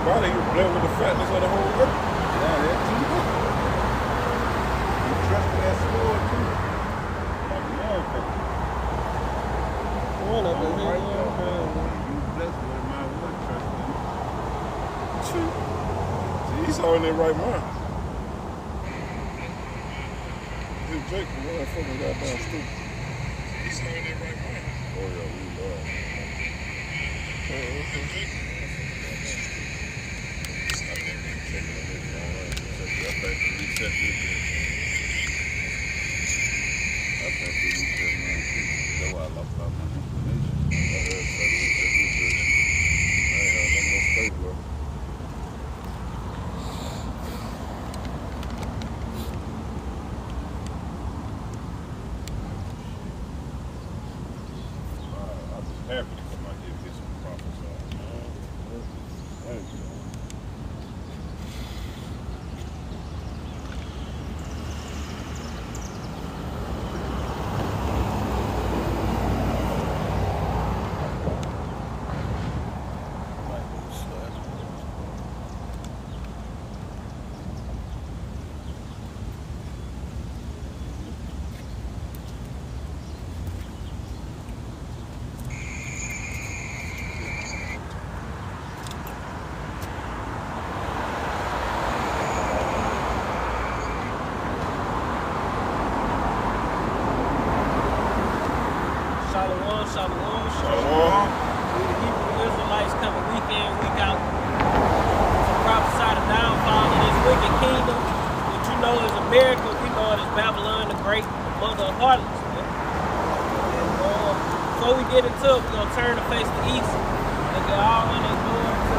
body, he was blessed with the fatness of the whole earth. Yeah, that too. You trust that sword too. Like motherfucker. One of them, right there, man. You blessed with my one trust in. See, he's all in their right mind. This Jake from one fucking goddamn stupid. He's all in their right mind. Oh yeah, we love him. Happy to come out here and get some profits on, man. Thank you. Shalom. We the Hebrew Israelites coming week in, week out to prophesy the downfall of this wicked kingdom, which you know is America. We know it as Babylon the Great, the mother of harlots. Man. And before we get into it, we're going to turn the face to the east and get all in their door to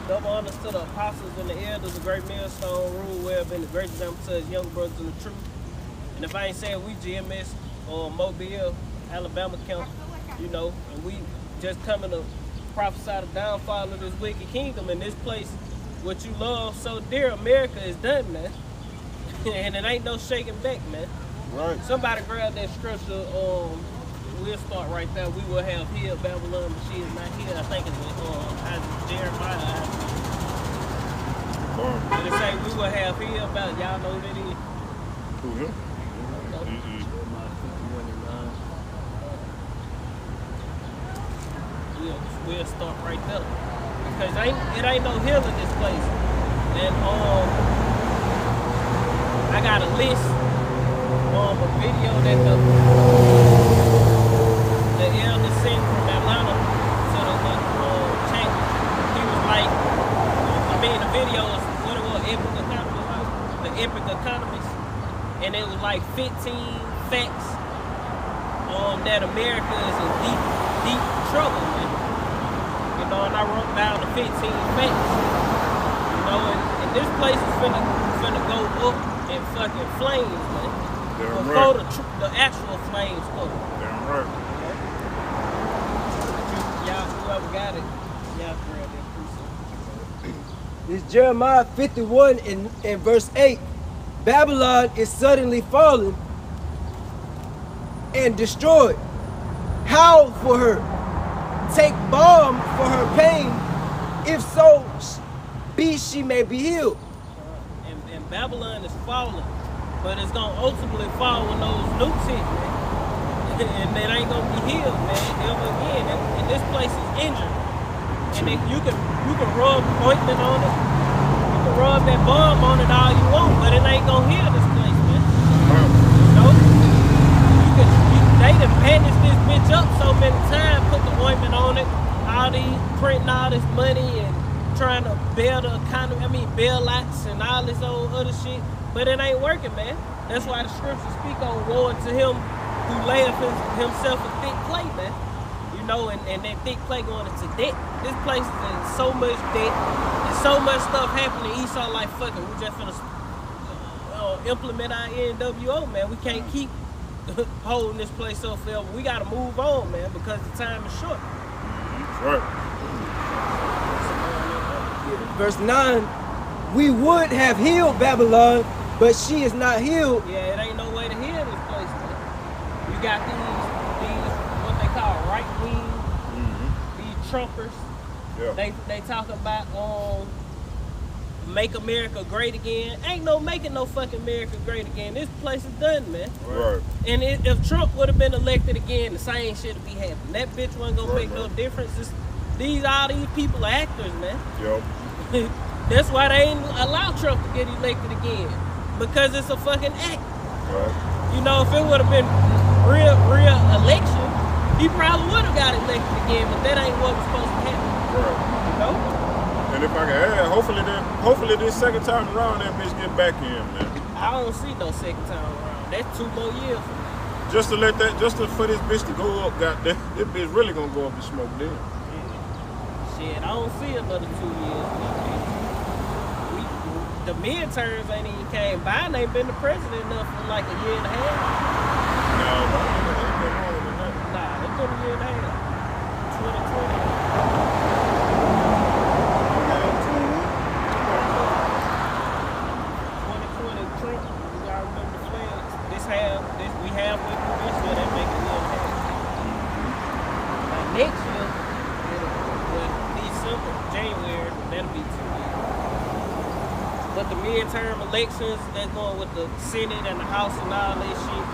double honors to the apostles and the elders, the great millstone, rule well, been the great example to his young brothers in the truth. And if I ain't saying we GMS or Mobile, Alabama County, you know, and we just coming to prophesy the downfall of this wicked kingdom in this place, what you love so dear, America is done, man. And it ain't no shaking back, man. Right. Somebody grab that scripture, we'll start right there. We will have here Babylon, but she is not here. I think it's Jeremiah. But it say we will have here about, y'all know who that is? Who him? We'll start right there because it ain't no hill in this place, and I got a list a video that the elder sent from Atlanta to the change. He was like, the video was what it was, the Epic Economist, and it was like 15 facts that America is in deep trouble, man. You know, and I wrote down the 15 facts. You know, and this place is finna go up in fucking flames, man. Damn Before right. the actual flames come. Damn right. Y'all, whoever got it, y'all grab that precept. It's Jeremiah 51 in verse 8. Babylon is suddenly fallen and destroyed. Howl for her. Take balm for her pain. If so, she may be healed. And Babylon is falling, but it's gonna ultimately fall when those nukes hit, man. And it ain't gonna be healed, man, ever again. And this place is injured. And you can rub ointment on it. You can rub that balm on it all you want, but it ain't gonna heal this place, man. You know? They done bandaged this bitch up so many times, put the ointment on it, all these printing all this money and trying to build the economy, bailouts and all this old other shit, but it ain't working, man. That's why the scriptures speak on woe to him who layeth himself a thick clay, man. You know, and that thick clay going into debt. This place is in so much debt, and so much stuff happening. Esau like, fuck it, we just finna implement our NWO, man. We can't keep holding this place up forever. We gotta move on, man, because the time is short. Right. Verse 9, we would have healed Babylon, but she is not healed. Yeah, it ain't no way to heal this place, man. You got these what they call right-wing Trumpers. Yeah. They talk about make America great again. Ain't no making no fucking America great again. This place is done, man. Right. And if Trump would have been elected again, the same shit would be happening. That bitch wasn't gonna make no difference. All these people are actors, man. Yep. That's why they ain't allow Trump to get elected again. Because it's a fucking act. Right. You know, if it would have been real election, he probably would have got elected again, but that ain't what was supposed to happen. Right. You know? And if I can add, hopefully this second time around that bitch get back in, man. I don't see no second time around. That's 2 more years from now. For this bitch to go up, goddamn, this bitch really gonna go up in smoke then. Shit, I don't see another 2 years. The midterms ain't even came. Biden ain't been the president enough for like a year and a half. No, ain't been longer than that. Nah, it's been a year and a half. 2020. 2020 Trump, you gotta remember the flags. We have with this year, that make a year and a half. Like next year, December, January, that'll be 2 years. But the midterm elections, that's going with the Senate and the House and all that shit.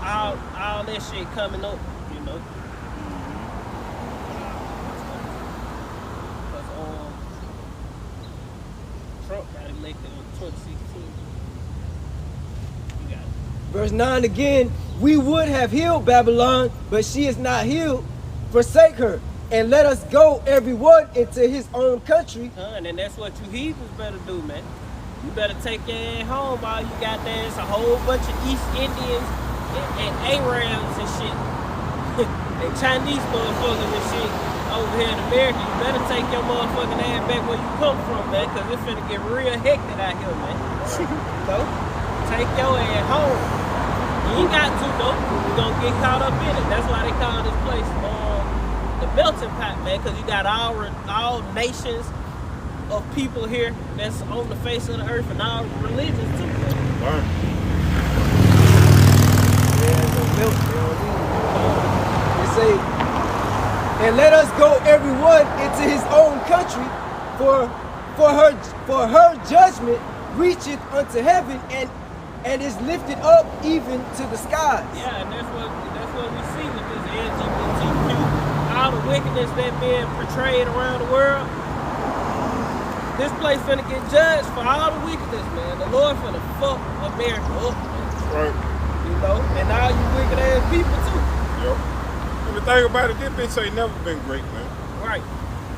All that shit coming up, you know. Because Trump got elected in 2016. You got it. Verse 9 again, we would have healed Babylon, but she is not healed. Forsake her, and let us go everyone into his own country. And that's what you heathens better do, man. You better take your ass home. All you got there is a whole bunch of East Indians and Arabs and shit. And Chinese motherfuckers and shit over here in America. You better take your motherfucking ass back where you come from, man, because it's finna get real hectic out here, man. So, take your ass home. You ain't got to, though. You're gonna get caught up in it. That's why they call this place the melting pot, man, because you got all nations of people here that's on the face of the earth and all religions too. Right. They say, and let us go everyone into his own country, for her judgment reacheth unto heaven and is lifted up even to the skies. Yeah, and that's what we see with this LGBTQ, all the wickedness that being portrayed around the world. This place finna get judged for all the wickedness, man. The Lord finna fuck America up, man. Right. You know, and all you wicked ass people too. Yep. And the thing about it, this bitch ain't never been great, man. Right.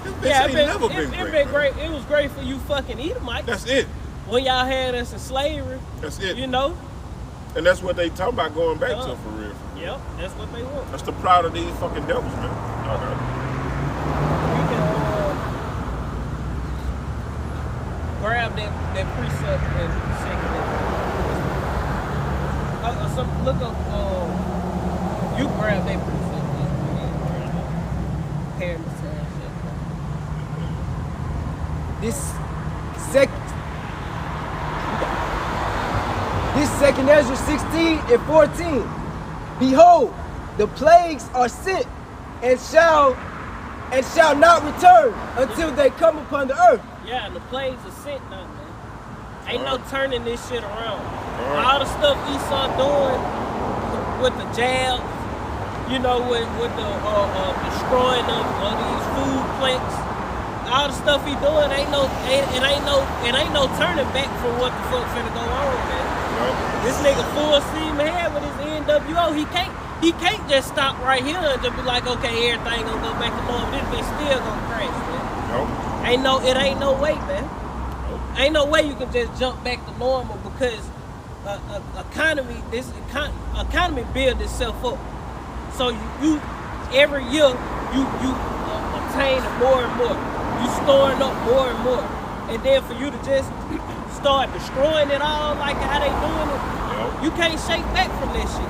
This bitch ain't never been great. It been great. It was great for you fucking Edomites. That's it. When y'all had us in slavery. That's it. You know? And that's what they talking about going back to for real. Yep, that's what they want. That's the pride of these fucking devils, man. Okay. You can grab that precept and second it. Look up, you grab that precept. This second Ezra 16 and 14. Behold, the plagues are sent and shall not return until they come upon the earth. Yeah, and the plagues are sent now, man. Ain't no turning this shit around. Right. All the stuff Esau doing with the jabs, you know, with the destroying of these food plants, all the stuff he doing ain't no turning back from what the fuck finna go on, man. Yep. This nigga full steam ahead with his NWO. He can't just stop right here and just be like, okay, everything gonna go back to normal. This bitch still gonna crash, man. Nope. It ain't no way, man. Nope. Ain't no way you can just jump back to normal because economy build itself up. So you every year you obtaining more and more. You storing up more and more. And then for you to just start destroying it all like how they doing it, you can't shake back from that shit.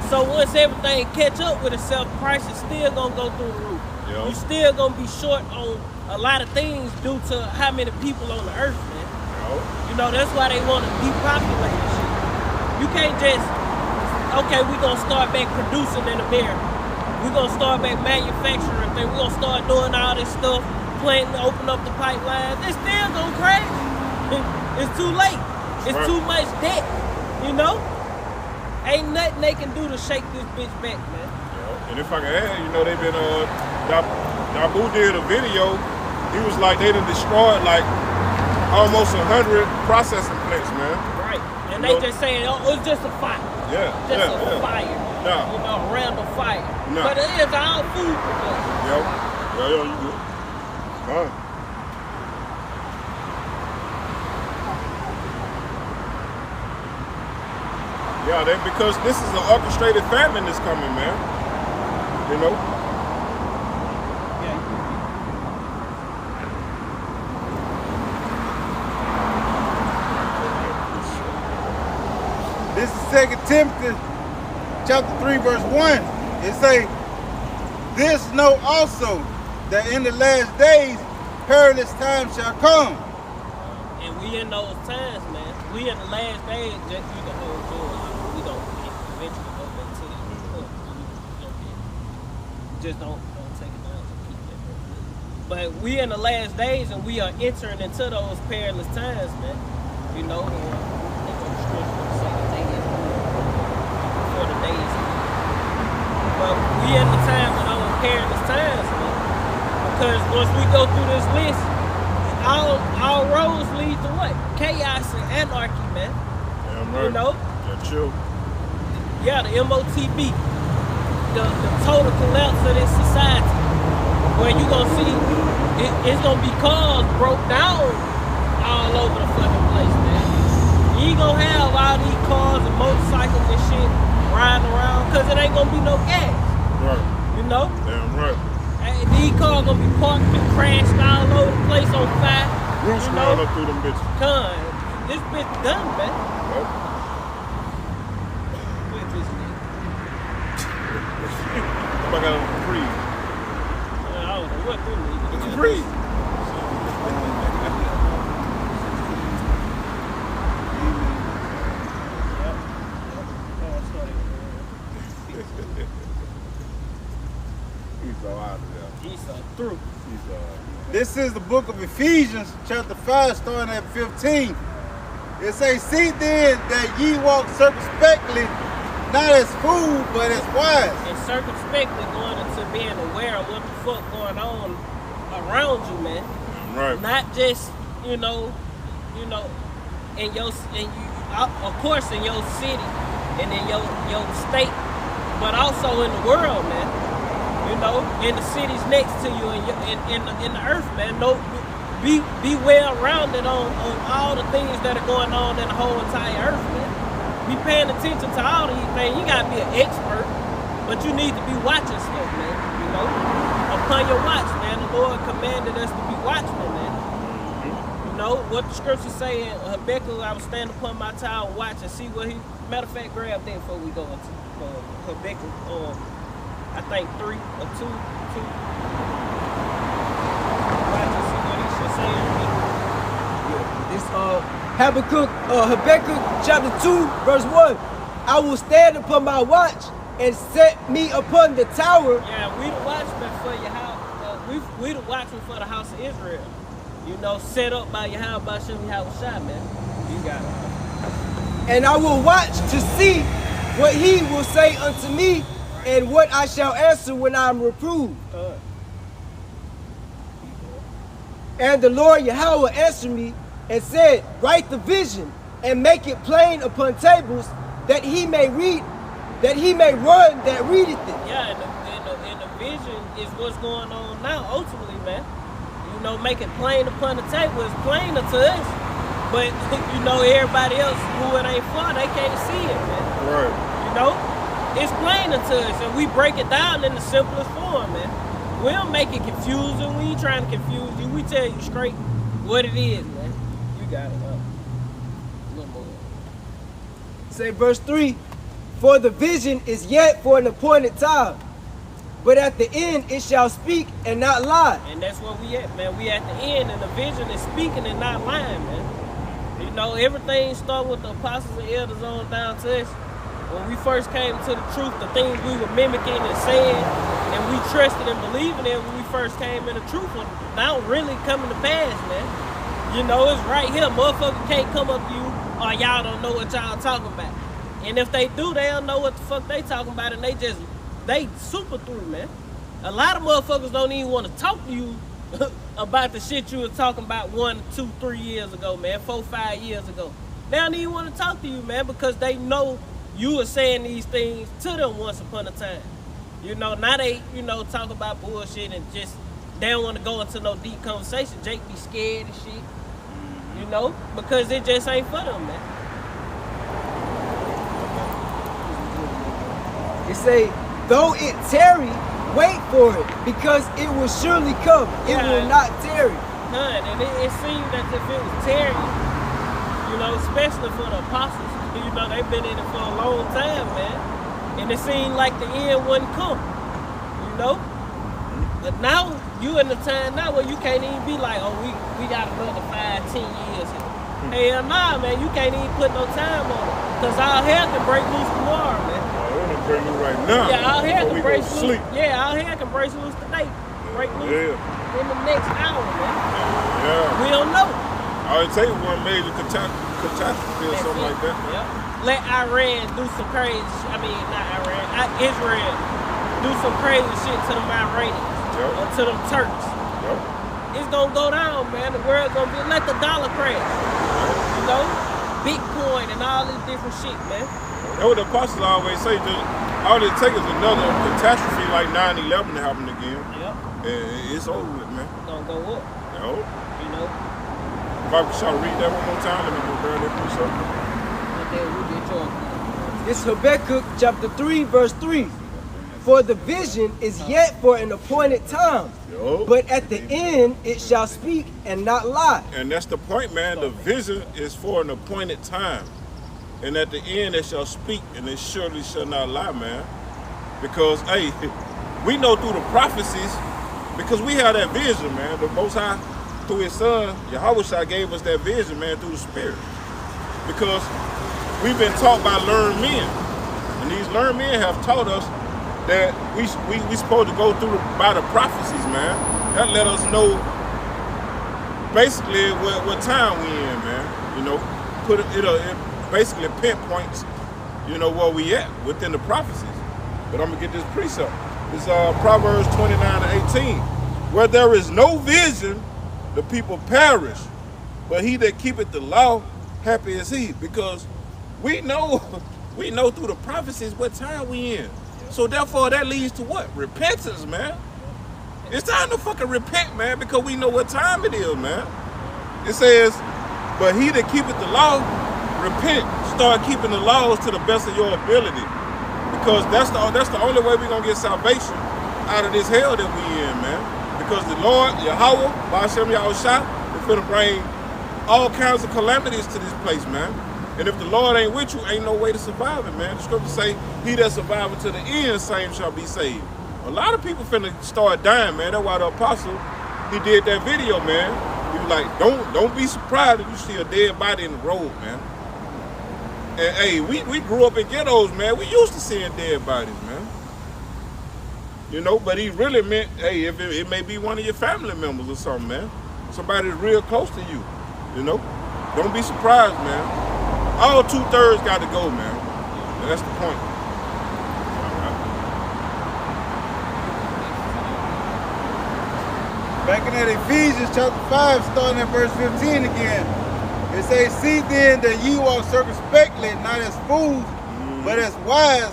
So once everything catch up with itself, prices still gonna go through the roof. You still gonna be short on a lot of things due to how many people on the earth, man. You know, that's why they want to depopulate the shit. You can't just, okay, we gonna start back producing in America. We're gonna start back manufacturing things. We're gonna start doing all this stuff, planting, open up the pipelines. It's still gonna crash. It's too late. It's too much debt. You know? Ain't nothing they can do to shake this bitch back, man. Yeah. And if I can add, you know, they've been Dabu did a video. He was like they done destroyed like almost 100 processing plants, man. Right. And they just saying, oh, it's just a fire. Yeah. Just a fire. Yeah. You know, a random fire. No. But it is all food production. Yeah, you good. Fine. Yeah, because this is an orchestrated famine that's coming, man. You know? This is 2 Timothy chapter 3, verse 1. It say, this know also that in the last days perilous times shall come. And we in those times, man. We in the last days, just you can hold doors. We don't eventually go back to that. Just don't take it down. Keep that. But we in the last days and we are entering into those perilous times, man. You know, for the days. But we in the time of those perilous times, man. Because once we go through this list, all roads lead to what? Chaos and anarchy, man. Damn right. You know? Yeah, chill. Yeah, the MOTB. The total collapse of this society. Where you gonna see it's gonna be cars broke down all over the fucking place, man. You ain't gonna have all these cars and motorcycles and shit riding around because it ain't gonna be no gas. Right. You know? Damn right. These cars gonna be parked and crashed all over the place on fire. Roofs going up through them bitches. This bitch done, man. Nope. With this nigga. I got a Capri. I don't know what them niggas. The Capri. He's so out of there. He's so through. This is the book of Ephesians, chapter 5, starting at 15. It says, see then that ye walk circumspectly, not as fools, but as wise. And circumspectly going into being aware of what the fuck going on around you, man. Right. Not just, in your, of course in your city and in your state, but also in the world, man. You know, in the cities next to you and in the earth, man. Be well rounded on all the things that are going on in the whole entire earth, man. Be paying attention to all these things. You gotta be an expert, but you need to be watching stuff, man. You know, upon your watch, man. The Lord commanded us to be watchmen, man. You know what the scriptures say in Habakkuk. I was standing upon my tower and watch and see what he. Matter of fact, grab that before we go into Habakkuk. I think 3 or 2. Watch and see what he should say. This Habakkuk chapter 2, verse 1. I will stand upon my watch and set me upon the tower. Yeah, we the watchmen for your house. We the watchmen for the house of Israel. You know, set up by your house by Shem Yahushua, man. You got it. And I will watch to see what he will say unto me, and what I shall answer when I am reproved. And the Lord Yahweh answered me and said, write the vision and make it plain upon tables, that he may read, that he may run that readeth it. Yeah, and the vision is what's going on now, ultimately, man. You know, make it plain upon the table is plainer to us. But, you know, everybody else who it ain't for, they can't see it, man. Right. You know? It's plainer to us, and we break it down in the simplest form, man. We don't make it confusing. We ain't trying to confuse you. We tell you straight what it is, man. You got it, a little more. Say verse 3, for the vision is yet for an appointed time, but at the end it shall speak and not lie. And that's where we at, man. We at the end, and the vision is speaking and not lying, man. You know, everything started with the apostles and elders on down to us. When we first came to the truth, the things we were mimicking and saying and we trusted and believed in it when we first came in the truth, and now really coming to pass, man. You know, it's right here. Motherfucker can't come up to you, or y'all don't know what y'all talking about. And if they do, they don't know what the fuck they talking about, and they super through, man. A lot of motherfuckers don't even want to talk to you about the shit you were talking about 1, 2, 3 years ago, man, 4, 5 years ago. They don't even want to talk to you, man, because they know you were saying these things to them once upon a time. You know, now they, you know, talk about bullshit and just, they don't want to go into no deep conversation. Jake be scared and shit, you know, because it just ain't for them, man. It say, though it tarry, wait for it, because it will surely come. It will not tarry. None. And it seemed as if it was tarrying, you know, especially for the apostles. You know, they've been in it for a long time, man. And it seemed like the end wouldn't come, you know? But now, you in the time now where you can't even be like, oh, we got another 5, 10 years here. Hell nah, man, you can't even put no time on it. Because our hair can break loose tomorrow, man. Break loose right now. Yeah, our hair can break loose. Sleep. Yeah, our hair can break loose today. Break loose in the next hour, man. Yeah. We don't know. All it takes one major catastrophe or something like that. Yeah. Let Iran do some crazy I mean, not Iran, Israel do some crazy shit to them Iranians or to them Turks. It's gonna go down, man. The world gonna be, let the dollar crash. You know? Bitcoin and all this different shit, man. That's what the apostles always say. All it takes is another catastrophe like 9/11 to happen again. And it's over with, man. It's gonna go up. You know? If I shall read that one more time, let me go grab that piece up. It's Habakkuk chapter 3, verse 3. For the vision is yet for an appointed time, but at the end it shall speak and not lie. And that's the point, man. The vision is for an appointed time. And at the end it shall speak and it surely shall not lie, man. Because, hey, we know through the prophecies, because we have that vision, man. The Most High, through his son, Yahweh gave us that vision, man, through the Spirit. Because we've been taught by learned men. And these learned men have taught us that we supposed to go through by the prophecies, man. That let us know basically what time we in, man. You know, it basically pinpoints, you know, where we at within the prophecies. But I'm gonna get this precept. It's Proverbs 29:18. Where there is no vision, the people perish. But he that keepeth the law, happy is he. Because we know through the prophecies what time we in. So therefore that leads to what? Repentance, man. It's time to fucking repent, man, because we know what time it is, man. It says, but he that keepeth the law, repent. Start keeping the laws to the best of your ability. Because that's the only way we're gonna get salvation out of this hell that we in, man. Because the Lord, Yahweh, Ba'ashem Yahushua, is gonna bring all kinds of calamities to this place, man. And if the Lord ain't with you, ain't no way to survive it, man. The scriptures say, he that surviveth to the end, same shall be saved. A lot of people finna start dying, man. That's why the apostle, he did that video, man. He was like, don't be surprised if you see a dead body in the road, man. And hey, we grew up in ghettos, man. We used to seeing dead bodies, man. You know, but he really meant, hey, if it may be one of your family members or something, man. Somebody that's real close to you, you know. Don't be surprised, man. All 2/3 got to go, man. And that's the point. Back in that Ephesians chapter 5, starting at verse 15 again. It says, see then that ye walk circumspectly, not as fools, but as wise,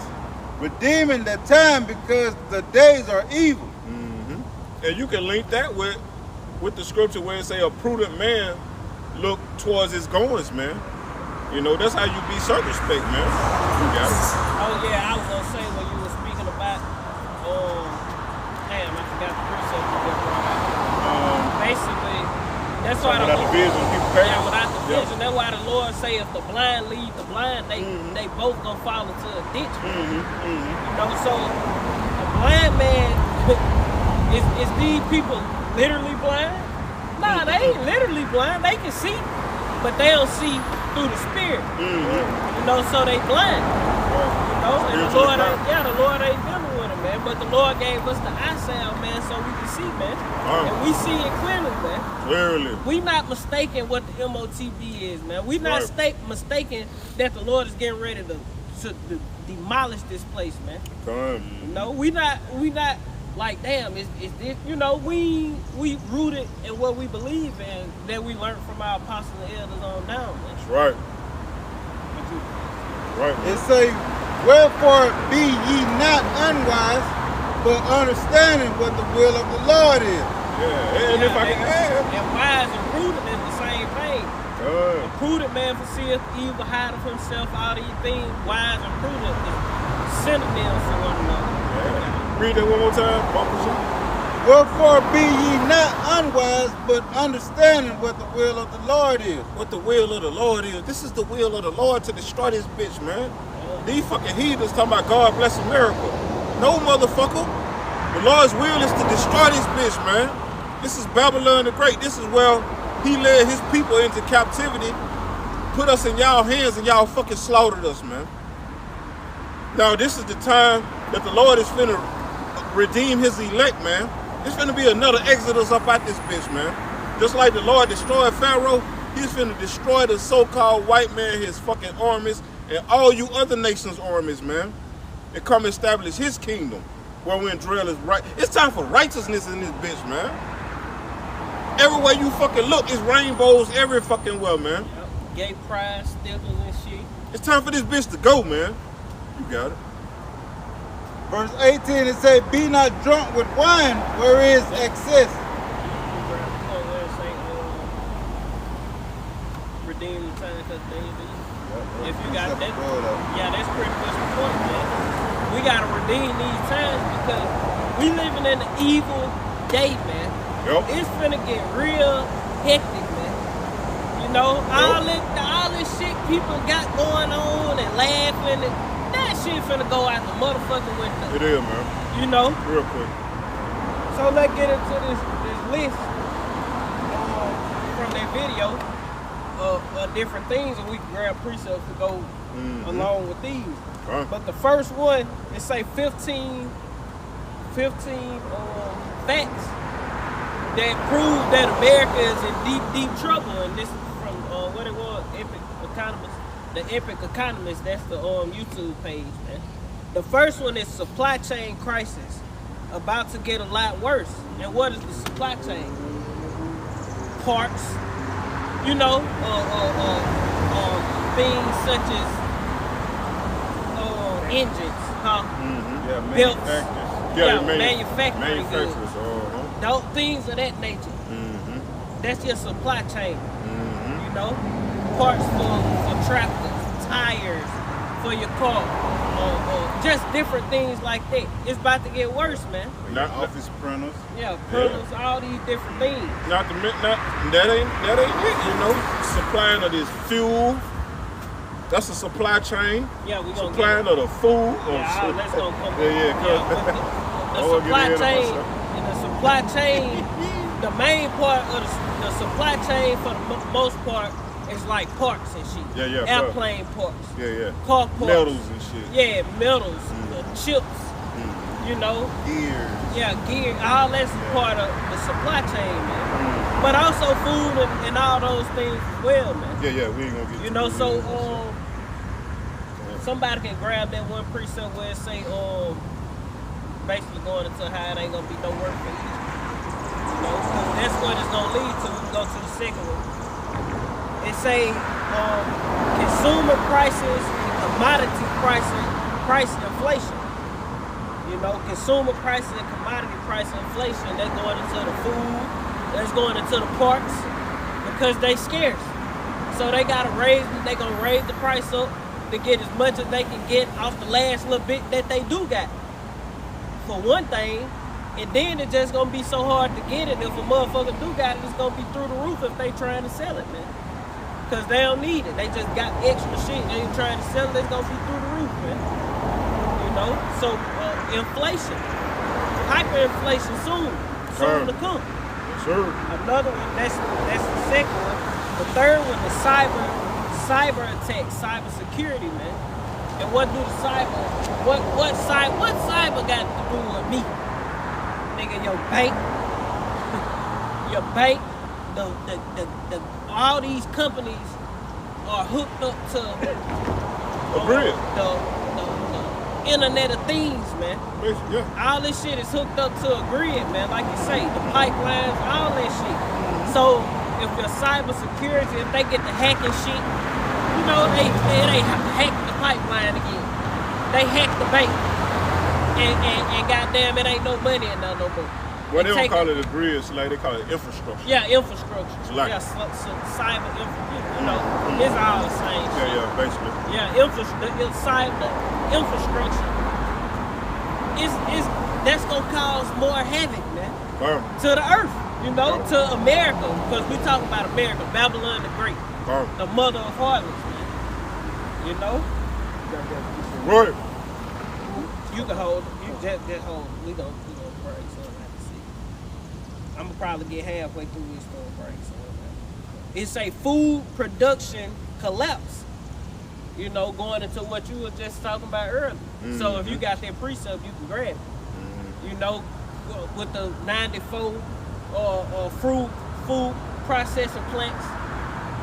redeeming the time because the days are evil. And you can link that with the scripture where it say a prudent man look towards his goings, man. You know, that's how you be circumspect, man. You got it. Oh yeah, I was gonna say when you were speaking about, damn, I forgot the precept you just brought out. Basically, that's why without the vision, people perish. Yeah, without the vision, that's why the Lord say if the blind lead the blind, they both gonna fall into a ditch. You know, so a blind man is these people literally blind? Nah, they ain't literally blind. They can see, but they don't see through the spirit. You know, so they blind. You know, and the Lord ain't dealing with them, man. but the Lord gave us the eyesight, man, so we can see, man. And we see it clearly, man. Clearly. We not mistaking what the MOTB is, man. We not mistaking that the Lord is getting ready to demolish this place, man. You know, we not like, damn, is this, you know, we rooted in what we believe in, that we learned from our apostles and elders on down, man. That's right. Right. It say, wherefore be ye not unwise, but understanding what the will of the Lord is. Yeah, and if I can add. And wise and prudent is the same thing. A prudent man foreseeth evil, hide of himself all these things. Wise and prudent is synonyms for one another. Yeah. Read that one more time. Wherefore be ye not unwise, but understanding what the will of the Lord is. What the will of the Lord is. This is the will of the Lord to destroy this bitch, man. These fucking heathens talking about God bless America. No, motherfucker. The Lord's will is to destroy this bitch, man. This is Babylon the Great. This is where he led his people into captivity, put us in y'all hands, and y'all fucking slaughtered us, man. Now, this is the time that the Lord is finna redeem his elect, man. It's finna be another exodus up out this bitch, man. Just like the Lord destroyed Pharaoh, he's finna destroy the so-called white man, his fucking armies, and all you other nations' armies, man. And come establish his kingdom, wherein dwell is right. It's time for righteousness in this bitch, man. Everywhere you fucking look, it's rainbows every fucking well, man. Gay pride, stickers and shit. It's time for this bitch to go, man. You got it. Verse 18, it say, be not drunk with wine, where is excess. Redeem the time because if you got that, yeah, that's pretty much the point, man. We gotta redeem these times because we living in an evil day, man. It's finna get real hectic, man. You know, all this shit people got going on and laughing and that shit finna go out the motherfucking window. It is, man. You know? Real quick. So let's get into this list from that video of different things, and we can grab precepts to go along with these. But the first one, it say 15 facts that prove that America is in deep trouble, and this is from what it was, Epic Economist. The Epic Economist, that's the YouTube page, man. The first one is supply chain crisis, about to get a lot worse. And what is the supply chain? Parts, you know, things such as engines, belts, manufacturing goods, things of that nature. That's your supply chain, you know. Parts for tractors, tires for your car, just different things like that. It's about to get worse, man. Not office printers. Yeah, printers, all these different things. That ain't it, you know. Supplying of this fuel. That's a supply chain. Yeah, we gonna supplying of the food. Let's go come. The supply chain. The main part of the supply chain for the most part is like parts and shit. Airplane parts. Car parts. Metals and shit. Metals, chips. You know. Gears. Gear. All that's part of the supply chain, man. But also food and all those things as well, man. We ain't gonna get. You know, so somebody can grab that one precept where it say basically going into how it ain't gonna be no work for you. You know, that's what it's gonna lead to. We can go to the second one. It say consumer prices and commodity price inflation. You know, consumer prices and commodity price inflation, that's going into the food, that's going into the parts, because they scarce. So they gonna raise the price up to get as much as they can get off the last little bit that they do got. For one thing, and then it's just gonna be so hard to get it. If a motherfucker do got it, it's gonna be through the roof if they trying to sell it, man. Cause they don't need it. They just got extra shit. They ain't trying to sell it. It's gonna be through the roof, man. You know. So inflation, hyperinflation soon to come. Sure. Another one. That's the second one. The third one is cyber attacks, cyber security, man. And what do the cyber got to do with me. Nigga, your bank, all these companies are hooked up to Agreed. the Internet of Things, man. Basically, yeah. All this shit is hooked up to a grid, man. Like you say, the pipelines, all that shit. So if your cybersecurity, if they get the hacking shit, you know, they hack the pipeline again. They hack the bank. And goddamn, it ain't no money in there no more. Well, they don't call it a grid, it's like they call it infrastructure. Yeah, infrastructure. Like, yeah, cyber infrastructure. You know, it's all the same shit. Yeah, basically. Yeah, cyber infrastructure. That's gonna cause more havoc, man, to the earth. You know, to America, because we talk about America, Babylon the Great, the mother of harlots, man. You know. Right. You can hold it. You just hold it. We gonna break, so I have to see. I'm gonna probably get halfway through this gonna break, so it's a food production collapse. You know, going into what you were just talking about earlier. So if you got that precept, you can grab it. You know, with the 94 or food processing plants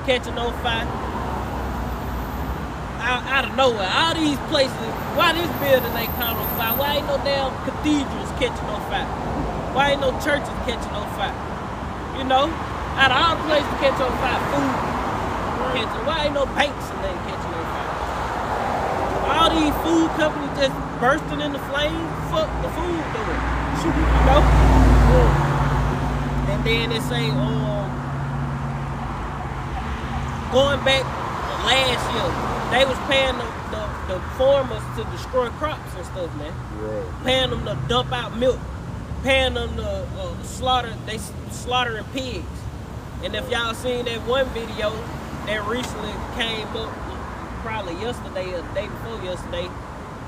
catching on fire. Out of nowhere, all these places, why this building ain't caught on fire? Why ain't no damn cathedrals catching on fire? Why ain't no churches catching on fire? You know, out of all the places to catch on fire, food catching. Why ain't no banks and they catching on fire? All these food companies just bursting into flames. Fuck the food doing, you know. And then they say, going back last year, they was paying the farmers to destroy crops and stuff, man. Right. Paying them to dump out milk, paying them to slaughtering pigs. And if y'all seen that one video that recently came up, probably yesterday or the day before yesterday,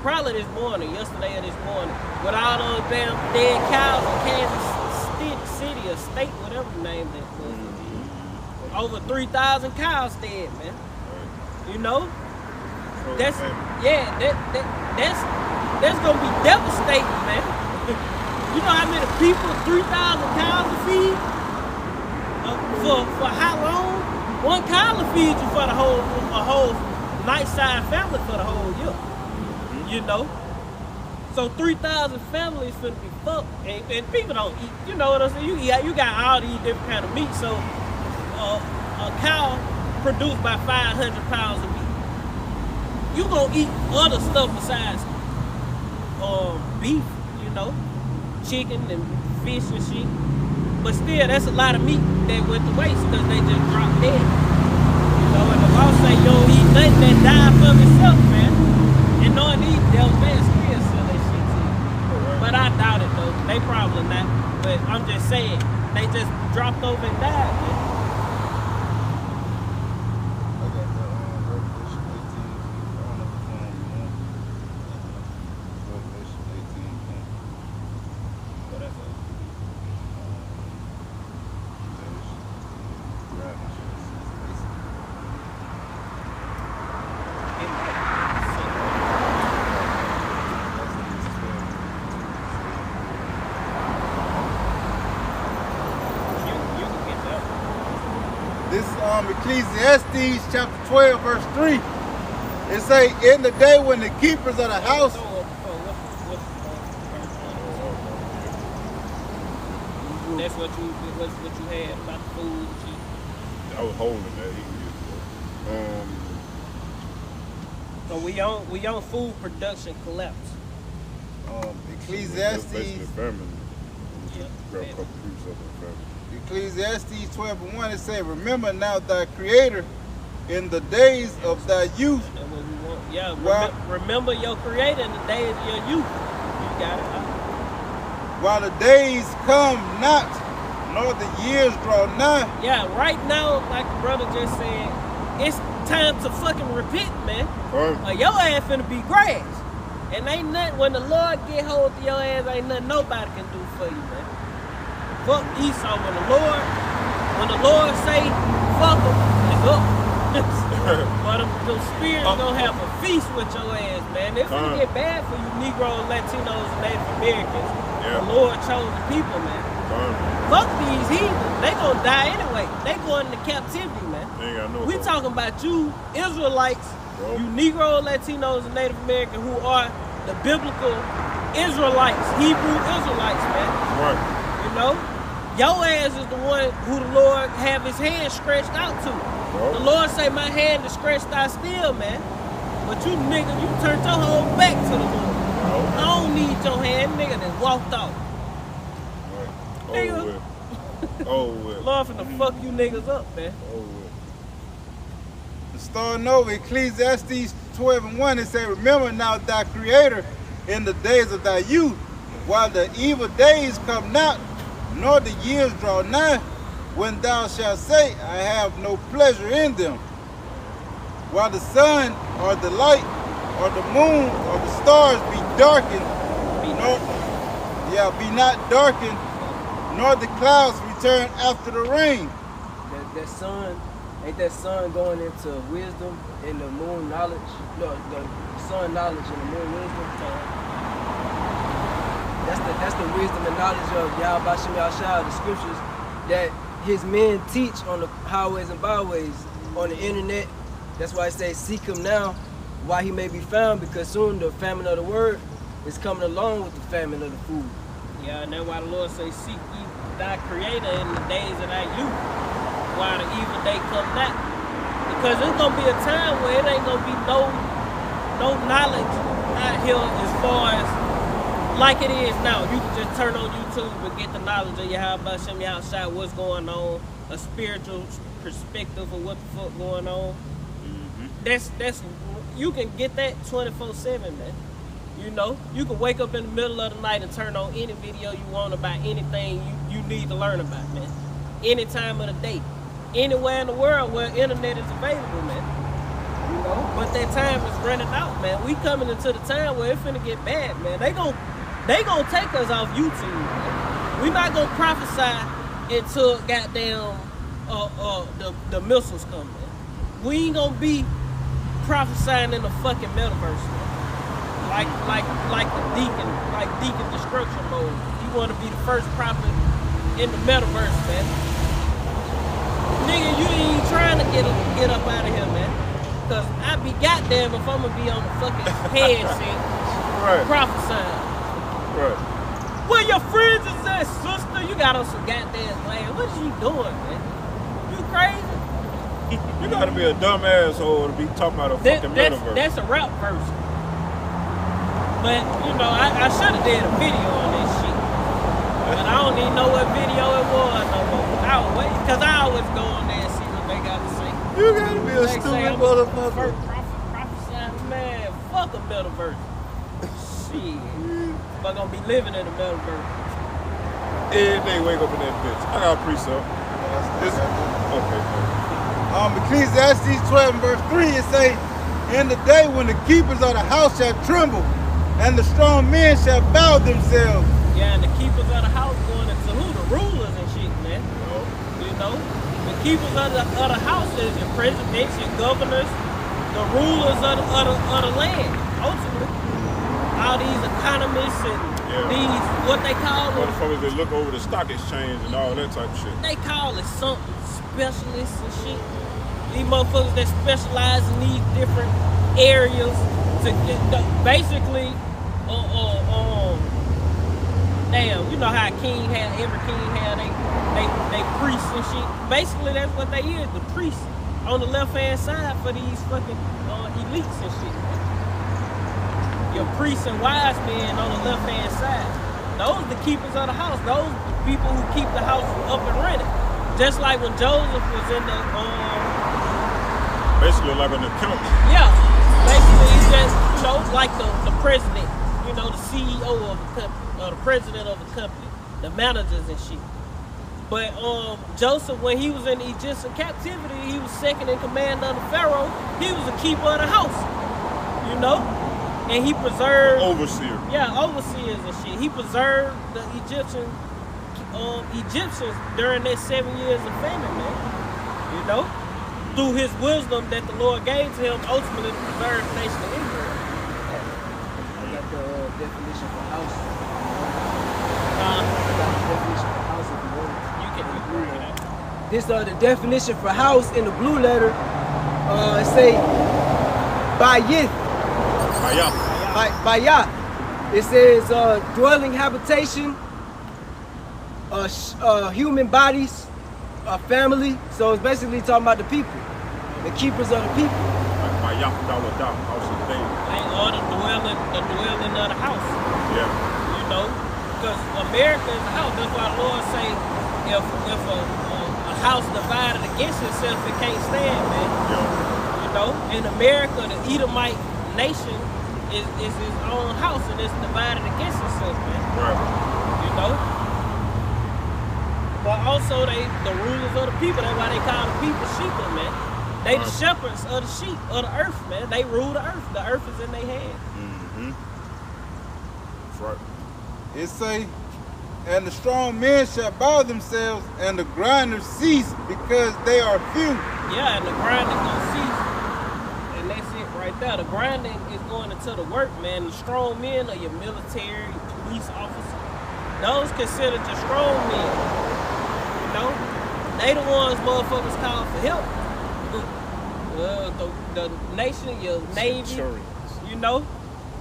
probably this morning, yesterday or this morning, with all those damn dead cows in Kansas City or state, whatever the name that was. Over 3,000 cows dead, man. You know? That's gonna be devastating, man. You know how many people 3,000 cows to feed? For how long? One cow will feed you for a whole nice-sized family for the whole year. You know? So 3,000 families finna be fucked, and people don't eat. You know what I'm saying? You got all these different kind of meat. So a cow produced by 500 pounds of meat. You gonna eat other stuff besides beef, you know, chicken and fish and shit. But still, that's a lot of meat that went to waste because they just dropped dead. You know, and the law say you don't eat nothing that died from itself, man. And knowing these devils, they still sell that shit to you. But I doubt it though. They probably not. But I'm just saying, they just dropped over and died, man. This is Ecclesiastes chapter 12, verse 3. It say, in the day when the keepers of the house. That's what you had about the food. I was holding that. So we on food production collapse. Ecclesiastes. Ecclesiastes 12:1, it says, remember now thy creator in the days of thy youth. That's what we want. Yeah, remember your creator in the days of your youth. You got it. While the days come not, nor the years draw nigh. Yeah, right now, like the brother just said, it's time to fucking repent, man. Your ass finna be grass. And ain't nothing, when the Lord get hold of your ass, ain't nothing nobody can do for you, man. Fuck Esau. When the Lord say fuck him, it's up. But the spirit gonna have a feast with your ass, man. It's gonna get bad for you Negroes, Latinos, and Native Americans. Yeah. The Lord chose the people, man. Fuck these heathens. They gonna die anyway. They going into captivity, man. They ain't got no We hope. talking about you Israelites, Bro. you Negro, Latinos, and Native American who are the biblical Israelites, Hebrew Israelites, man. Right. You know? Your ass is the one who the Lord have his hand stretched out to. Bro. The Lord say my hand is stretched out still, man. But you nigga, you turned your whole back to the Lord. Bro. I don't need your hand, nigga, that walked off. Right. Nigga. Oh, well. Oh, well. Lord finna fuck you niggas up, man. Oh, well. Starting over, Ecclesiastes 12:1, it says, remember now thy creator in the days of thy youth, while the evil days come not, nor the years draw nigh, when thou shalt say, I have no pleasure in them. While the sun or the light or the moon or the stars be darkened, be not darkened, nor the clouds return after the rain. That sun, ain't that sun going into wisdom and the moon knowledge? No, the sun knowledge and the moon wisdom. That's the wisdom and knowledge of Yahweh Shem Yahshua, the scriptures that his men teach on the highways and byways, on the internet. That's why I say seek him now while he may be found, because soon the famine of the word is coming along with the famine of the food. Yeah, and that's why the Lord say, seek ye thy creator in the days of thy youth, while the evil day come not. Because there's gonna be a time where it ain't gonna be no knowledge out here as far as like it is now. You can just turn on YouTube and get the knowledge of Yahweh Shem Yahshua, what's going on, a spiritual perspective of what the fuck going on. That's you can get that 24/7, man. You know, you can wake up in the middle of the night and turn on any video you want about anything you need to learn about, man. Any time of the day, anywhere in the world where internet is available, man. You know, but that time is running out, man. We coming into the time where it's finna get bad, man. They gon' take us off YouTube, man. We not gonna prophesy until goddamn the missiles come, man. We ain't gonna be prophesying in the fucking metaverse, man. Like the deacon, like Deacon Destruction mode. You wanna be the first prophet in the metaverse, man. Nigga, you ain't trying to get up out of here, man. Cause I be goddamn if I'ma be on the fucking headset Right. prophesying. Right. Where your friends is at, sister? You got on some goddamn land. What is you doing, man? You crazy? You gotta be a dumb asshole to be talking about a fucking metaverse. That's a rap verse. But, you know, I should have did a video on this shit. But I don't even know what video it was no more. I was waiting, because I always go on there and see what they got to say. You gotta be a They say stupid I'm motherfucker. prophesying, man, fuck a metaverse. Shit. But gonna be living in the metaverse. Every day wake up in that bitch. I got a precept. Okay. Ecclesiastes 12:3, it say, in the day when the keepers of the house shall tremble, and the strong men shall bow themselves. Yeah, and the keepers of the house going into who? The rulers and shit, man. You know? The keepers of the house is your presidents, your governors, the rulers of the land, ultimately. All these economists and these, what they call them? Motherfuckers that look over the stock exchange and all that type of shit. They call it something, specialists and shit. These motherfuckers that specialize in these different areas to get, basically, damn, you know how every king had they priests and shit. Basically, that's what they is, the priests on the left-hand side for these fucking elites and shit. Your priests and wise men on the left-hand side. Those are the keepers of the house. Those are the people who keep the house up and running. Just like when Joseph was in the basically like an accountant. yeah, basically he's just, you know, like the president, you know, the CEO of the company, or the president of the company, the managers and shit. But Joseph, when he was in Egyptian captivity, he was second in command under Pharaoh. He was a keeper of the house, you know, and he preserved Overseer. Yeah, overseers and shit. He preserved the Egyptians during their 7 years of famine, man. You know, through his wisdom that the Lord gave to him, ultimately to preserve the nation of Israel. I got the definition for house. this the definition for house in the blue letter. It say bayith. Bayat. It says dwelling, habitation, human bodies, a family. So it's basically talking about the people, the keepers of the people. Or the dwelling of the house. Yeah. You know, because America is a house. That's why the Lord say, if a house divided against itself, it can't stand, man. Yeah. You know, in America, the Edomite nation is his own house, and it's divided against itself, man. Right. You know. But also, the rulers of the people. That's why they call the people sheep, man. They the shepherds of the sheep, of the earth, man. They rule the earth. The earth is in their hands. Mm-hmm. That's right. It say, and the strong men shall bow themselves, and the grinders cease, because they are few. Yeah, and the grinding gonna cease. And that's it right there. The grinding is going into the work, man. The strong men are your military, your police officers. Those considered your strong men. You know? They the ones motherfuckers call for help. The nation, your Navy, you know,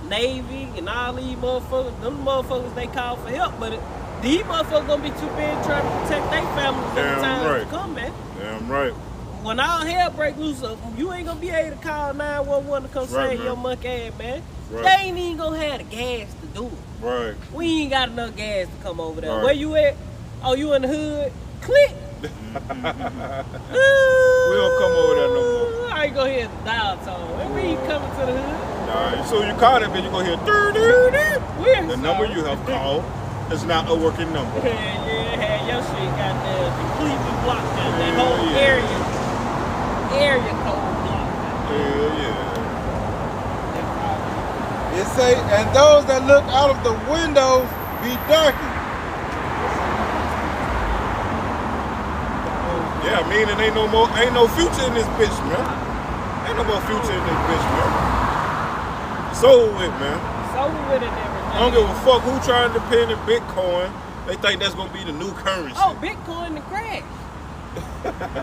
Navy and all these motherfuckers, them motherfuckers they call for help, but these motherfuckers gonna be too big trying to protect their families in the time to come, man. Damn right. When all hell break loose, you ain't gonna be able to call 911 to come save your monkey ass, man. Right. They ain't even gonna have the gas to do it. Right. We ain't got enough gas to come over there. Right. Where you at? Oh, you in the hood? Click. We don't come over there no more. I ain't gonna hear the dial tone. When we ain't coming to the hood. Nah, so you call that bitch, you gonna hear the number you have called is not a working number. Yeah, your shit got completely blocked out. That whole area code blocked out. Yeah. It say, and those that look out of the windows be darkened. Yeah, meaning ain't no future in this bitch, man. Ain't no more future in this bitch, man. So with, man. So with it, everything. I don't give a fuck who trying to depend on Bitcoin. They think that's gonna be the new currency. Oh, Bitcoin the crash.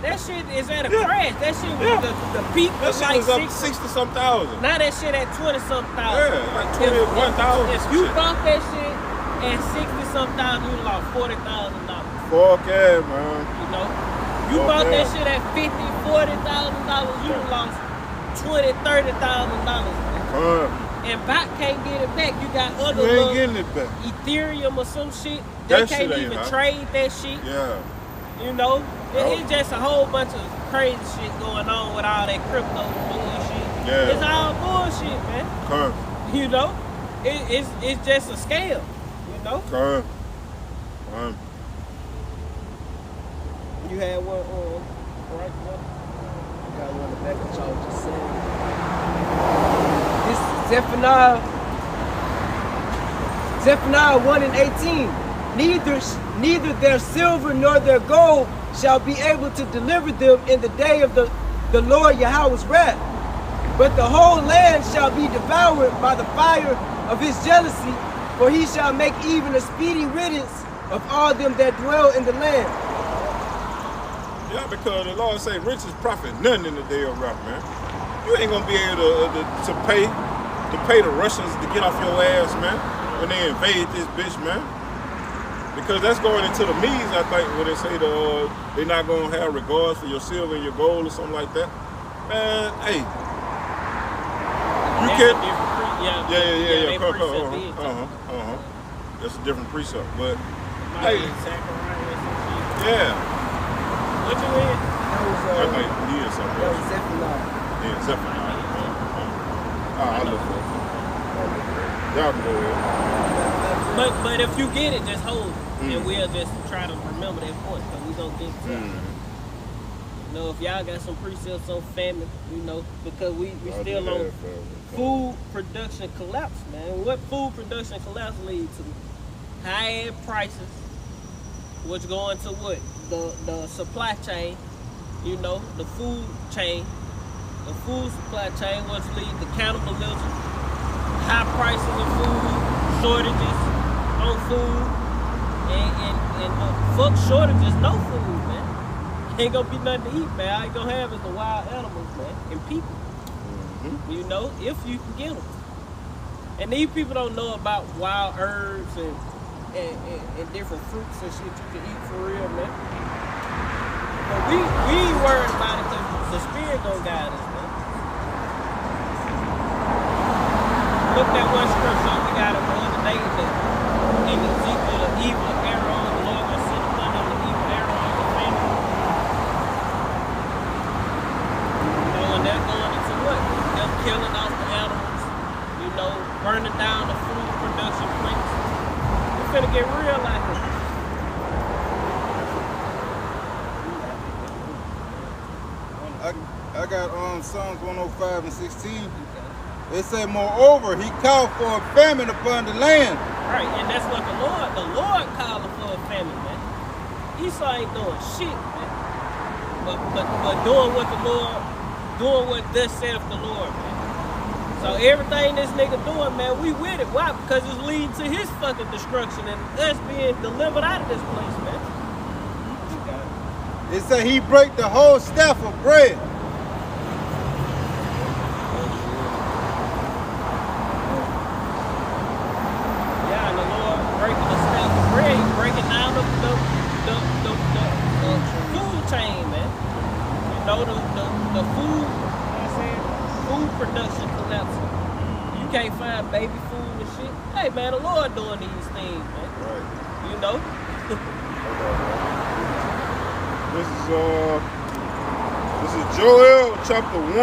That shit is at a crash. That shit was the peak That was shit like was up 60-some thousand. Now that shit at 20-something thousand. Yeah, like 21,000. If you bought that shit at 60-something thousand, you lost $40,000. Fuck yeah, man. You know? You bought that shit at $50,000, $40,000, you lost $20,000, $30,000. And bot can't get it back. You got other You ain't getting it back. Ethereum or some shit. They can't even trade that shit. Yeah. You know? It's just a whole bunch of crazy shit going on with all that crypto bullshit. Yeah. It's all bullshit, man. You know? It's just a scam. You know? You had one right there. Got one in the back of y'all just saying. This is Zephaniah 1 and 18. Neither their silver nor their gold shall be able to deliver them in the day of the Lord Yahweh's wrath. But the whole land shall be devoured by the fire of his jealousy, for he shall make even a speedy riddance of all them that dwell in the land. Yeah, because the Lord say riches profit none in the day of wrath, man. You ain't gonna be able to pay the Russians to get off your ass, man, when they invade this bitch, man. Because that's going into the Medes, I think, where they say they're not gonna have regards for your silver and your gold or something like that. Man, hey, you can't. Yeah. That's a different precept, but hey, yeah. What you in? I think he is something That else. was Zephaniah. Yeah, Zephaniah. I look for it. Y'all can go ahead. But if you get it, just hold it. And we'll just try to remember that point, because we gonna get to it. You know, if y'all got some precepts on famine, you know, because we still on food production collapse, man. What food production collapse leads to? High prices, which go into what? The supply chain, you know, the food chain, the food supply chain, which leads to cannibalism, high prices of food, shortages on food, and fuck shortages, no food, man. ain't gonna be nothing to eat, man. All you gonna have is the wild animals, man, and people. You know, if you can get them. And these people don't know about wild herbs and different fruits and shit you can eat for real, man. But we ain't worried about it because the spirit gonna guide us, man. Look at one scripture we got it the other day in Ezekiel, the evil arrow, the Lord will send upon them the evil arrow of the family. You know, and they're going into what? They're killing off the animals, you know, burning down the food production plants. We're finna get real like this. I got Psalms 105 and 16. It said, moreover, he called for a famine upon the land. Right, and that's what the Lord calling for a famine, man. Esau ain't doing shit, man. But doing what the Lord, doing what thus saith the Lord, man. So everything this nigga doing, man, we with it. Why? Because it's leading to his fucking destruction and us being delivered out of this place, man. It said he break the whole staff of bread. Yeah, and the Lord breaking the staff of bread, breaking down the food chain, man. You know, the food, food production collapsing. You can't find baby food and shit. Hey, man, the Lord doing these things, man. Right. You know? This is Joel chapter 1.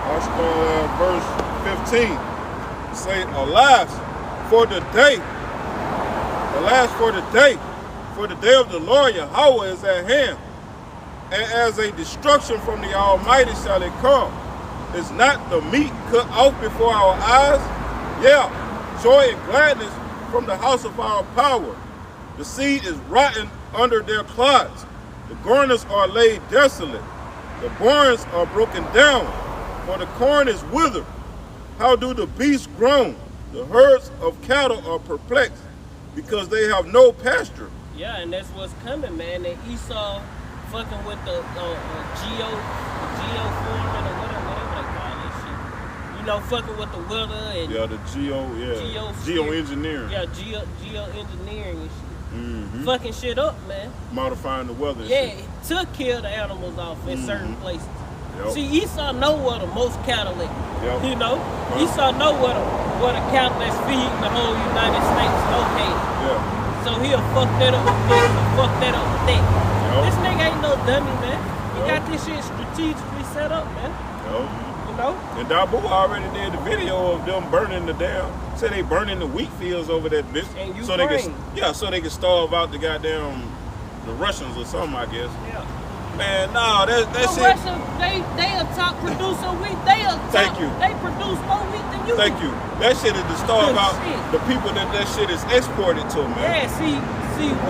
I'll start at verse 15. Say, alas for the day for the day of the Lord Yahweh is at hand, and as a destruction from the Almighty shall it come. Is not the meat cut off before our eyes? Yeah, joy and gladness from the house of our power. The seed is rotten under their clods. The garners are laid desolate. The barns are broken down, for the corn is withered. How do the beasts groan? The herds of cattle are perplexed, because they have no pasture. Yeah, and that's what's coming, man. And Esau fucking with the geoforming or whatever they call this shit. You know, fucking with the weather and the geoengineering. Yeah, geoengineering and shit. Fucking shit up, man. Modifying the weather. Yeah, to kill the animals off in certain places. Yep. See, Esau know where the most cattle is. Yep. You know, Esau know where the cattle that's feeding the whole United States located. Yeah. So he'll fuck that up with this and fuck that up with that. Yep. This nigga ain't no dummy, man. He got this shit strategically set up, man. Yep. You know? And Dabu already did the video of them burning the damn. Say they burning the wheat fields over that bitch. And so they can, so they can starve out the goddamn the Russians or something, I guess. Yeah. Man, no, that shit. Russia, they a top producer of wheat. They produce more wheat than you. Thank you. That shit is to starve out shit. the people that shit is exported to, man. Yeah, see,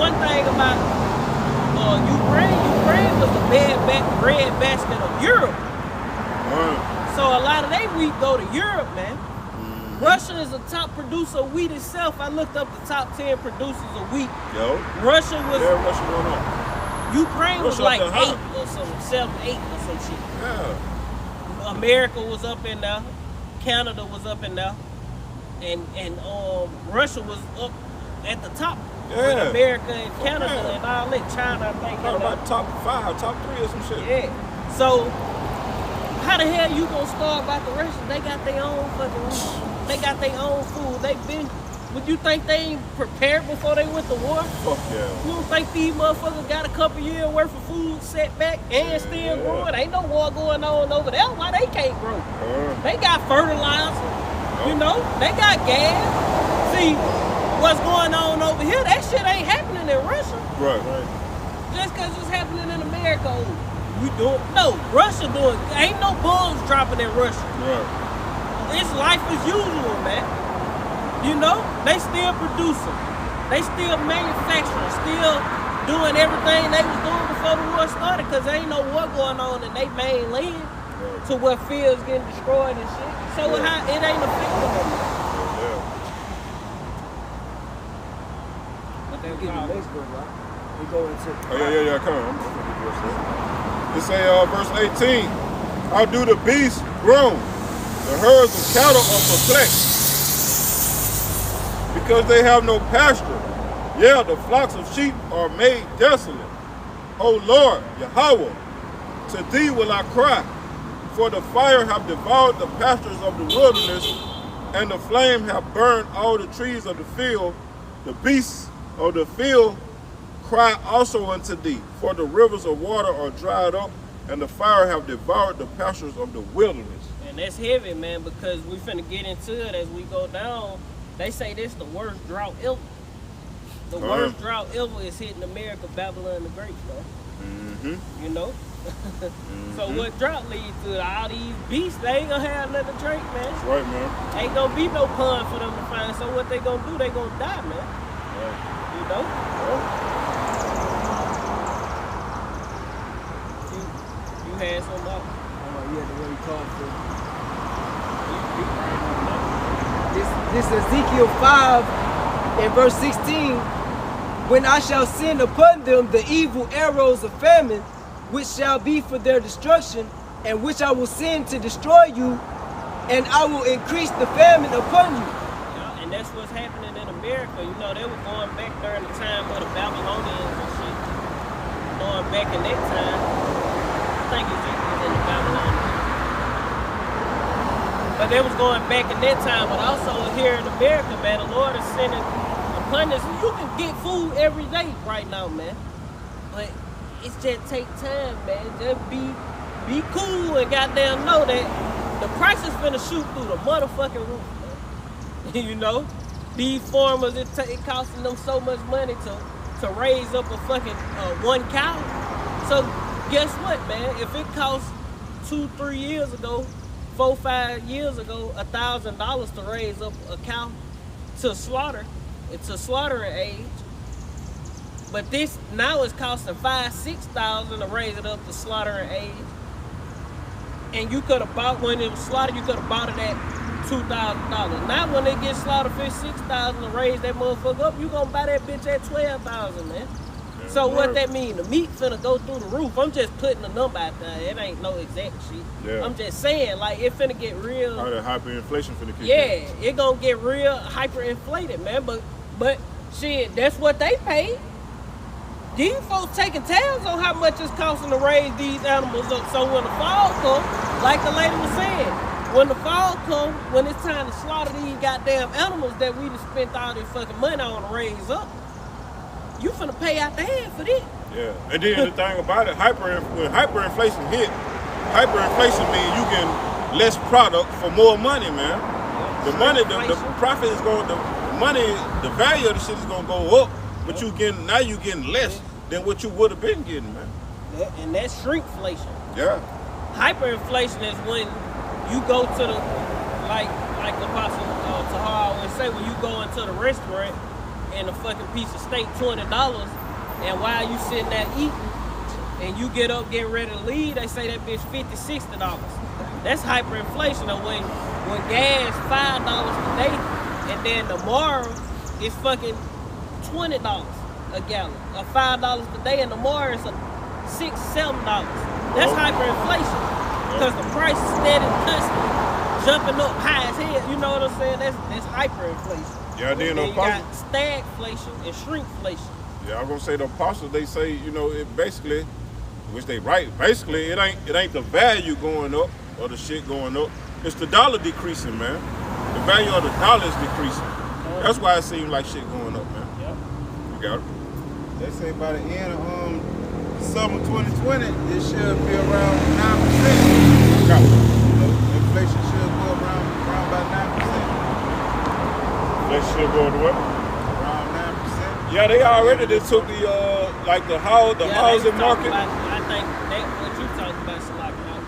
one thing about Ukraine was the bread basket of Europe. So a lot of they wheat go to Europe, man. Russia is a top producer of wheat itself. I looked up the top 10 producers of wheat. Yo. Russia was. Yeah, Russia going on. Ukraine was like 8 up there, or some 7, 8 or some shit. Yeah. America was up in there. Canada was up in there. And Russia was up at the top. Yeah. With America and Canada and all that. China, I think. Talking about top 5, top 3 or some shit. Yeah. So how the hell you gonna starve about the Russians? They got their own fucking. They got their own food. They been. Would you think they ain't prepared before they went to war? Fuck yeah. You don't think these motherfuckers got a couple years worth of food set back and still growing? Ain't no war going on over there. Why they can't grow? They got fertilizer. You know, they got gas. See, what's going on over here, that shit ain't happening in Russia. Right. Just because it's happening in America, we doing. No, Russia doing. Ain't no bombs dropping in Russia. Right. It's life as usual, man. You know, they still producing. They still manufacturing, still doing everything they was doing before the war started, because there ain't no war going on in their main land to where fields getting destroyed and shit. So it ain't affecting them. What they get in Mexico, right? We go into. Oh, yeah, come on. It say, verse 18, how do the beasts groan? The herds of cattle are perplexed, because they have no pasture. Yeah, the flocks of sheep are made desolate. O Lord, Yahweh, to thee will I cry, for the fire have devoured the pastures of the wilderness, and the flame have burned all the trees of the field. The beasts of the field cry also unto thee, for the rivers of water are dried up, and the fire have devoured the pastures of the wilderness. And that's heavy, man, because we finna get into it as we go down. They say this the worst drought ever. The worst drought ever is hitting America, Babylon the Great, bro. You know? So what drought leads to? All these beasts, they ain't gonna have nothing to drink, man. That's right, man. Ain't gonna be no pond for them to find. So what they gonna do? They gonna die, man. Right. You know? You had some up. Yeah, the way he called for this Ezekiel 5 and verse 16. When I shall send upon them the evil arrows of famine, which shall be for their destruction, and which I will send to destroy you, and I will increase the famine upon you. Yeah, and that's what's happening in America. You know, they were going back during the time of the Babylonians and shit. Going back in that time. I think Ezekiel's in the Babylonians. But they was going back in that time, but also here in America, man, the Lord is sending upon us. You can get food every day right now, man. But it's just take time, man. Just be cool and goddamn know that the price is finna shoot through the motherfucking roof, man. You know? These farmers, it costing them so much money to raise up a fucking one cow. So guess what, man? If it cost 2-3 years ago, 4-5 years ago, $1,000 to raise up a cow to slaughter, it's a slaughtering age. But this now is costing $5,000-$6,000 to raise it up to slaughtering age. And you could have bought, when it was slaughtered, you could have bought it at $2,000. Now when they get slaughtered for $6,000 to raise that motherfucker up, you gonna buy that bitch at $12,000, man. Yeah, so what that mean? The meat finna go through the roof. I'm just putting a number out there. It ain't no exact shit. Yeah. I'm just saying, like, it finna get real. How that hyperinflation finna kick in. Yeah, it gonna get real hyperinflated, man. But shit, that's what they pay. These folks taking tabs on how much it's costing to raise these animals up. So when the fall comes, like the lady was saying, when the fall comes, when it's time to slaughter these goddamn animals that we just spent all this fucking money on to raise up, you finna pay out the hand for this. Yeah, and then the thing about it, when hyperinflation hit, hyperinflation means you getting less product for more money, man. The money, the profit is going, the value of the shit is gonna go up, but you getting less than what you would have been getting, man. And that's shrinkflation. Yeah. Hyperinflation is when you go to the, like Apostle Tahar always say, when you go into the restaurant and a fucking piece of steak $20, and while you sitting there eating, and you get up getting ready to leave, they say that bitch $50-$60. That's hyperinflation. Or when gas $5 today, and then tomorrow it's fucking $20 a gallon. Or $5 today, and tomorrow it's $6-7. That's hyperinflation. Because the price is steady constantly jumping up high as hell. You know what I'm saying? That's hyperinflation. Yeah, then you got stagflation and shrinkflation. Yeah, I'm gonna say the apostles, they say, you know, it basically, which they right, basically it ain't the value going up or the shit going up. It's the dollar decreasing, man. The value of the dollar is decreasing. That's why it seems like shit going up, man. Yep. You got it. They say by the end of summer 2020, it should be around 9%. Got it. Inflation should go around about 9%. Inflation should go to what? Around 9%. Yeah, they already took the housing market. I think that what you talking about,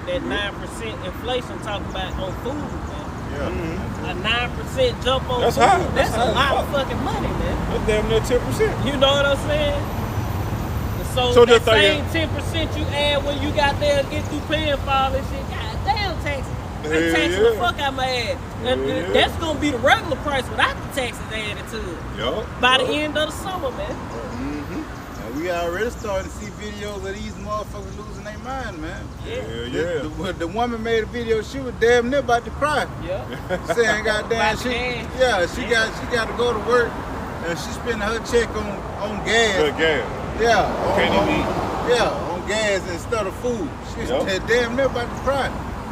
that 9% inflation talking about on food, man. Yeah. A 9% jump on That's food. high. That's a lot of fucking money, man. That's damn near 10%. You know what I'm saying? So that same 10% you add when you got there and get through paying for all this shit, god damn taxes. I'm taxing the fuck out my ass. That's gonna be the regular price without the taxes added to it. Yup. By the end of the summer, man. That's And we already starting to see videos of these motherfuckers losing their mind, man. Yeah. The woman made a video, she was damn near about to cry. Yeah. Saying goddamn she got to go to work and she spending her check on gas. Good gas. Yeah. Can't even eat. Yeah, on gas instead of food. She's damn near about to cry.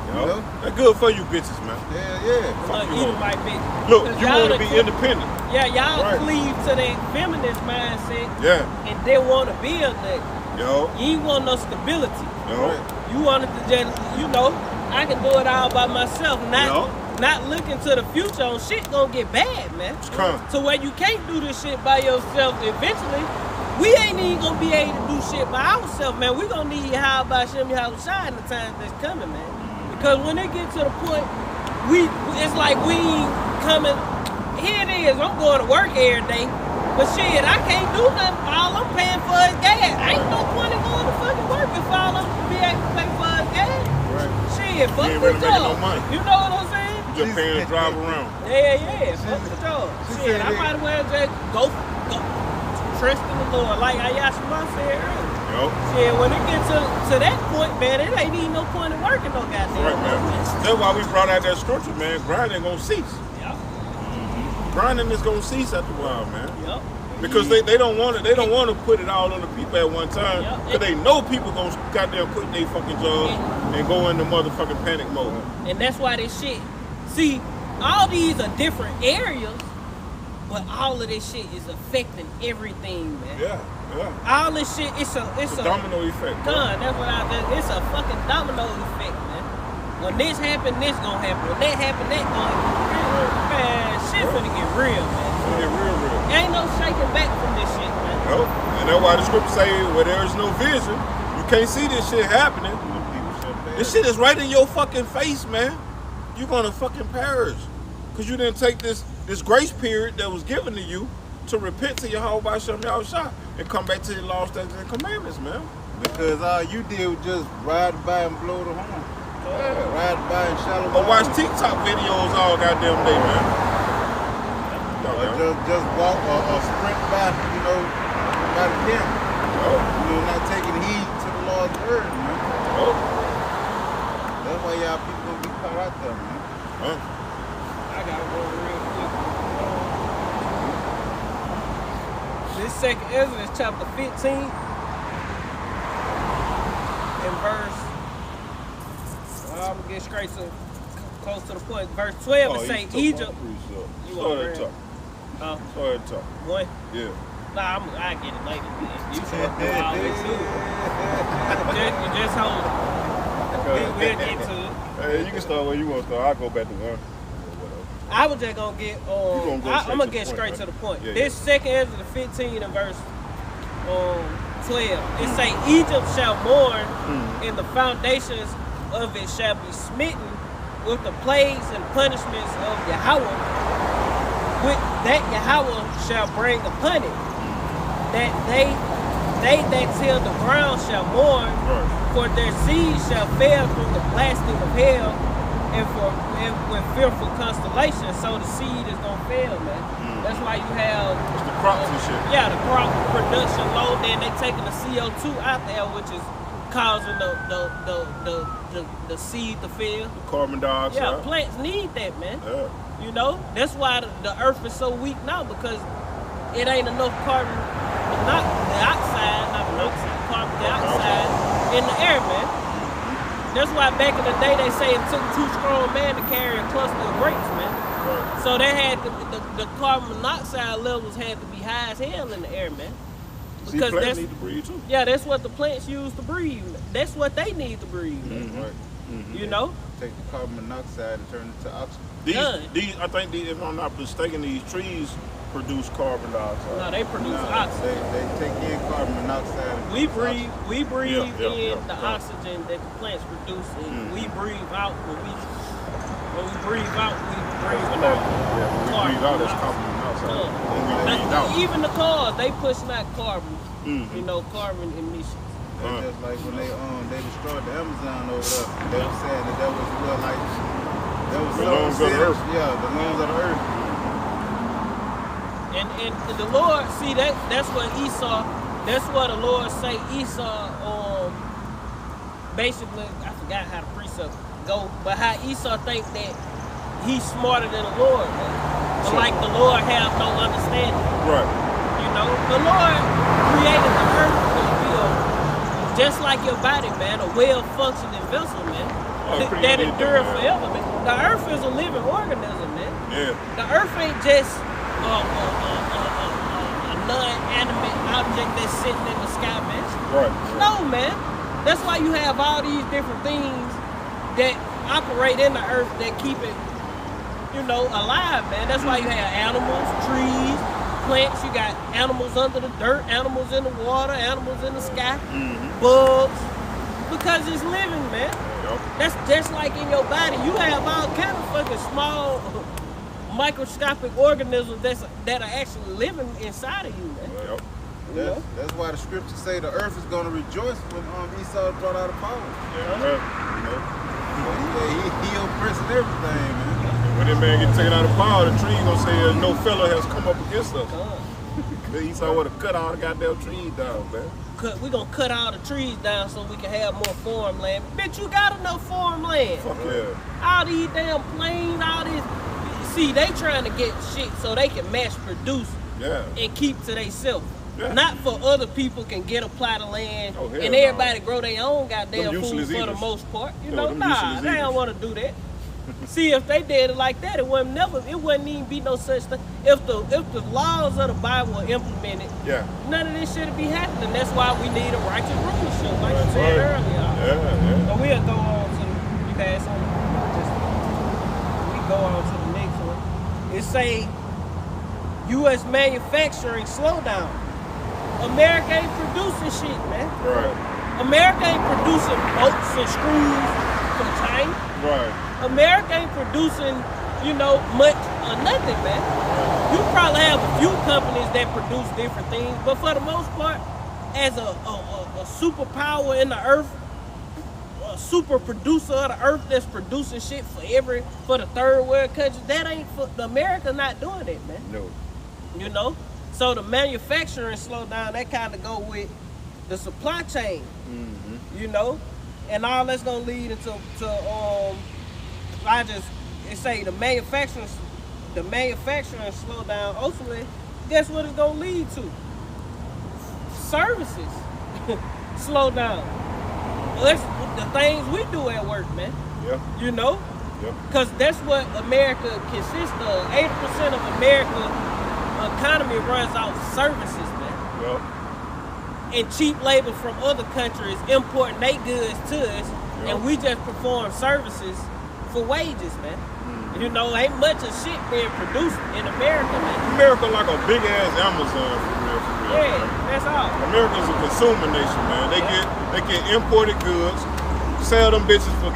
You know? That's good for you bitches, man. Yeah. Look, you might be. Look, you want to be independent. Yeah, y'all cleave to that feminist mindset. Yeah. And they want to build that. Yo. You ain't want no stability. Yo. You wanted to just, I can do it all by myself. Not looking to the future on shit gonna get bad, man. So where you can't do this shit by yourself eventually, we ain't even gonna be able to do shit by ourselves, man. We gonna need how by Shimmy how shine the times that's coming, man. Because when it get to the point, it's like we ain't coming. Here it is. I'm going to work every day, but shit, I can't do nothing. All I'm paying for is gas. Ain't no point in going to fucking work if all I'm be able to pay for is gas. Right. Shit, fuck you ain't the really job. making no money. You know what I'm saying? You just paying to drive around. Yeah. Fuck the job. Shit, I might as well just go. Trust in the Lord, like Ayashima said earlier. Shit, when it gets to that point, man, it ain't even no point in working no goddamn. Right, man. That's why we brought out that scripture, man. Grinding gonna cease. Yep. Grinding is gonna cease after a while, man. Yep. Because they don't want it. They don't want to put it all on the people at one time. Because they know people gonna goddamn quit their fucking jobs and go into motherfucking panic mode. And that's why this shit. See, all these are different areas. But all of this shit is affecting everything, man. Yeah. All this shit, it's a domino effect. That's what it's a fucking domino effect, man. When this happen, this gonna happen. When that happen, that gonna happen. Man, shit finna get real, man. Finna get real. Ain't no shaking back from this shit, man. And that's why the scripture say where there is no vision, you can't see this shit happening. This shit is right in your fucking face, man. You're gonna fucking perish. Cause you didn't take this grace period that was given to you to repent to your whole body, y'all shot, and come back to your law, statutes, and commandments, man. Because all you did was just ride by and blow the horn. Ride by and shallow. Or watch TikTok videos all goddamn day, man. Or just walk or sprint by, by the camera. You're not taking heed to the Lord's word, man. That's why y'all people gonna be caught out there, man. I gotta go real quick. This second Ezra is chapter 15 and verse. I'm gonna get straight to close to the point. Verse 12 it say Egypt. You want to talk. What? Yeah. Nah, I get it later. Man. You talk all the way too. You just hold it. We'll get to it. Hey, you can start where you want to start. I'll go back to one. I was just gonna get I'm gonna get straight to the point. This second Ezra 15 and verse 12. It say Egypt shall mourn and the foundations of it shall be smitten with the plagues and punishments of Yahweh. With that Yahweh shall bring upon it. That they that till the ground shall mourn, for their seed shall fail through the blasting of hell. And with fearful constellation, so the seed is gonna fail, man. That's why you have the crops and shit. Yeah, the crop production low. Then they taking the CO2 out there, which is causing the seed to fail. The carbon dioxide. Yeah, plants need that, man. Yeah. That's why the earth is so weak now, because it ain't enough carbon dioxide in the air, man. That's why back in the day they say it took 2 strong men to carry a cluster of grapes, man. Right. So they had the carbon monoxide levels had to be high as hell in the air, man. Because plants need to breathe too. Yeah, that's what the plants use to breathe. That's what they need to breathe. Right. Take the carbon monoxide and turn it to oxygen. I think if I'm not mistaken, these trees produce carbon dioxide. No, they produce oxygen. They take in carbon monoxide. We breathe in the oxygen that the plants produce, and we breathe out when we breathe out, we breathe out. Yeah, when we breathe out, that's carbon monoxide. When we breathe out. Even the cars, they push out carbon, carbon emissions. Just like when they destroyed the Amazon over there, they were saying that was the lungs of the earth. Yeah, the lungs of the earth. And the Lord, see that's what Esau That's what the Lord say Esau, basically, I forgot how the precept go, but how Esau think that he's smarter than the Lord, man. But like the Lord have no understanding. Right. You know, the Lord created the earth to be just like your body, man, a well-functioning vessel, man, that endure forever, man. The earth is a living organism, man. Yeah. The earth ain't just a non-animate object that's sitting in the sky, man. Right. No, man. That's why you have all these different things that operate in the earth that keep it, you know, alive, man. That's why you have animals, trees, plants. You got animals under the dirt, animals in the water, animals in the sky, bugs, because it's living, man. Yep. That's just like in your body. You have all kind of fucking small, microscopic organisms that are actually living inside of you, man. Yep. That's why the scriptures say the earth is going to rejoice when Esau brought out of power. Yeah, right. You know, he oppressing everything, man. When that man get taken out of power, the tree gonna say no fellow has come up against us. Esau would have cut all the goddamn trees down, man. We're gonna cut all the trees down so we can have more farmland. Bitch, you got enough farmland. Fuck yeah. All these damn planes, all this. See, they trying to get shit so they can mass produce and keep to themselves. Yeah. Not for other people can get a plot of land and everybody grow their own goddamn food for the most part. You know, nah, they don't want to do that. See, if they did it like that, it wouldn't even be no such thing. If the laws of the Bible were implemented, none of this shit would be happening. That's why we need a righteous rulership, like you said earlier. But we'll go on to you guys on. We go on to the next one. It say U.S. manufacturing slowdown. America ain't producing shit, man. Right. America ain't producing bolts and screws from China. Right. America ain't producing, you know, much or nothing, man. You probably have a few companies that produce different things, but for the most part, as a superpower in the earth, a super producer of the earth that's producing shit for the third world countries, that ain't America not doing it, man. No. You know? So the manufacturing slowdown, that kind of go with the supply chain, you know? And all that's gonna lead into it say the manufacturing slowdown. Ultimately, guess what it's gonna lead to? Services slow down. That's the things we do at work, man. Yeah. You know? Yep. Because that's what America consists of. 80% of America's economy runs off services, man. Yep. And cheap labor from other countries importing their goods to us, and we just perform services for wages, man. You know, ain't much of shit being produced in America, man. America like a big ass Amazon, for real. Yeah, that's all. America's a consumer nation, man. They get imported goods, sell them bitches for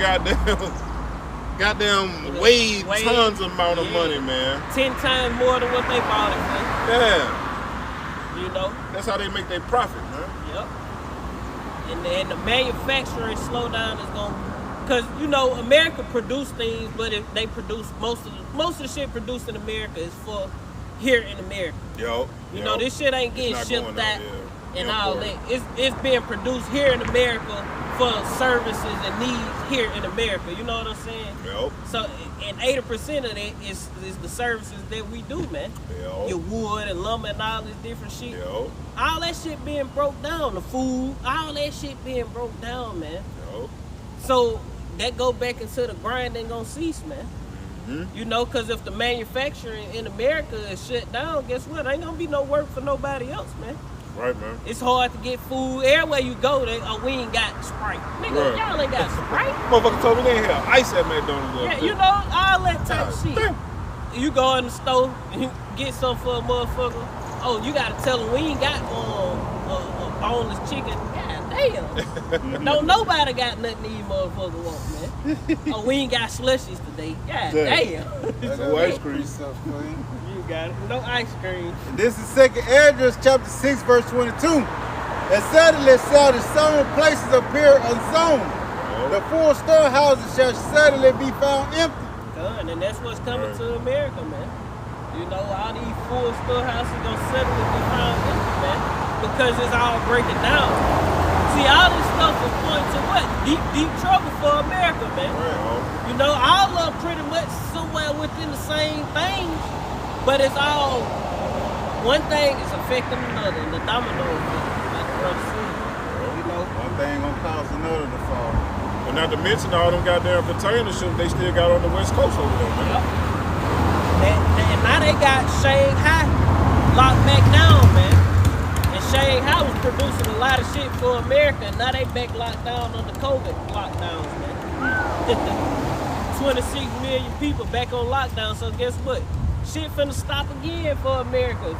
goddamn way tons amount of money, man. 10 times more than what they bought it, man. Yeah. You know? That's how they make their profit, man. Yep. And the manufacturing slowdown is going to, because, you know, America produce things, but if they produce most of the shit produced in America is for here in America. You know, this shit ain't getting shipped out and all that. It's being produced here in America for services and needs here in America. You know what I'm saying? So, and 80% of that is the services that we do, man. Your wood and lumber and all this different shit. All that shit being broke down. The food, all that shit being broke down, man. So that go back into the grind ain't gonna cease, man. You know, because if the manufacturing in America is shut down, guess what? Ain't gonna be no work for nobody else, man. Right, man. It's hard to get food. Everywhere you go, we ain't got Sprite. Nigga, y'all ain't got Sprite. Motherfucker told me they ain't have ice at McDonald's. Yeah, you know, all that type of shit. You go in the store and you get something for a motherfucker. Oh, you gotta tell them we ain't got a boneless chicken. God damn. Don't nobody got nothing these motherfuckers want, man. Oh, we ain't got slushies today. God damn. No ice cream. You got it. No ice cream. And this is 2nd Esdras chapter 6 verse 22. And suddenly shall the sown places appear unsown. The full storehouses shall suddenly be found empty. Done, and that's what's coming to America, man. You know, all these full storehouses gonna suddenly be found empty, man. because it's all breaking down. See, all this stuff is pointing to what? Deep trouble for America, man. Right. You know, all of them pretty much somewhere within the same thing, but it's all, one thing is affecting another, and the domino effect, like the brother said. You know? One thing gonna cause another to fall. And not to mention all them goddamn container ships they still got on the West Coast over there, man. Yep. And now they got Shanghai locked back down, man. And Shanghai was producing a lot of shit for America, and now they back locked down under COVID lockdowns, man. 26 million people back on lockdown, so guess what? Shit finna stop again for America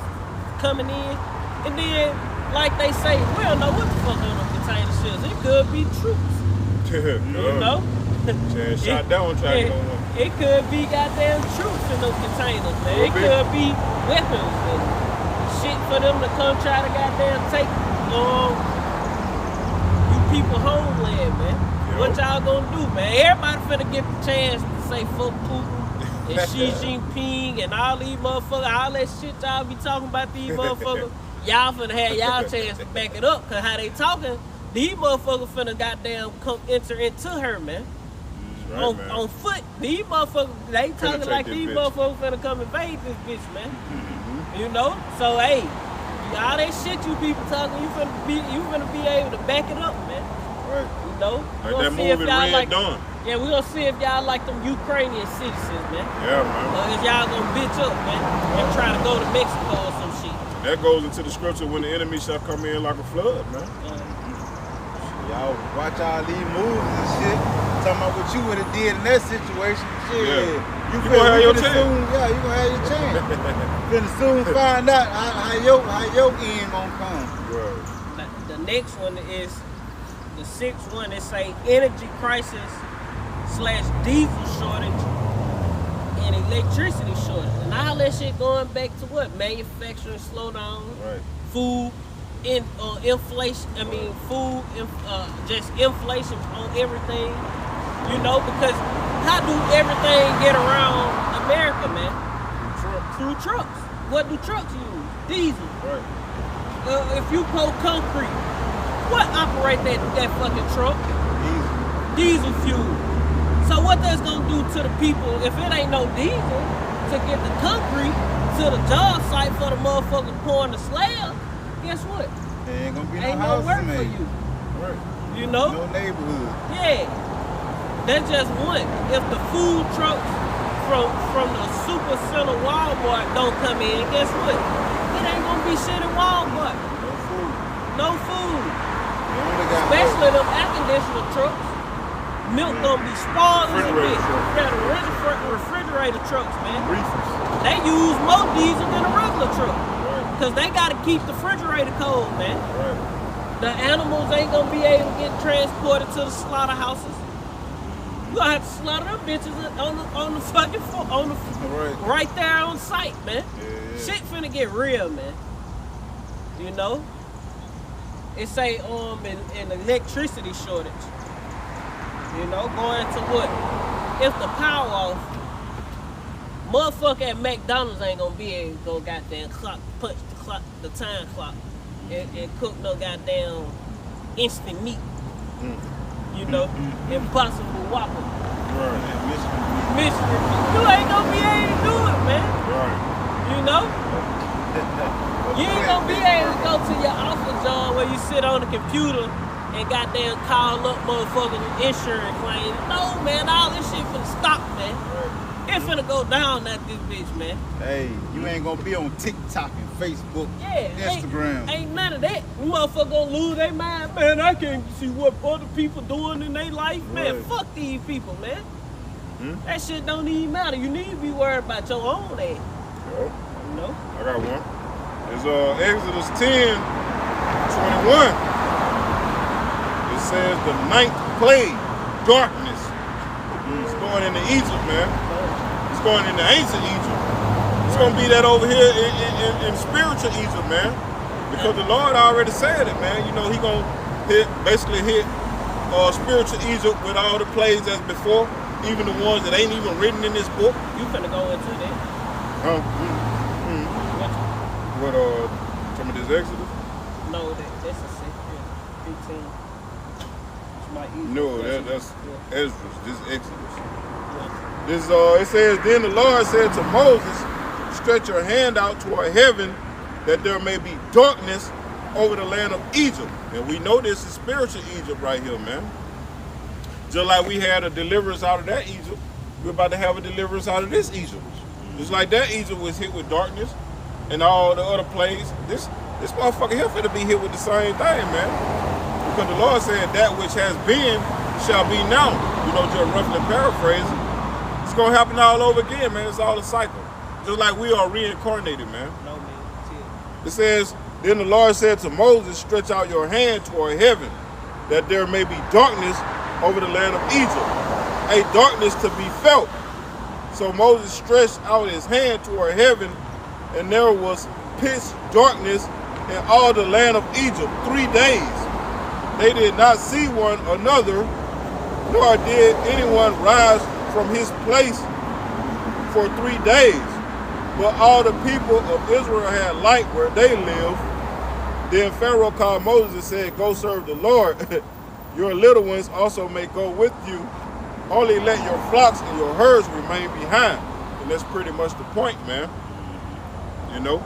coming in. And then, like they say, we don't know what the fuck on them container ships. It could be troops. You know? Shot down trying to go on. It could be goddamn troops in those containers, man. It could be weapons and shit for them to come try to goddamn take you people homeland, man. Yo. What y'all gonna do, man? Everybody finna get the chance to say fuck Putin and Xi Jinping and all these motherfuckers, all that shit y'all be talking about these motherfuckers. Y'all finna have y'all chance to back it up, cause how they talking, these motherfuckers finna goddamn come enter into her, man. Right, On foot, these motherfuckers, they talking like these motherfuckers finna come invade this bitch, man. You know? So hey, all that shit you people talking, you finna be able to back it up, man. Right. You know? Like that movie Red Dawn. Yeah, we gonna see if y'all like them Ukrainian citizens, man. Yeah, man. Or if y'all gonna bitch up, man, and try to go to Mexico or some shit. That goes into the scripture when the enemy shall come in like a flood, man. Y'all watch all these moves and shit. Talking about what you would have did in that situation. Shit. Yeah. You gonna have your chance. Soon, yeah, you gonna have your chance. Finna soon find out how your end gonna come. Right. The next one is the sixth one. It say energy crisis / diesel shortage and electricity shortage. And all that shit going back to what? Manufacturing slowdown, Right. food, inflation. I mean, food, just inflation on everything. You know, because how do everything get around America, man? Through trucks. What do trucks use? Diesel. Right. If you pour concrete, what operate that fucking truck? Diesel fuel. So what that's gonna do to the people if it ain't no diesel to get the concrete to the job site for the motherfuckers pouring the slab? Guess what? There ain't gonna be Ain't no no work houses for made. you. Right. You know? No neighborhood. Yeah. That's just one. If the food trucks from the super center Walmart don't come in, guess what? It ain't gonna be shit in Walmart. No food. No food. You only got Especially them air conditioner trucks. Milk gonna be spoiled as a bitch. Yeah, the refrigerator trucks, man. Reefers. They use more diesel than a regular truck. Right. Cause they gotta keep the refrigerator cold, man. Right. The animals ain't gonna be able to get transported to the slaughterhouses. You gonna have to slaughter them bitches on the fucking floor, right there on site, man. Yeah. Shit finna get real, man. You know? It say an electricity shortage. You know, going to what? If the power off, motherfucker at McDonald's ain't gonna be able to go goddamn punch the time clock, and cook no goddamn instant meat. You know, Impossible Whopper. Right. Mystery meat. You ain't gonna be able to do it, man. Right. You know? You ain't gonna be able to go to your office job where you sit on the computer and goddamn call up motherfucking insurance claims. No, man, all this shit finna stop, man. Right. It finna go down at this bitch, man. Hey, you ain't gonna be on TikTok and Facebook, Yeah, Instagram. Ain't none of that. You motherfucker gonna lose their mind, man. I can't see what other people doing in their life, man. Right. Fuck these people, man. That shit don't even matter. You need to be worried about your own ass. Yep. You know? I got one. It's Exodus 10:21. It says the ninth plague, darkness. It's going into Egypt, man. It's going into ancient Egypt. It's gonna be that over here in spiritual Egypt, man. Because the Lord already said it, man. You know, he gonna basically hit spiritual Egypt with all the plagues that's before, even the ones that ain't even written in this book. You finna go into that. What some of this Exodus? No, that's a second. 15. It's my easy. No, that's Yeah. Ezra. This is Exodus. Yeah. This it says, then the Lord said to Moses, stretch your hand out toward heaven, that there may be darkness over the land of Egypt. And we know this is spiritual Egypt right here, man. Just like we had a deliverance out of that Egypt, we're about to have a deliverance out of this Egypt. Just like that Egypt was hit with darkness and all the other plagues, this motherfucker here finna be hit with the same thing, man. Because the Lord said that which has been shall be now. You know, just roughly paraphrasing. It's gonna happen all over again, man. It's all a cycle. Just like we are reincarnated, man. No, man. It says, then the Lord said to Moses, stretch out your hand toward heaven, that there may be darkness over the land of Egypt, a darkness to be felt. So Moses stretched out his hand toward heaven, and there was pitch darkness in all the land of Egypt 3 days. They did not see one another, nor did anyone rise from his place for 3 days. But all the people of Israel had light where they lived. Then Pharaoh called Moses and said, go serve the Lord. Your little ones also may go with you. Only let your flocks and your herds remain behind. And that's pretty much the point, man. You know,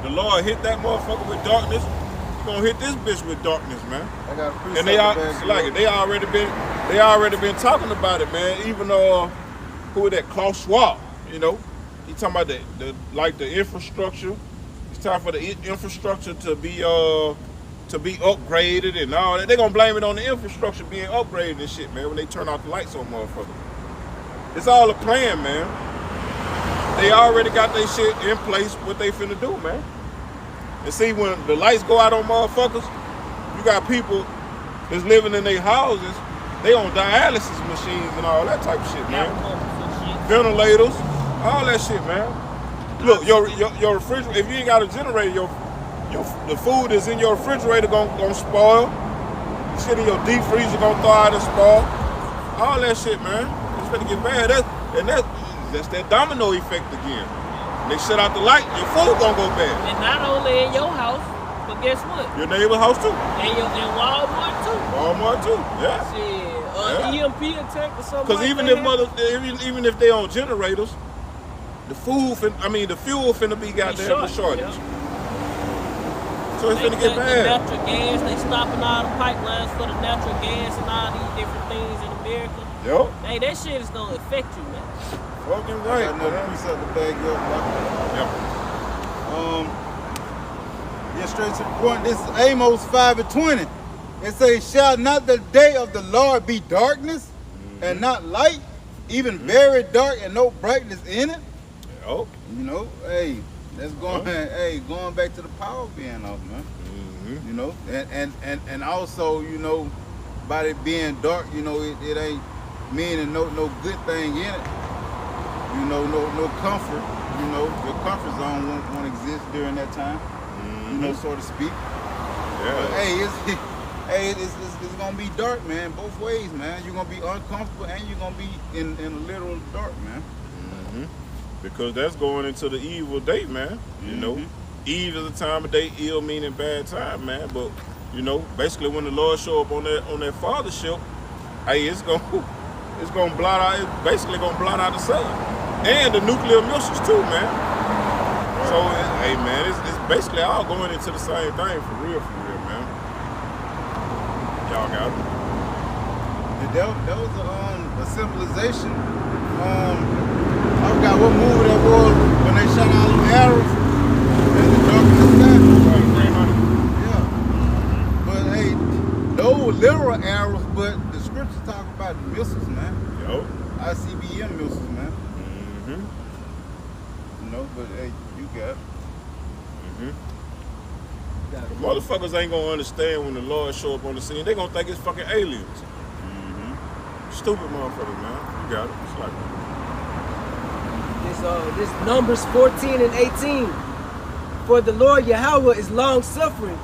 the Lord hit that motherfucker with darkness. He's gonna hit this bitch with darkness, man. I got a precept And they already been talking about it, man. Even who that Klaus Schwab, you know, he talking about the infrastructure. It's time for the infrastructure to be upgraded and all that. They're gonna blame it on the infrastructure being upgraded and shit, man, when they turn off the lights on motherfucker. It's all a plan, man. They already got their shit in place, what they finna do, man. And see, when the lights go out on motherfuckers, you got people that's living in their houses, they on dialysis machines and all that type of shit, man. Ventilators, all that shit, man. Look, your refrigerator, if you ain't got a generator, the food that's in your refrigerator gonna spoil. Shit in your deep freezer gonna thaw out and spoil. All that shit, man. It's gonna get bad. That's that domino effect again. They shut out the light, your food gonna go bad. And not only in your house, but guess what? Your neighbor's house too. And Walmart too. Walmart too. Yeah. Shit. EMP attack or something. Because even if they on generators, the fuel finna be goddamn shortage. Yeah. So it's finna get bad. The natural gas, they stopping all the pipelines for the natural gas and all these different things in America. Yup. Hey, that shit is gonna affect you, man. Fucking I right, got another man. precept to bag you up. Yep. Get straight to the point. This is Amos 5:20. It says, shall not the day of the Lord be darkness and not light, even very dark and no brightness in it? Yup. You know, hey, that's going going back to the power being off, man. Mm-hmm. You know, and also, you know, by it being dark, you know, it ain't meaning no good thing in it. You know, no comfort. You know, your comfort zone won't exist during that time. You know, so to speak. Yeah. But, it's gonna be dark, man, both ways, man. You're gonna be uncomfortable and you're gonna be in a literal dark, man. Mm-hmm. Because that's going into the evil day, man. You know, Eve is a time of day, ill meaning bad time, man. But you know, basically when the Lord show up on that fathership, hey, it's gonna blot out. It's basically gonna blot out the sun and the nuclear missiles too, man. So hey, man, it's basically all going into the same thing for real, man. Y'all got it. That was a symbolization. I forgot what movie that was when they shot all them arrows and the darkness. Yeah. But hey, those literal arrows, but the scriptures talk about missiles, man. Yo. ICBM missiles, man. Mm-hmm. You know, but hey, you got it. Mm-hmm. Motherfuckers ain't gonna understand when the Lord show up on the scene. They gonna think it's fucking aliens. Stupid motherfuckers, man. You got it. It's like This Numbers 14 and 18. For the Lord Yahweh is long suffering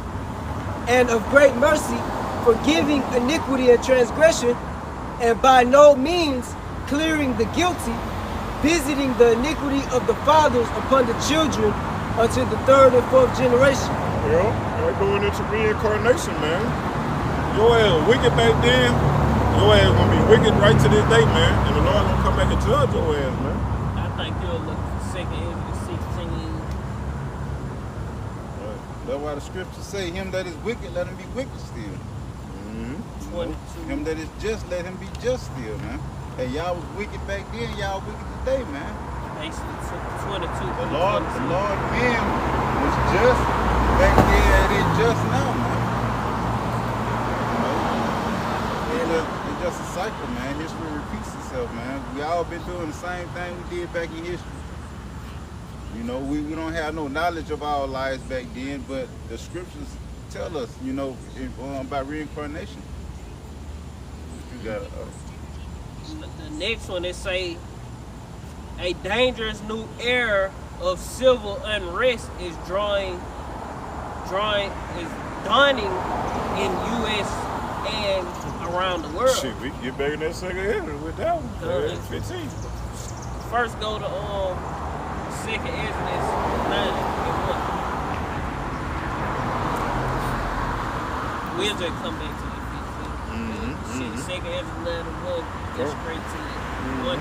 and of great mercy, forgiving iniquity and transgression, and by no means clearing the guilty, visiting the iniquity of the fathers upon the children unto the third and fourth generation. They're going into reincarnation, man. Your ass was wicked back then. Your ass gonna be wicked right to this day, man. And the Lord gonna come back and judge your ass, man. I think you'll look for 2nd Ezra 16. That's why the scriptures say, him that is wicked, let him be wicked still. 22. Him that is just, let him be just still, man. Hey, y'all was wicked back then, y'all wicked today, man. Basically, 22. The Lord man was just back then and it's just now, man. It's just a cycle, man. History repeats itself, man. We all been doing the same thing we did back in history. You know, we don't have no knowledge of our lives back then, but the scriptures tell us, you know, about reincarnation. You got The next one, they say, a dangerous new era of civil unrest is dawning in U.S. and around the world. Shit, we can get back in that 2nd Ezra with that one. 15. First go to 2nd Ezra 9 and 1. We'll just come back to the 15. 2nd Ezra 9 and 1. Just straight to it. One.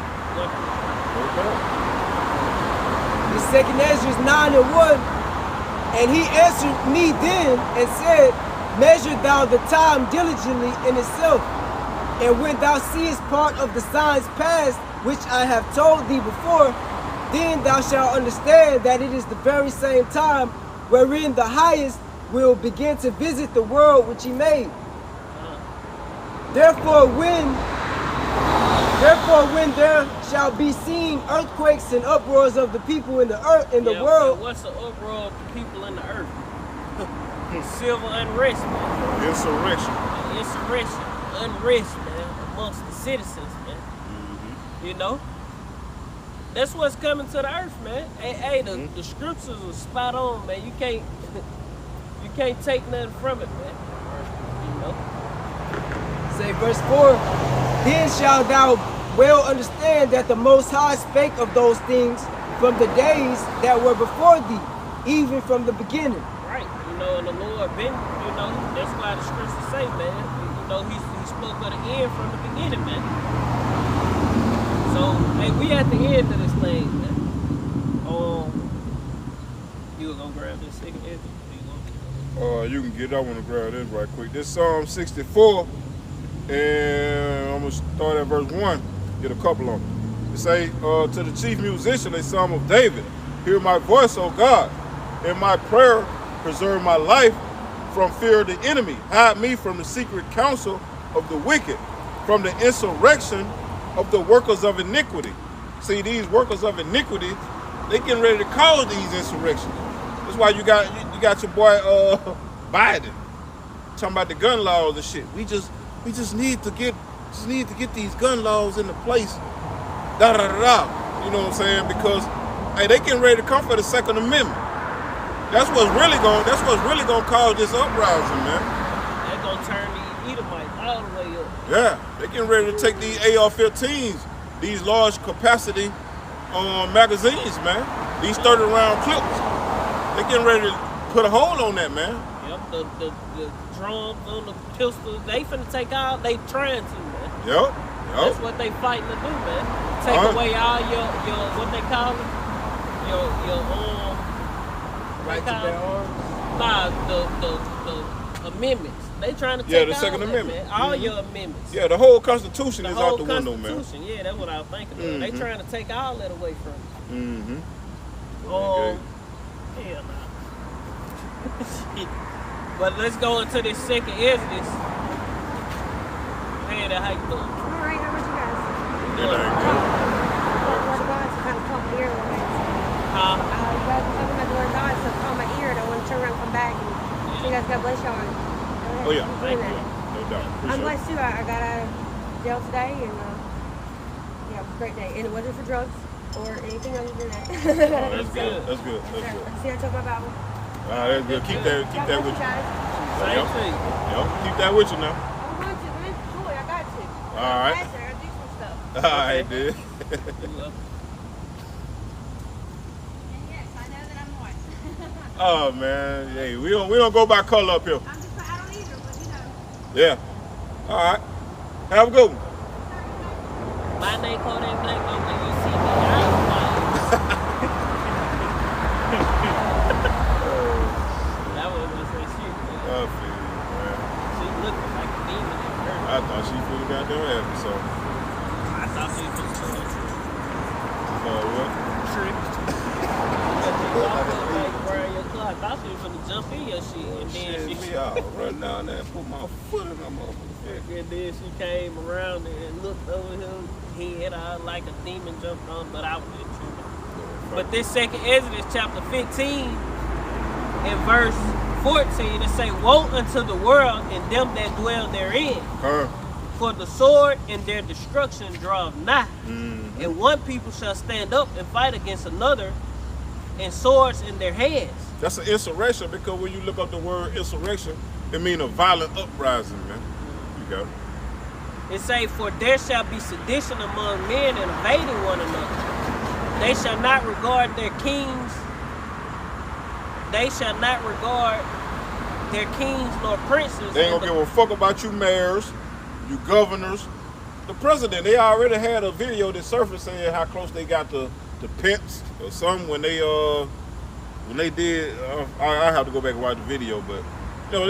The 2nd Ezra 9 and 1. And he answered me then and said, measure thou the time diligently in itself, and when thou seest part of the signs past, which I have told thee before, then thou shalt understand that it is the very same time wherein the highest will begin to visit the world which he made. Therefore when there shall be seen earthquakes and uproars of the people in the earth in the world. What's the uproar of the people in the earth? Civil unrest, man. Insurrection. Unrest, man, amongst the citizens, man. You know? That's what's coming to the earth, man. Hey, the scriptures are spot on, man. You can't take nothing from it, man. You know? Say verse 4, then shalt thou well understand that the Most High spake of those things from the days that were before thee, even from the beginning. Right, you know, and the Lord been, you know, that's why the scriptures say, man, you know, he spoke of the end from the beginning, man. So, hey, we at the end of this thing, man. You were gonna grab this 2nd Ezra? You can get, I want to grab this right quick. This Psalm 64, and I'm going to start at verse 1, get a couple of them. It say, to the chief musician, a psalm of David, hear my voice, O God, in my prayer, preserve my life from fear of the enemy. Hide me from the secret counsel of the wicked, from the insurrection of the workers of iniquity. See, these workers of iniquity, they getting ready to cause these insurrections. That's why you got your boy Biden talking about the gun laws and shit. We just need to get these gun laws into place. Da da da da. You know what I'm saying? Because hey, they getting ready to come for the Second Amendment. That's what's really gonna cause this uprising, man. They're gonna turn these Edomites all the way up. Yeah, they getting ready to take these AR-15s, these large capacity magazines, man. These 30-round clips. They getting ready to put a hold on that, man. Yep, the drums on the pistols, they finna take out. They trying to, man. Yep. That's what they fighting to do, man. Take away all your what they call it, your Right to bear arms. Nah, the amendments. They trying to take the all Second that, Amendment. man. All your amendments. Yeah, the whole Constitution The is whole out the window, man. Constitution, yeah, that's what I was thinking of. They trying to take all that away from us. Okay. Hell no. But let's go into this 2nd Ezra. Hey, how you doing? All right, how about you guys? It ain't good. Word of God to kind of caught my ear a little bit. Huh? You guys were talking about the word of God, so it caught my ear, and I want to turn around and come back. And so you guys, God bless y'all. Oh yeah, Thank you. no doubt. I'm Appreciate blessed too. I got out of jail today, and yeah, it was a great day. And it wasn't for drugs or anything other than that. it. That's good. That's good. That's good. See, I took my Bible. That's good. Keep that God with bless you. you guys. Same thing. Yep. Keep that with you now. I'm going to. I'm in school. I got to. All right. I gotta do some stuff. All right, dude. And yes, I know that I'm white. Oh man, hey, we don't go by color up here. I don't either, but you know. Yeah. All right. Have a good one. My name Kodak Black, but when you see me, I ain't lying. That was just that shit, man. I feel you, man. She looking like a demon at first. I thought she pretty goddamn happy, so. I thought she was supposed to do What? trick. I thought she was gonna jump in your shit, and then Shit, me out. Run down there and put my foot in that motherfucker. and then she came around and looked over his head out like a demon jumped on, but I was just tripping. But this second Exodus chapter 15 and verse 14, it say, "Woe unto the world and them that dwell therein, for the sword and their destruction draweth nigh. And one people shall stand up and fight against another, and swords in their hands." That's an insurrection because when you look up the word insurrection, it means a violent uprising, man. You got it. It say, "For there shall be sedition among men and invading one another. They shall not regard their kings. They shall not regard their kings nor princes." They ain't gonna give a fuck about you mayors, you governors. The president, they already had a video that surfaced saying how close they got to Pence or something when they did. I have to go back and watch the video, but you know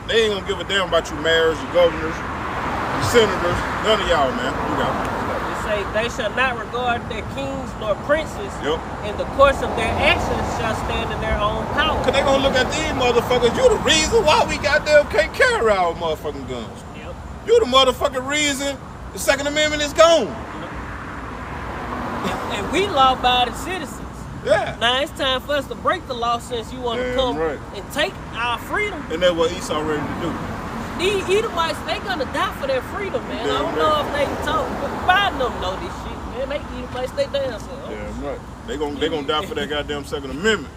they ain't gonna give a damn about you mayors, your governors, your senators, none of y'all, man. You got it. It say, "They shall not regard their kings nor princes. Yep. In the course of their actions shall stand in their own power." Cause they gonna look at these motherfuckers. You the reason why we goddamn can't carry our motherfucking guns. Yep. You the motherfucking reason the Second Amendment is gone. And we law-abiding citizens. Yeah. Now it's time for us to break the law since you want to Damn come right. and take our freedom. And that's what Esau ready to do. These Edomites, they gonna die for their freedom, man. Damn I don't right. know if they can talk, but Biden don't know this shit, man. They Edomites, they damn so. Damn right. They gonna die for that goddamn Second Amendment.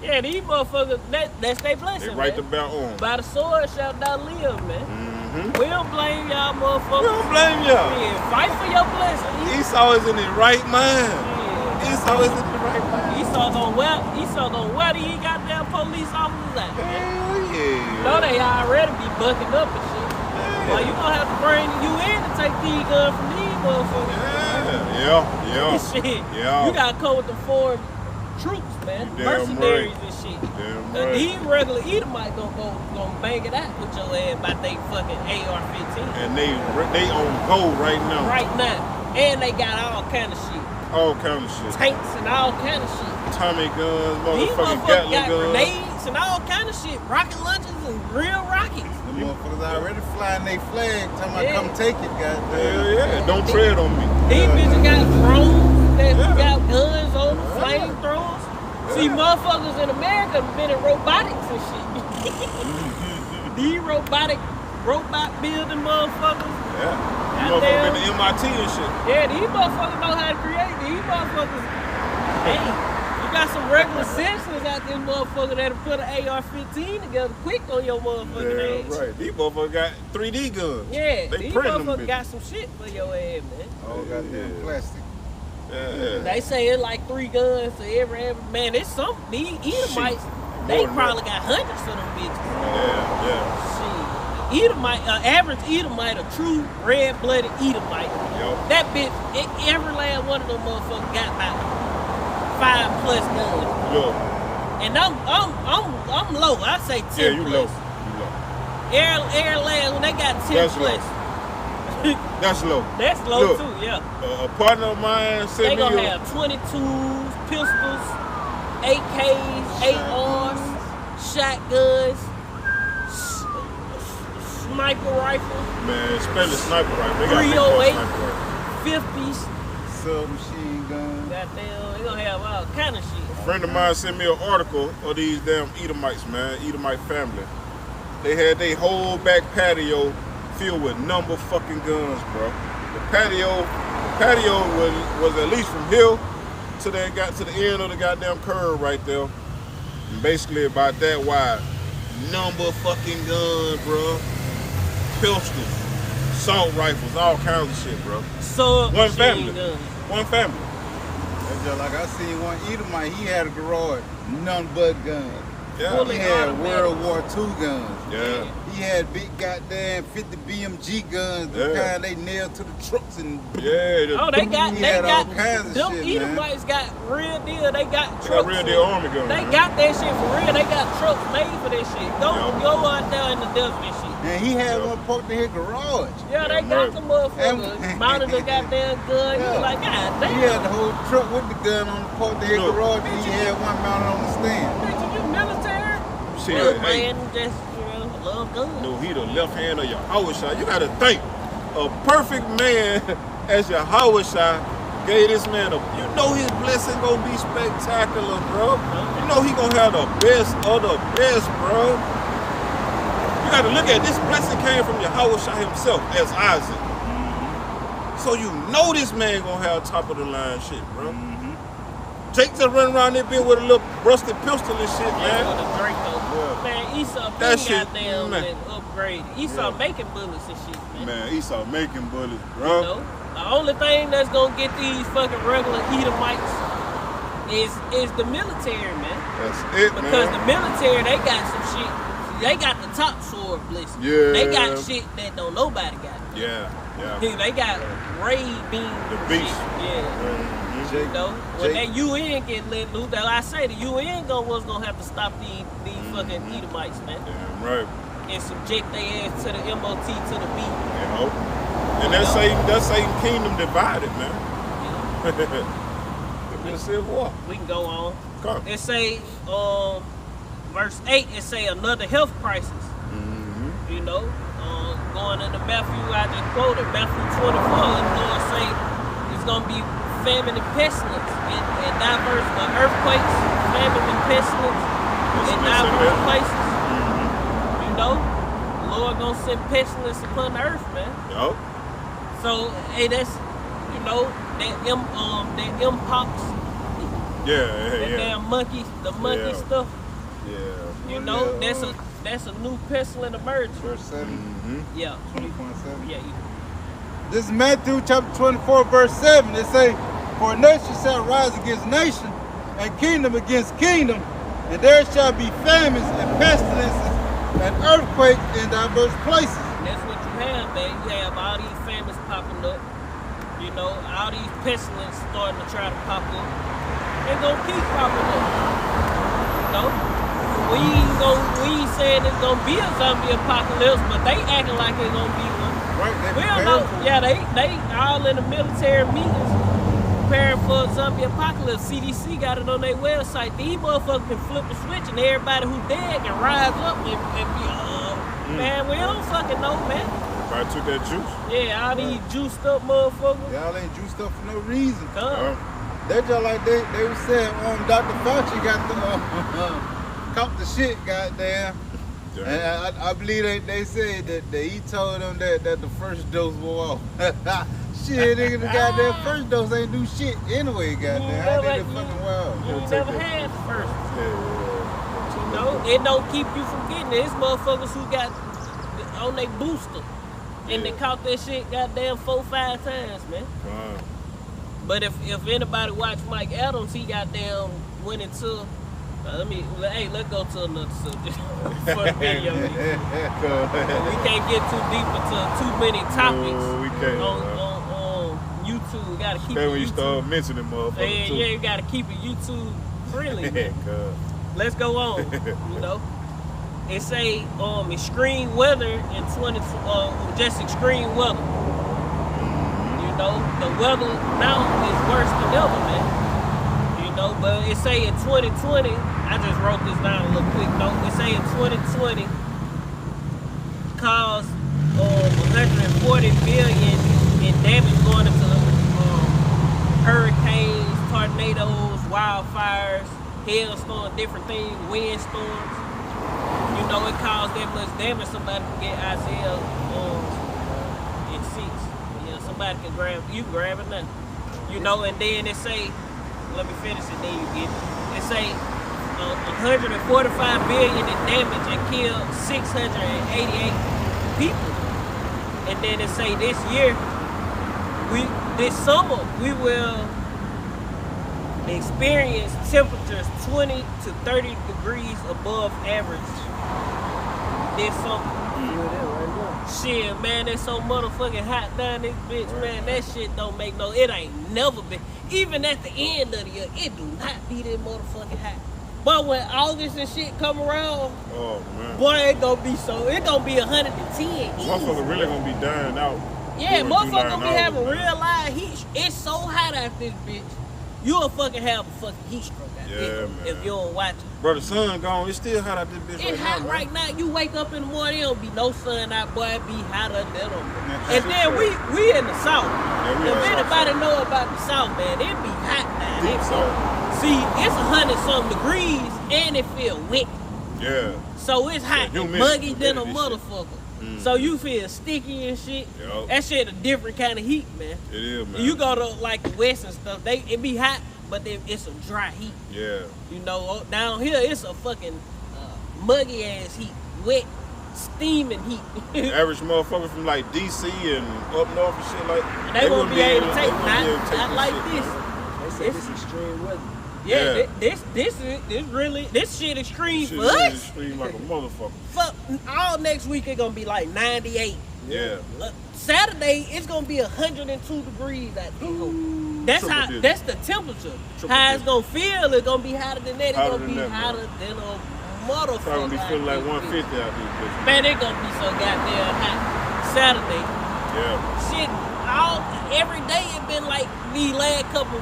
Yeah, these motherfuckers, that's their blessing, They right man. the belt on. By the sword shall thou live, man. We don't blame y'all We motherfuckers. don't blame y'all. Yeah, fight for your blessing. Esau is in his right mind. Yeah. Esau is in the right mind. Esau gonna wear these goddamn police officers out, man. Hell You yeah. know they already be bucking up and shit. Well, you gonna have to bring you in to take these guns from these motherfuckers. Yeah. Shit. Yeah. You gotta come with the foreign troops, man. You damn Mercenaries right. and shit. Damn Now, right. these regular Edomites gonna bang it out with your ass by they fucking AR-15 And they on go right now. right now. And they got all kind of shit. All kind of shit. Tanks and all kind of shit. Tommy guns, These motherfucking motherfuckers Gatling got guns. grenades and all kind of shit. Rocket launchers and real rockets. The motherfuckers already flying their flag, talking about Yeah. come take it, goddamn. Hell yeah. Don't tread on me. These bitches got drones that Yeah. got guns on them, flamethrowers. See, motherfuckers in America have been in robotics and shit. These robot building motherfuckers. Yeah. You Goddamn. motherfuckers been to MIT and shit. Yeah, these motherfuckers know how to create. These motherfuckers, hey, you got some regular citizens out there, motherfucker, that'll put an AR-15 together quick on your motherfucking Yeah, ass. right. These motherfuckers got 3D guns. Yeah, They these print them motherfuckers bitches. got some shit for your ass, man. All goddamn Yeah. plastic. Yeah. They say it's like 3 guns to every man. It's some these Edomites. They More than probably got hundreds of them bitches. Yeah. Shit, Edomite, average Edomite, a true red-blooded Edomite. Yup. That bitch, every last one of them motherfuckers got about 5+ guns. Look. And I'm low. I say 10+. Yeah, you low. Every last one, they got 10+. That's low. That's low. That's low Look. too, yeah. A partner of mine They sent me gonna a... have 22s, pistols, AKs, ARs, shotguns, sniper rifles, Man, especially sniper rifle. They got big 308, sniper rifle. 50s. Submachine gun. Goddamn, they gonna have all kind of shit. A friend of mine sent me an article of these damn Edomites, man, Edomite family. They had their whole back patio filled with number fucking guns, bro. The patio was at least from here to they got to the end of the goddamn curve right there. And basically about that wide. Number fucking guns, bro. Pistols, assault rifles, all kinds of shit, bro. So One family. guns. One family. That's just like I seen one Edomite, he had a garage, none but guns. Yeah. fully He had automatic. World War II guns. Yeah. He had big goddamn 50 BMG guns, the Yeah. kind they nailed to the trucks and Yeah. Oh, they got, He had all them kinds of shit, man. Edomites got real deal. They got They got trucks. real deal army guns. They man. got that shit for real. They got trucks made for that shit. Go out there in the desert and shit. and he had Yeah. one parked in his garage. Yeah, they Yeah, got the motherfuckers And- mounted the goddamn gun. You Yeah. was like, God He damn. had the whole truck with the gun on the parked in his Look. garage, and he had one mounted on the stand. Bitch, you military? Shit, Look, hey. man, just, love guns. No, he the left hand of your Hawashai. You gotta think, a perfect man as your Hawashai gave this man you know his blessing gonna be spectacular, bro. You know he gonna have the best of the best, bro. You gotta look at this blessing came from your Hawashai himself as Isaac. So you know this man gonna have top of the line shit, bro. Jake just running around there bit with a little rusted pistol and shit, Yeah, man. with a Draco. Yeah. Man, Esau That been shit, goddamn man. and upgraded. Esau Yeah. making bullets and shit, man. Man, Esau making bullets, You bro. know? The only thing that's gonna get these fucking regular Edomites is the military, man. That's it, Because man. the military, they got some shit. They got the top sword blessing. Yeah. They got shit that don't nobody got. Yeah, yeah. They got ray beam. The beast. Yeah. Mhm. You know, when Jake- that UN get let loose, that I say the UN was gonna have to stop these fucking Edomites, man, Damn right. and subject their ass to the MOT to the beat. You know? And that's Satan kingdom divided, man. You know? It's been a civil war. We can go on. Come. It say, verse 8, it say another health crisis. Mm-hmm. You know, going into Matthew, I just quoted Matthew 24. The Lord say it's gonna be famine and pestilence in diverse earthquakes, famine and pestilence in diverse places. You know, the Lord gonna send pestilence upon the earth, man. Yup. So, hey, that's that mpox, Yeah, that yeah, damn monkey, the monkey Yeah. stuff. yeah. You know, Yeah, that's a new pestilence emerging. Verse 7, Mm-hmm. Yeah, 20.7. yeah. This is Matthew chapter 24, verse 7. It say, for nation shall rise against nation, and kingdom against kingdom, and there shall be famines and pestilences and earthquakes in diverse places. And that's what you have, man. You have all these famines popping up. You know, all these pestilence starting to try to pop up. They're gonna keep popping up. You know? We ain't saying it's gonna be a zombie apocalypse, but they acting like it's gonna be one. Right? They We don't prepare know. for it. Yeah, they all in the military meetings preparing for a zombie apocalypse. CDC got it on their website. These motherfuckers can flip the switch and everybody who dead can rise up and be, man, we don't fucking know, man. Everybody took that juice. Yeah, all these juiced up motherfuckers. Y'all ain't juiced up for no reason. Come. They're just like they were saying, Dr. Fauci got the, caught the shit, goddamn. Yeah. And I believe they said that he told them that the first dose wore off. Shit, nigga, the goddamn first dose ain't do shit anyway, goddamn. How they fucking wild? You ain't never had the first. Yeah. You know, it don't keep you from getting it. It's motherfuckers who got on their booster and they Yeah. caught that shit goddamn 4-5 times, man. But if anybody watched Mike Adams, he goddamn went into. Let's go to another subject for the video. We can't get too deep into too many topics No, we can't, on YouTube. We gotta keep Okay, it when you YouTube. start mentioning motherfuckers too. Yeah, you gotta keep it YouTube friendly. Yeah, man. cuz. Let's go on. You know, it say extreme weather in just extreme weather. You know, the weather now is worse than ever, man. You know, but it say in 2020, I just wrote this down a little quick note. It say in 2020 caused 140 billion in damage going into hurricanes, tornadoes, wildfires, hailstorms, different things, windstorms. You know, it caused that much damage. Somebody can get Isaiah in 6. Yeah, somebody can grab. You can grab it now. You know, and then it say, let me finish it, then you get it. It say 145 billion in damage and killed 688 people. And then it say this year, this summer, we will They experience temperatures 20 to 30 degrees above average. There's something. Shit, man, it's so motherfucking hot down this bitch, man. That shit don't make no. It ain't never been. Even at the end of the year, it do not be that motherfucking hot. But when August and shit come around, oh man, boy, it gonna be so. It gonna be 110. Motherfucker really gonna be dying out. Yeah, motherfucker gonna be having real live heat. It's so hot out this bitch. You'll fucking have a fucking heat stroke out there if you don't watch it. Bro, the sun gone. It's still hot out this bitch It's right hot now, right now. You wake up in the morning, there'll be no sun out, boy. It be hotter than them. Yeah, And then we in the south. Yeah, we If in the anybody south. know about the south, man, it be hot now. Deep south. See, it's 100-something degrees and it feel wet. Yeah. So it's hot Yeah, and muggy than a humidity motherfucker. So you feel sticky and shit. Yup. That shit a different kind of heat, man. It is, man. You go to like the west and stuff, it be hot, but it's a dry heat. Yeah. You know, down here it's a fucking muggy ass heat, wet, steaming heat. Average motherfucker from like DC and up north and shit like They won't be able to take not not like this. They say this extreme weather. Yeah, this shit extreme Shit for is us. extreme like a motherfucker. Fuck, all next week it's gonna be like 98. Yeah. Saturday it's gonna be 102 degrees out there. That's Triple how. digit. That's the temperature. Triple How it's digit. gonna feel? It's gonna be hotter than that. It's Hotter gonna than be that, hotter than a motherfucker. Probably be feeling like out there. 150 out here, bitch. Man, it gonna be so goddamn hot. Saturday, Yeah. shit. Every day it been like the last couple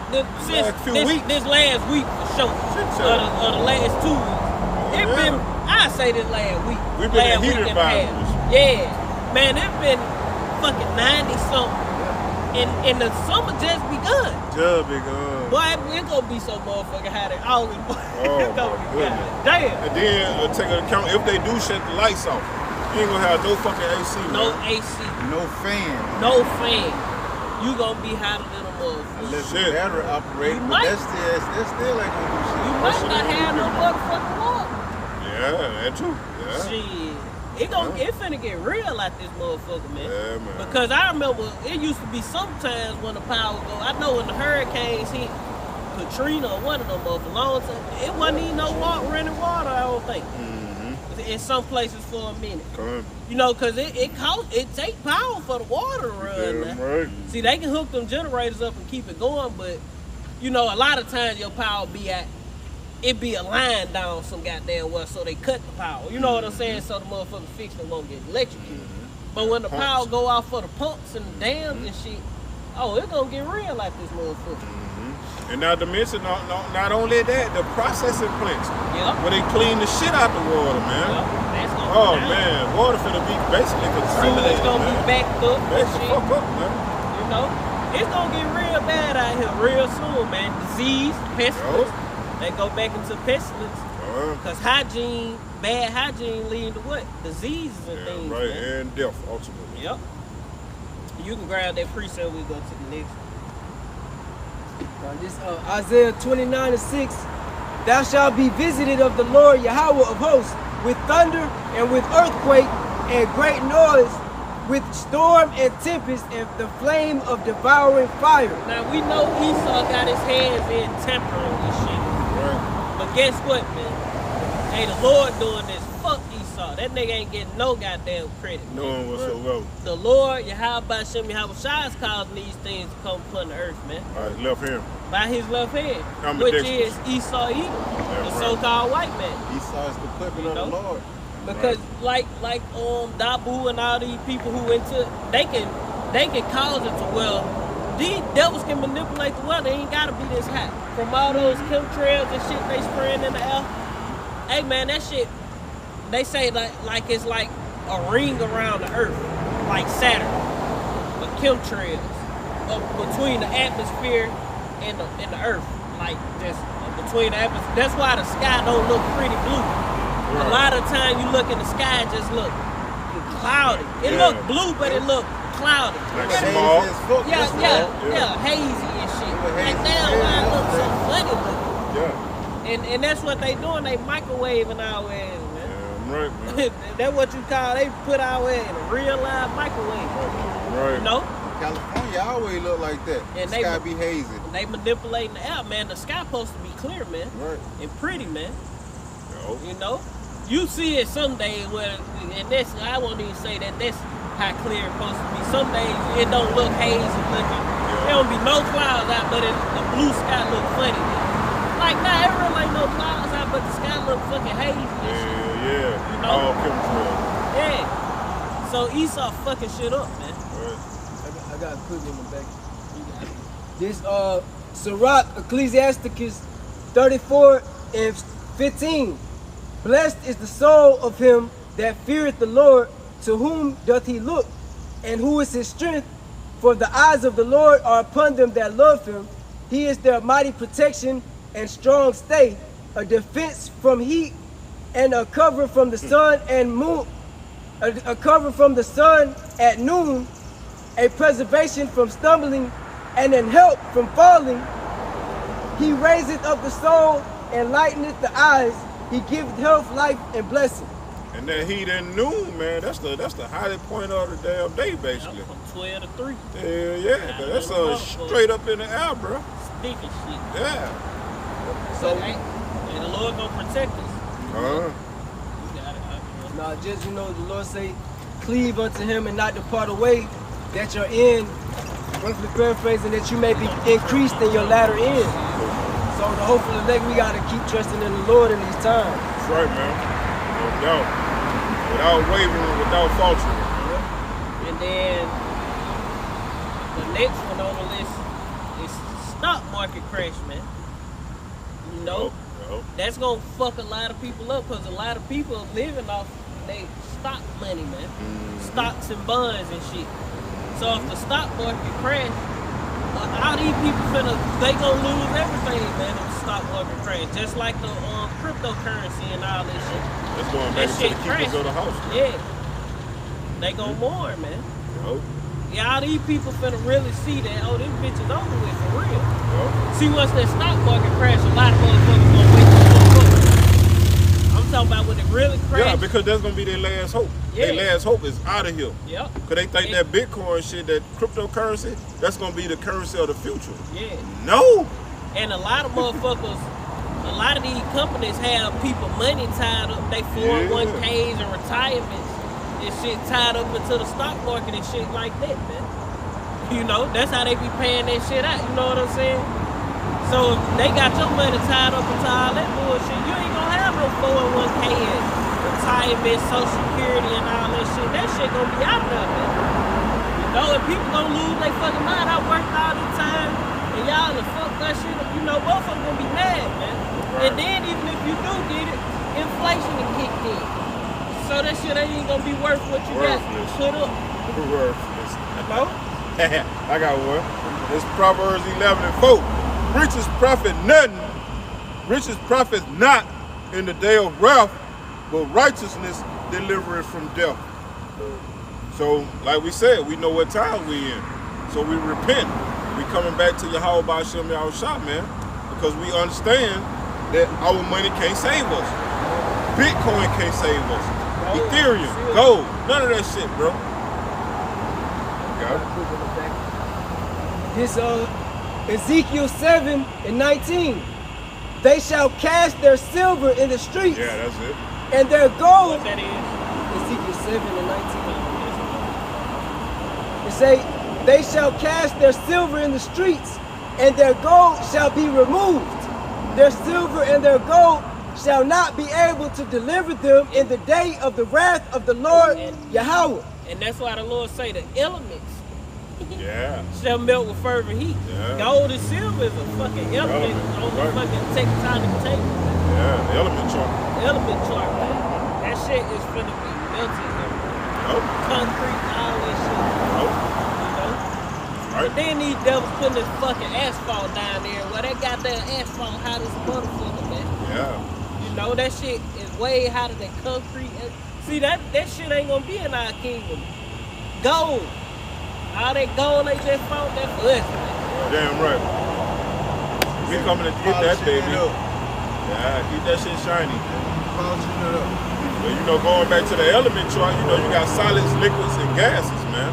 since Last few weeks. this last week for sure. Shit, Or the last 2 weeks. It yeah. been. I say this last week. We've been in last week heater and a half. environments. Yeah, man, it been fucking 90 something. And the summer just begun. Just begun. Boy, it gonna be so motherfucking hot in August. Boy. Oh, It gonna my be goodness. goddamn. And then take into account if they do shut the lights off, you ain't gonna have no fucking AC. No man. AC, No fan. no fan. You gonna be hotter than a motherfucker. Unless Shit. the battery operated, You but might. that still ain't gonna do shit. You might not have no motherfucking water. Yeah, that too. Yeah. Shit. It finna get real out this motherfucker, man. Yeah, man. Because I remember it used to be sometimes when the power go. I know when the hurricanes hit Katrina or one of them motherfuckers, long time, it wasn't even no running water, I don't think. In some places for a minute. Come You know, cause it take power for the water to run. Yeah, now. right. See, they can hook them generators up and keep it going, but you know, a lot of times your power be at it be a line down some goddamn well, so they cut the power. You know what I'm saying? So the motherfucker fixed it won't get electrocuted. But when the power go off for the pumps and the dams and shit, oh, it's gonna get real like this motherfucker. And not to mention, not only that, the processing plants Yeah. where they clean the shit out the water, man. That's gonna Oh be down. man, water finna be basically Soon contaminated, it's gonna man. be backed up Back and the shit. fuck up, man. You know, it's gonna get real bad out here real soon, man. Disease, pestilence. They go back into pestilence. Cause bad hygiene lead to what? Diseases and Yeah, things. right, Man. and death ultimately. Yep. You can grab that preset. We go to the next. This Isaiah 29:6. Thou shalt be visited of the Lord Yahweh of hosts with thunder and with earthquake and great noise, with storm and tempest and the flame of devouring fire. Now we know Esau got his hands in tampering with shit. Right. But guess what, man? Hey, the Lord doing this. Fuck Esau. That nigga ain't getting no goddamn credit. No man. one whatsoever. The Lord, Yahweh Shem Yahweh Shai is causing these things to come upon the earth, man. All right, left hand. By his left hand, I'm which addicted. is Esau Edom, the right. so-called white man. Esau is the puppet You of the know? Lord. Because like Dabu and all these people who into they can cause it to well, these devils can manipulate the weather. It ain't gotta be this hot. From all those chemtrails and shit they spraying in the air. Hey man, that shit they say like it's like a ring around the earth, like Saturn. But chemtrails between the atmosphere and the earth. Like just between the atmosphere. That's why the sky don't look pretty blue. A lot of time you look in the sky, it just look cloudy. It Yeah. look blue, but it look cloudy. Like Hazy small. as fuck, Yeah, that's yeah, all. yeah, hazy and shit. It was Like hazy. damn, why it look so funny looking? Yeah. And that's what they doing. They microwaving our ass, man. Yeah, right, man. That's what you call. They put our ass in a real live microwave. Right. You know? California always look like that. And The they sky be hazy. They manipulating the air, man. The sky supposed to be clear, man. Right. And pretty, man. Yo. You know? You see it some days where, and that's, I won't even say that that's how clear it's supposed to be. Some days it don't look hazy looking. There don't be no clouds out, but the blue sky look funny. Like, nah, it really ain't no clouds out, but the sky look fucking hazy. Yeah. You know? All chemtrails. Yeah. So Esau fucking shit up, man. Right. I got a quick one back. This Sirach, Ecclesiasticus 34 and 15. Blessed is the soul of him that feareth the Lord, to whom doth he look, and who is his strength? For the eyes of the Lord are upon them that love him. He is their mighty protection and strong stay, a defense from heat, and a cover from the sun and moon, a cover from the sun at noon, a preservation from stumbling, and an help from falling. He raiseth up the soul and lighteneth the eyes. He giveth health, life, and blessing. And that heat and noon, man, that's the highest point of the damn day, basically. From 12 to 3. Hell yeah, 'cause that's straight up in the air, bro. Sticky shit. Yeah. So, and the Lord gonna protect us. Uh-huh. You got it. Now, just, you know, the Lord say, cleave unto him and not depart away, that your end, roughly paraphrasing, that you may be increased in your latter end. So the hope of the elect, we gotta keep trusting in the Lord in these times. That's right, man. No doubt. Without wavering, without faltering. And then the next one on the list is stock market crash, man. You know, that's gonna fuck a lot of people up, because a lot of people are living off they stock money, man. Stocks and bonds and shit. So if the stock market crash, all these people they gonna lose everything, man, if the stock market crash. Just like the cryptocurrency and all that shit. That's going back to the keepers of the house. Yeah. They gonna mourn, man. Yo. Yeah, all these people finna really see that, oh, this bitch is over with for real. Yo. See, once that stock market crash, a lot of motherfuckers gonna wake the fuck up. I'm talking about when it really crashed. Yeah, because that's gonna be their last hope. Yeah. Their last hope is out of here. Yep. Cause they think that Bitcoin shit, that cryptocurrency, that's gonna be the currency of the future. Yeah. No. And a lot of motherfuckers, a lot of these companies have people money tied up, they 401ks and retirements and shit tied up into the stock market and shit like that, man. You know, that's how they be paying that shit out, you know what I'm saying? So if they got your money tied up into all that bullshit, you ain't gonna have no 401k and retirement, social security and all that shit. That shit gonna be out there, man. You know, and people gonna lose their fucking mind. I worked all the time and y'all done fuck that shit up. You know, both of them gonna be mad, man. And then even if you do get it, inflation will kick in. So that shit ain't gonna be worth what you got put up. Worthless. No? I got one. It's Proverbs 11:4. Riches profit nothing. Riches profit not in the day of wrath, but righteousness delivereth from death. So, like we said, we know what time we in. So we repent. We coming back to Yahweh B'Shem Yahushua, man, because we understand that our money can't save us. Bitcoin can't save us. Ethereum, gold, none of that shit, bro. This Ezekiel 7 and 19. They shall cast their silver in the streets. Yeah, that's it. And their gold. What that is? Ezekiel 7 and 19. It say, they shall cast their silver in the streets, and their gold shall be removed. Their silver and their gold shall not be able to deliver them in the day of the wrath of the Lord Yahweh. And that's why the Lord say the elements shall melt with fervent heat. Yeah. Gold and silver is a fucking element on the fucking tectonic table. Yeah, the element chart. Element chart, man. That shit is finna be melted. Concrete, all that shit. You know? Right. But then these devils putting this fucking asphalt down there. Well, they got that asphalt hot as a motherfucker, man. Yeah. You know, that shit is way hotter than concrete. See, that shit ain't gonna be in our kingdom. Gold. All that gold they just found, that for us, man. Damn right. We coming to get that, baby. Yeah, keep that shit shiny. Polishing it up. But you know, going back to the element chart, you know, you got solids, liquids, and gases, man.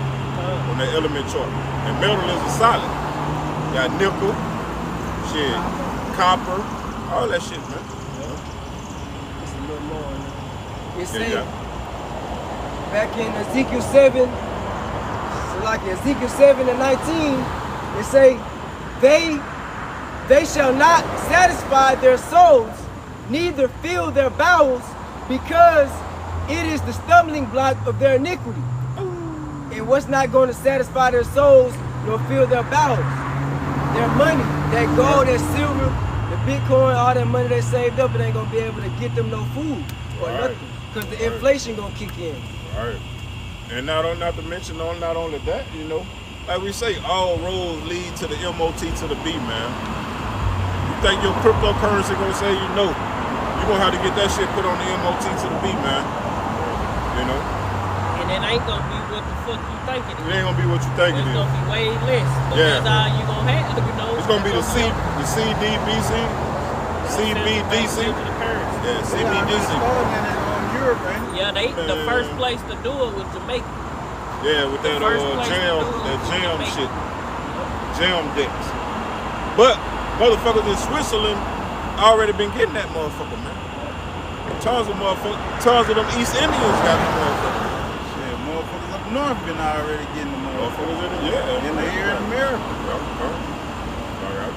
on that element chart. And metal is a solid. Got nickel, shit, copper, all that shit, man. It's a little more. It Yeah, say yeah. back in Ezekiel 7, so like Ezekiel 7 and 19, it say they shall not satisfy their souls, neither fill their bowels, because it is the stumbling block of their iniquity. And what's not going to satisfy their souls nor fill their bowels? Their money, that gold, that silver, the Bitcoin, all that money they saved up, it ain't going to be able to get them no food or nothing. Because the inflation going to kick in. Right. And not to mention, not only that, you know, like we say, all roads lead to the MOT to the B, man. You think your cryptocurrency gonna say, you know, you're gonna have to get that shit put on the MOT to the B, man. You know? And it ain't gonna be what the fuck you think it is. It ain't gonna be what you think it It's is. gonna be way less. But Yeah. that's all you gonna have, you know. It's gonna be the CDBC, CBDC. Yeah, CBDC. Europe, man. Yeah, the first place to do it was Jamaica. Yeah, with that first place to jam, do it that was jam Jamaica. shit, jam decks. But motherfuckers in Switzerland already been getting that motherfucker, man. Tons of them East Indians got the motherfucker. Shit, motherfuckers up north been already getting the motherfuckers. Motherfuckers in it, yeah. And they here in America. All right.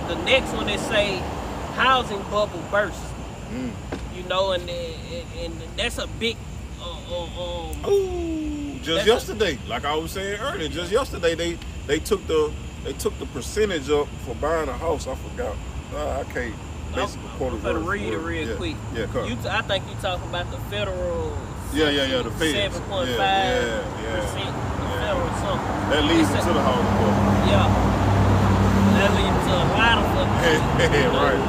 The next one they say housing bubble burst. You know, and that's a big. Ooh, just yesterday, like I was saying earlier, just yesterday they took the percentage up for buying a house. I forgot. I can't. Basically, I'm gonna read it real quick. Yeah, come. I think you talking about the federal. Yeah, the feds. 7.5%. Yeah. Federal something. That leads into the housing bubble. Yeah. That leads to a lot of fucking right.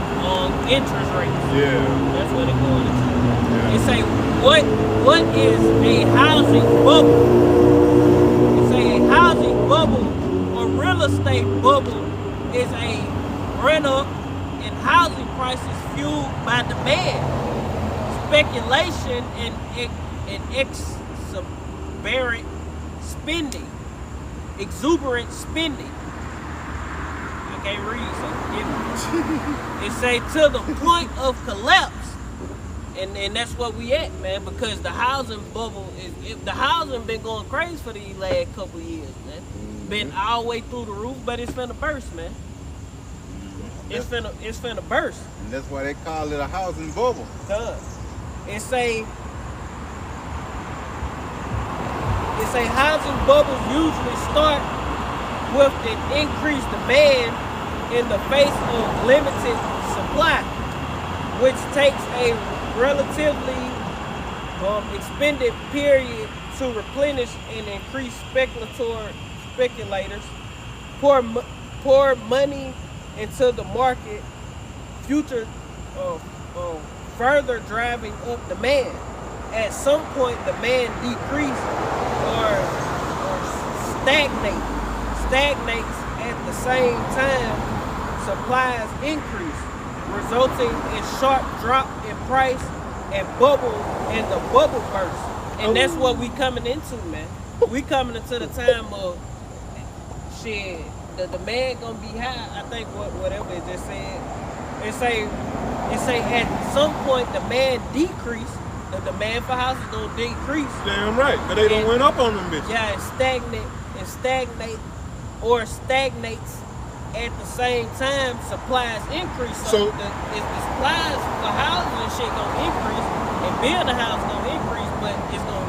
Interest rates. Yeah. That's what they're going into. Yeah. It say what is a housing bubble? It say a housing bubble or real estate bubble is a run up in housing prices fueled by demand, speculation, and exuberant spending. I can't read, so forgive me. It say to the point of collapse. And that's what we at, man, because the housing bubble the housing been going crazy for these last couple years, man. Been all the way through the roof, but it's finna burst, man. It's finna burst. And that's why they call it a housing bubble. It say housing bubbles usually start with an increased demand in the face of limited supply, which takes a relatively expended period to replenish and increase speculators pour money into the market, further driving up demand. At some point, demand decrease or stagnates at the same time supplies increase, resulting in sharp drop in price and the bubble burst. And that's what we coming into, man. We coming into the time of shit. The demand gonna be high. I think whatever it just said. It say at some point demand decrease. The demand for houses gonna decrease. Damn right, but they done went up on them bitches. Yeah, it stagnates. At the same time, supplies increase. So the supplies for houses and shit gonna increase, and building a house gonna increase, but it's gonna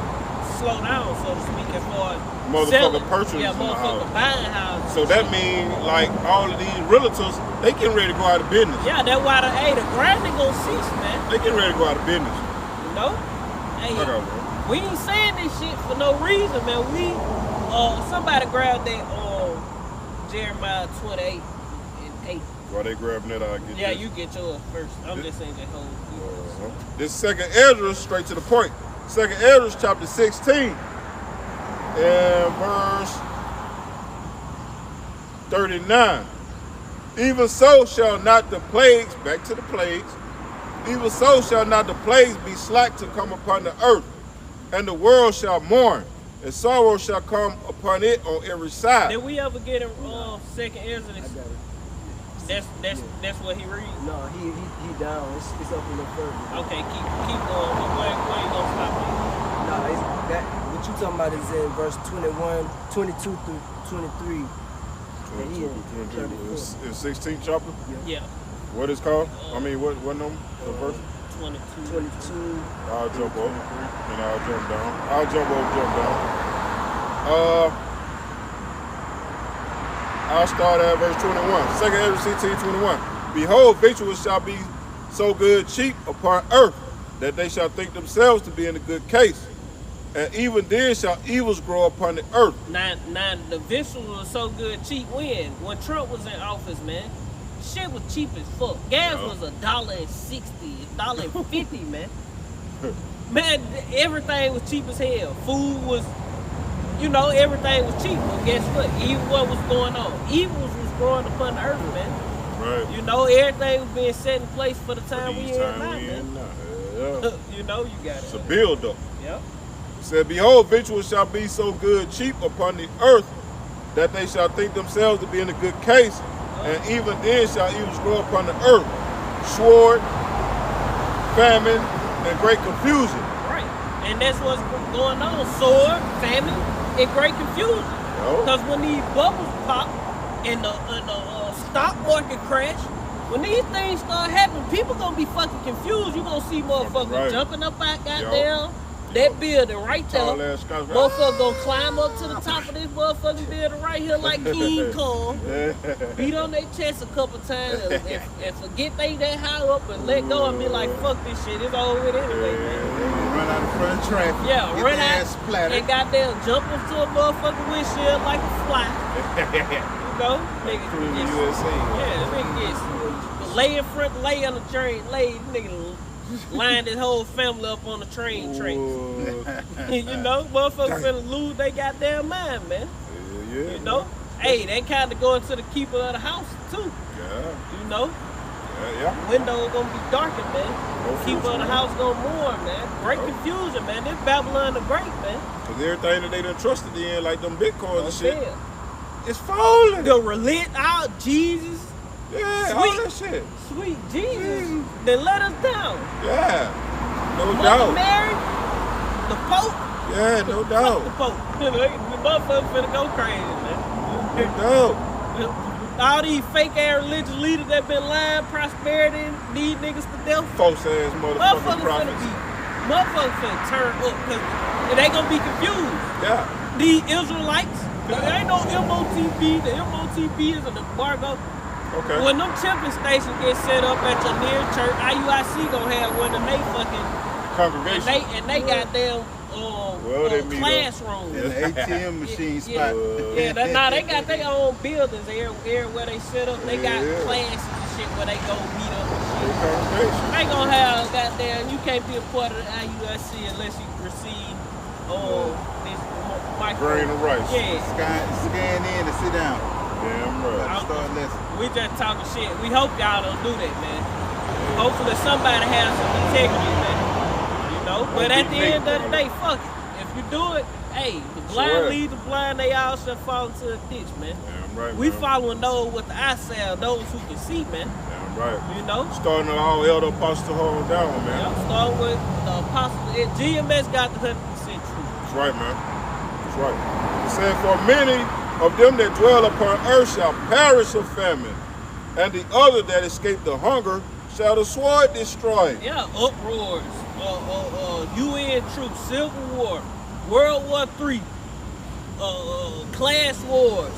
slow down, so to speak, as far as motherfucker purchasing motherfucker buying houses. So that means like all of these realtors, they getting ready to go out of business. Yeah, that's why the grinding gonna cease, man. They getting ready to go out of business. You know? Hey, we ain't saying this shit for no reason, man. Somebody grabbed that Jeremiah 28 and 8. While they grabbing that, I get this. You get yours first. I'm just saying that whole This second Ezra, straight to the point. Second Ezra chapter 16 and verse 39. Even so shall not the plagues, back to the plagues, even so shall not the plagues be slack to come upon the earth, and the world shall mourn, and sorrow shall come upon it on every side. Did we ever get in second Ezra? I got it. That's what he reads. No, he down. It's up a little further. Okay, keep going. Where you gonna stop at? No, it's that. What you talking about is in verse 21, 22 through 23. 22 through 23. It's 16th chapter. Yeah, What is called? I mean, what number? What verse? 22. 22. I'll jump up and I'll jump down. I'll jump up, jump down. I'll start at verse 21. Second Ezra 16, 21. Behold, victuals shall be so good cheap upon earth, that they shall think themselves to be in a good case. And even then shall evils grow upon the earth. Now the visuals was so good cheap when Trump was in office, man. Shit was cheap as fuck. Gas was $1.60, $1.50, man. Man, everything was cheap as hell. Food was, everything was cheap. But guess what? Even what was going on, evils was growing upon the earth, man. Right. Everything was being set in place for the time we in now, man. Yeah. You got it. It's a build up. Yep. It said, behold, victuals shall be so good cheap upon the earth, that they shall think themselves to be in a good case. And even then shall evils grow upon the earth, sword, famine, and great confusion. Right. And that's what's going on. Sword, famine, and great confusion. Because when these bubbles pop and the stock market crash, when these things start happening, people gonna be fucking confused. You gonna see motherfuckers jumping up out goddamn that building right there. Motherfucker gonna climb up to the top of this motherfucking building right here like King Kong. Beat on their chest a couple times and forget they that high up and let go and be like, fuck this shit, it's over with anyway, man. Run out in front of traffic. Yeah, get run their out ass splattered. and goddamn jump into a motherfucking windshield like a fly. Nigga Including gets, USA. yeah, nigga gets lay in front, lay on the train, nigga line his whole family up on the train tracks. Motherfuckers finna lose they goddamn mind, man. Yeah. Hey, they kind of going to the keeper of the house too. Yeah. Yeah. Window gonna be darkened, man. Keeper of the house gonna mourn, man. Great confusion, man. This Babylon the Great, man. Because everything that they done trusted in, like them Bitcoins and shit, Yeah. it's falling. The religion out, Jesus. Yeah, all Sweet. that shit. Sweet Jesus, they let us down. Yeah, no Mother doubt. Mary, the Pope, Yeah, no fuck doubt. the Pope. The motherfucker finna go crazy, man. No doubt. All these fake ass religious leaders that been lying prosperity and these niggas to death. False ass motherfucking Motherfuckers prophets. finna turn up because they gonna be confused. Yeah. These Israelites, there ain't no MOTB. The MOTB is an embargo. Okay. When them tipping stations get set up at your near church, IUIC gonna have one of they fucking Congregation. and they goddamn they meet up. classrooms. In the ATM machine Yeah, spot. they got their own buildings everywhere they set up. They got Yeah. classes and shit where they go meet up and shit. Congregation. They gonna have goddamn. You can't be a part of the IUIC unless you receive this micro. Grain of rice. Yeah. Scan in and sit down. Damn right. Start listening. We just talking shit. We hope y'all don't do that, man. Hopefully somebody has some integrity, man. But at the end of the day, fuck it. If you do it, hey, the blind lead the blind, they all shall fall into a ditch, man. Damn right, We man. following those with the eyesight, those who can see, man. Damn right. Starting Starting all elder apostles to hold down, man. start with the apostle. GMS got the 100% truth. That's right, man. That's right. It said, for many of them that dwell upon earth shall perish of famine, and the other that escape the hunger shall the sword destroy. Yeah, uproars, UN troops, Civil War, World War III, class wars,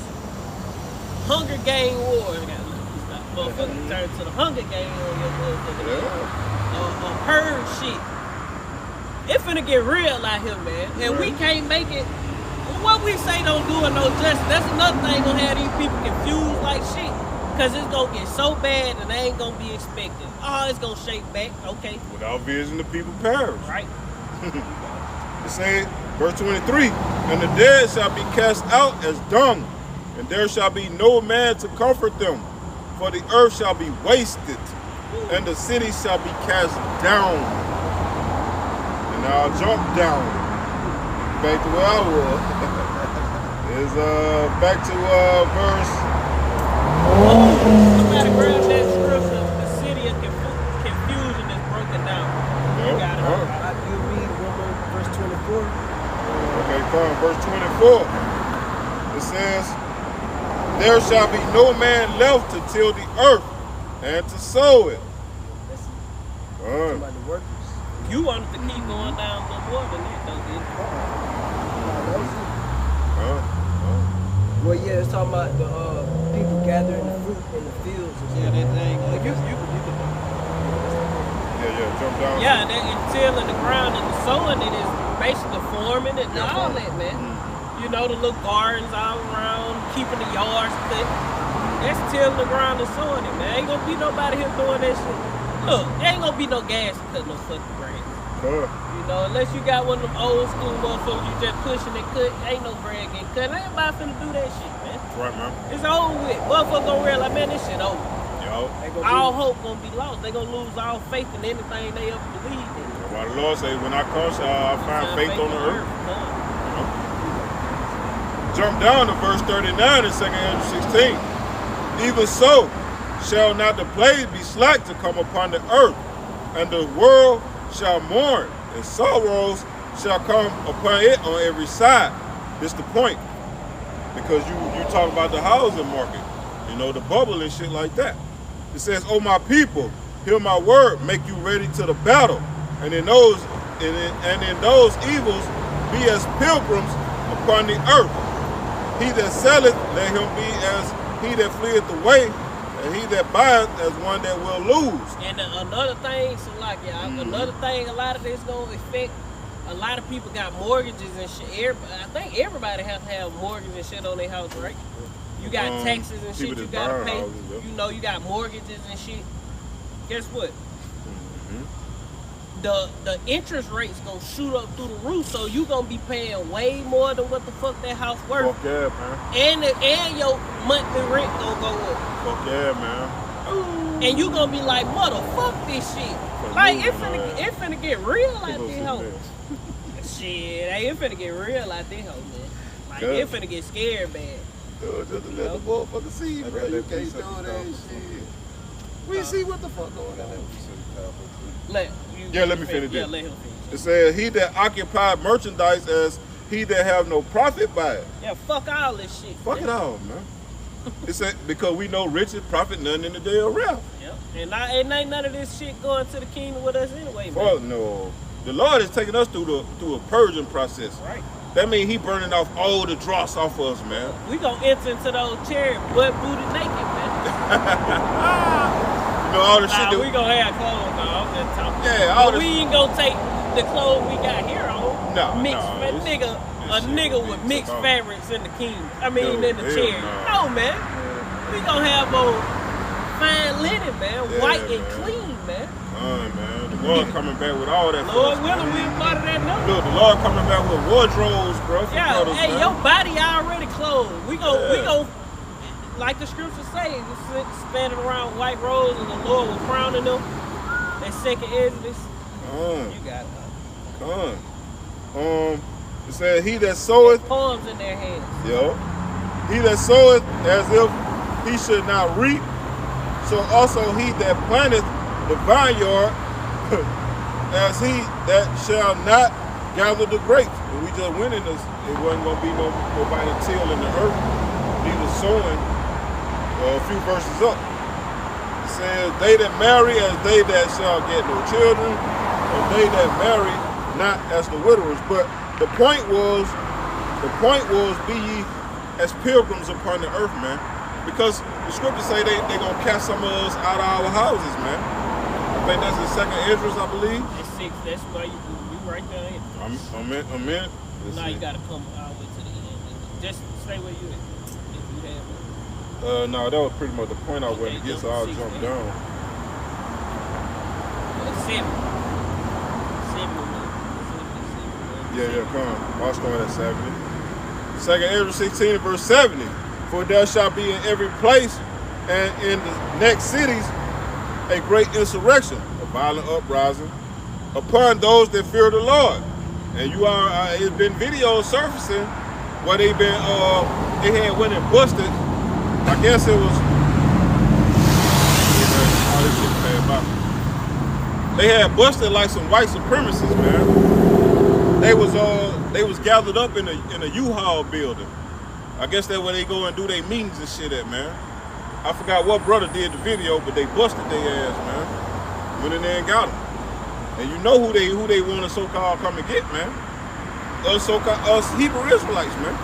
Hunger Game wars. Motherfucker turn to the Hunger Game on your motherfucker. Purge shit. It finna get real out here, man. And we can't make it. What we say don't do it no justice. That's another thing gonna have these people confused like shit. Cause it's gonna get so bad and they ain't gonna be expecting. Oh, it's gonna shake back. Okay. Without vision, the people perish. Right. It said, verse 23, and the dead shall be cast out as dung, and there shall be no man to comfort them, for the earth shall be wasted, and the city shall be cast down. And I'll jump down. back to where I was. Is back to verse. Somebody grab that scripture. The city of confusion is broken down. You got it. You read one more, verse 24. Okay, fine. Verse 24. It says, "There shall be no man left to till the earth and to sow it." Talking about the workers. You wanted to keep going down a little more than that, though, didn't you? That was it. Well, yeah, it's talking about the people gathering the fruit in the fields. Yeah, they ain't gonna Yeah, jump down. Yeah, and tilling the ground and the sowing it is basically forming it and all that, man. You know, the little gardens all around, keeping the yards cut. That's tilling the ground and sowing it, man. Ain't gonna be nobody here doing that shit. Look, there ain't gonna be no gas to cut no fucking grass. You know, unless you got one of them old school motherfuckers, you just pushing and cut, ain't no bread getting cut. Ain't nobody finna do that shit, man. Right, man. It's over with. Motherfuckers gonna realize, man, this shit over. Yo. All hope gonna be lost. They gonna lose all faith in anything they ever believed in. Why the Lord say, when I come, shall I find faith on the earth? Jump down to verse 39 in 2 Andrew 16. "Even so shall not the plague be slack to come upon the earth, and the world shall mourn, and sorrows shall come upon it on every side." This the point. Because you talk about the housing market, you know, the bubble and shit like that. It says, "Oh my people, hear my word, make you ready to the battle, and in those evils be as pilgrims upon the earth. He that selleth, let him be as he that fleeth away, and he that buyeth as one that will lose." And another thing, so like, another thing, a lot of this gonna affect. A lot of people got mortgages and shit. I think everybody have to have mortgages and shit on their house, right? You got taxes and shit you gotta pay. Houses, yeah. You know, you got mortgages and shit. Guess what? The interest rates gonna shoot up through the roof, so you gonna be paying way more than what the fuck that house worth. Fuck yeah, man. And your monthly rent gonna go up. Fuck yeah, man. And you gonna be like, motherfuck this shit. Like it finna get real out this hoe. Shit, it finna get real out this hoe, man. Like it finna get scared bad. Just to let the motherfucker see, bro. You can't do that shit. We see what the fuck going on. Let me finish Yeah, this. let him finish. It says, "He that occupied merchandise as he that have no profit by it." Yeah, fuck all this shit. Fuck man. it all, man. It said, because we know riches profit none in the day of wrath. Yep. And ain't none of this shit going to the kingdom with us anyway, man. Fuck no. The Lord is taking us through a purging process. Right. That means he burning off all the dross off of us, man. We gonna enter into those chairs butt booty naked, man. You know, all the shit that we gonna have clothes, dog. I'm just talking. Yeah, all but we ain't gonna take the clothes we got here on. No, A nigga with mixed fabrics in the kingdom. I mean, in the chair. No, man. We gonna have old fine linen, man. White and clean, man. Man. The Lord coming back with all that. Lord willing, we part of that number. Look, the Lord coming back with wardrobes, bro. Yeah, brothers, hey, man. your body already clothed. We go, like the scripture say, standing around white robes and the Lord was crowning them. That second Exodus. You got it. It said, "He that soweth," palms in their hands. yo, "he that soweth as if he should not reap, so also he that planteth the vineyard as he that shall not gather the grapes." And we just went in this, it wasn't gonna be nobody tilling the earth, neither sowing. A few verses up, it says, "They that marry as they that shall get no children, and they that marry not as the widowers." But the point was, be ye as pilgrims upon the earth, man. Because the scriptures say they gonna cast some of us out of our houses, man. I think that's in 2 Ezra, I believe. It's 6. That's why you right there. I'm in. Now you gotta come all the way to the end. Just stay where you at. If you have it. No, that was pretty much the point I wanted to get, so I'll jump down. Well, 7. 7. Yeah, come on. I'll start at 70. 2 Ezra 16 verse 70. "For there shall be in every place and in the next cities a great insurrection, a violent uprising, upon those that fear the Lord, And you are, it's been videos surfacing where they had went and busted. I guess it was. Oh, this shit bad about. They had busted like some white supremacists, man. They was gathered up in a U-Haul building. I guess that's where they go and do their meetings and shit at, man. I forgot what brother did the video, but they busted their ass, man. Went in there and got them. And you know who they want to so-called come and get, man. Us Hebrew Israelites, man.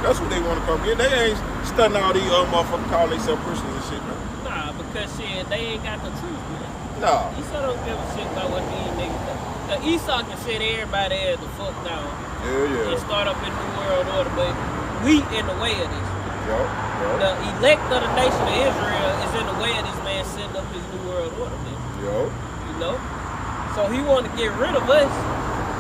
That's what they want to come get. They ain't stunning all these motherfuckers calling themselves Christians and shit, man. Nah, because shit, they ain't got the truth, man. Nah. Esau don't give a shit about what these niggas do. Cause Esau can set everybody else the fuck down. Yeah. And start up a new world order, but we in the way of this. Yo. The elect of the nation of Israel is in the way of this man setting up his new world order, man. Yo. You know? So he want to get rid of us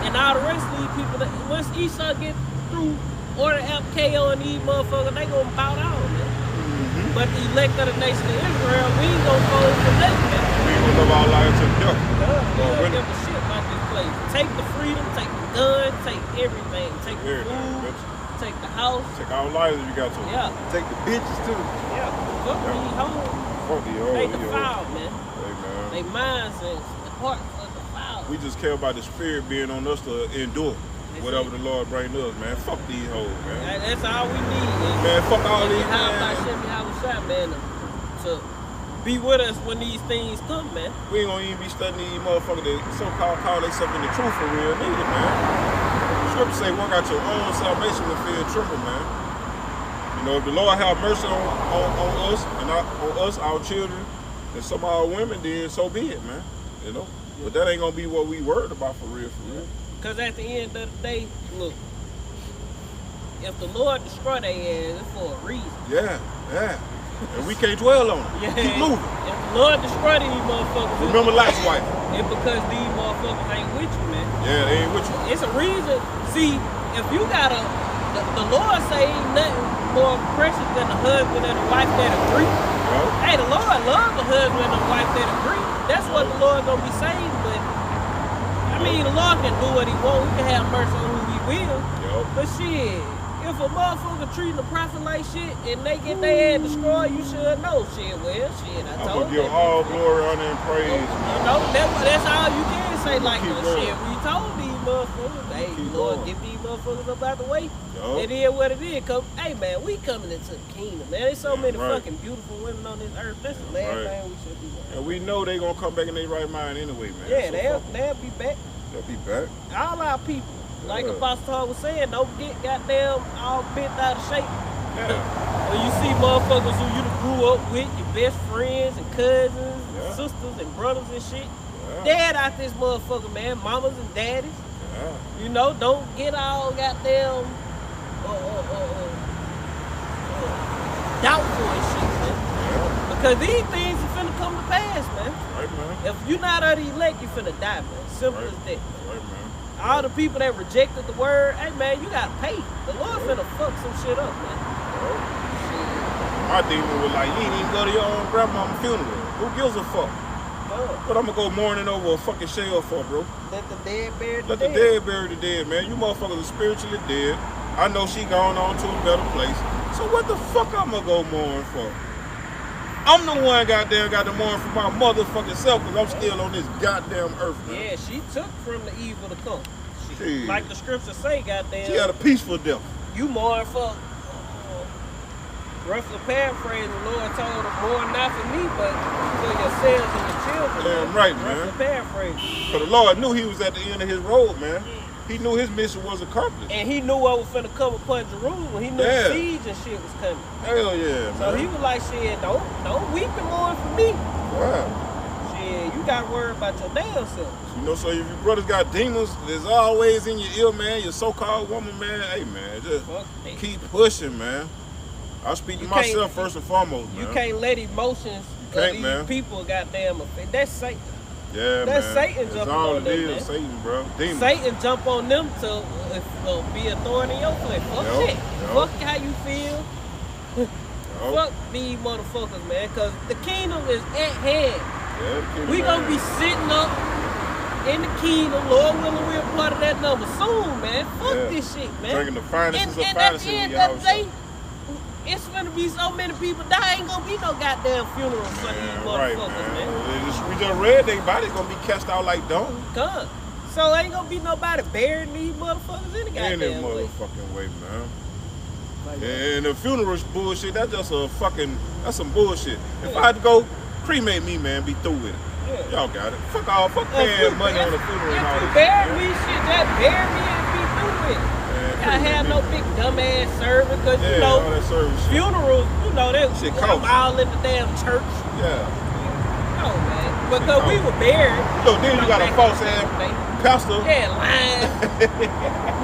and all the rest of these people. Once Esau get through order FKO and these motherfuckers, they gonna bow down, man. Mm-hmm. But the elect of the nation of Israel, we ain't gonna fold for nothing, man. We gonna live our lives to death. We don't give a shit about this place. Take the freedom, take the gun, take everything. Take the food, bitch. take the house. Take our lives if you got to. Yeah. Take the bitches too. Yeah. Fuck these hoes. Fuck the They old. defiled, man. Hey, man. They minds and the hearts are defiled. We just care about the spirit being on us to endure whatever the Lord bring us, man. Fuck these hoes, man. That's all we need. Man, fuck all these, How man. shot, man, to be with us when these things come, man. We ain't gonna even be studying these motherfuckers that so-called call themselves in the truth for real neither, man. Scripture say work out your own salvation with fear and tremble, man. You know, if the Lord have mercy on us and on us, our children, and some of our women, then so be it, man. You know? But that ain't gonna be what we worried about for real, for real. Because at the end of the day, look, if the Lord destroy their ass, it's for a reason. Yeah. And we can't dwell on it. Yeah. Keep moving. If the Lord destroy these motherfuckers, Remember Lot's wife. it's because these motherfuckers ain't with you, man. Yeah, they ain't with you. It's a reason. See, if you got the Lord say ain't nothing more precious than a husband and a wife that agree. Yo. Hey, the Lord loves a husband and a wife that agree. That's what the Lord gonna be saying, but I mean, the Lord can do what he want. We can have mercy on who he will. Yo. But shit, if a motherfucker treating a prophet like shit and they get their ass destroyed, you should know shit. Well, shit, I I'm told gonna you. give all glory, honor, and praise. You know, that's all you can say like Keep no going. shit. We told these motherfuckers, hey, Keep Lord, going. get these motherfuckers up out the way. Yo. It is what it is. Hey, man, we coming into the kingdom, man. There's so many Right. fucking beautiful women on this earth. That's the last Right. thing we should be doing. And we know they gonna come back in their right mind anyway, man. Yeah, So they'll be back. they'll be back. All our people, like Yeah. Apostle Paul was saying, don't get goddamn all bent out of shape. Yeah. When you see motherfuckers who you grew up with, your best friends and cousins, Yeah. and sisters and brothers and shit, Yeah. dead out this motherfucker, man. Mamas and daddies. Yeah. You know, don't get all goddamn doubtful and shit, man. Yeah. Because these things are finna come to pass, man. Right, man. If you're not of the elect, you finna die, man. Simple Right. as that. Right, man. All the people that rejected the word, hey man, you gotta pay. The Lord finna fuck some shit up, man. My demon was like, you ain't even go to your own grandmama's funeral. Who gives a fuck? What I'm gonna go mourning over a fucking shell for, bro? Let the dead bury the Let the dead. dead bury the dead, man. You motherfuckers are spiritually dead. I know she gone on to a better place. So what the fuck I'm gonna go mourn for? I'm the one goddamn got to mourn for my motherfucking self because I'm still on this goddamn earth, man. Yeah, she took from the evil to come. Shit. Like the scripture say, goddamn. She had a peaceful death. You mourn for, roughly paraphrasing, the Lord told her, mourn not for me, but for yourselves and your children. Damn right, man. Roughly paraphrasing. But the Lord knew he was at the end of his road, man. He knew his mission was accomplished. And he knew what was finna come upon Jerusalem. He knew Yeah. the siege and shit was coming. Hell yeah, man. So he was like, shit, don't weep and mourn for me. Wow. Shit, you got to worry about your damn self. You know, so if your brothers got demons, there's always in your ear, man, your so-called woman, man. Hey, man, just Fuck that. keep pushing, man. I speak to You myself can't- first and foremost, man. You can't let emotions can't, of these man. people goddamn offend. That's Satan. Yeah, That's man. Satan That's jumping all on it them, is, man. Satan, bro. Demons. Satan jump on them to be a thorn in your flesh. Fuck Yup, shit. yup. Fuck how you feel. Yo. Fuck these motherfuckers, man. Cause the kingdom is at hand. Yeah, We gonna be sitting up in the kingdom. Lord willing, we're part of that number. coming soon, man. Fuck Yeah. this shit, man. Drinking the finest and of at finest the in end your of the house. day, it's gonna be so many people die. Ain't gonna be no goddamn funeral for these Man, motherfuckers, right, man. man. We just read they body gonna be cast out like dung. Come. So ain't gonna be nobody burying these motherfuckers any Any goddamn way. motherfucking way, man. Like, And the funeral bullshit, that's just that's some bullshit. If I had to go cremate me, man, be through with it. Yeah. Y'all got it. Fuck all, fuck paying money on the funeral and all If you this bury shit, me, man. shit, just bury me and be through with it. Man, Gotta have no big dumbass service, cause you Yeah, all know, that service shit. funerals, you know, Shit I'm costs. all in the damn church. Yeah. No, man. Because we were buried. Look, then you got a back false in the ass day. pastor. Yeah, lying.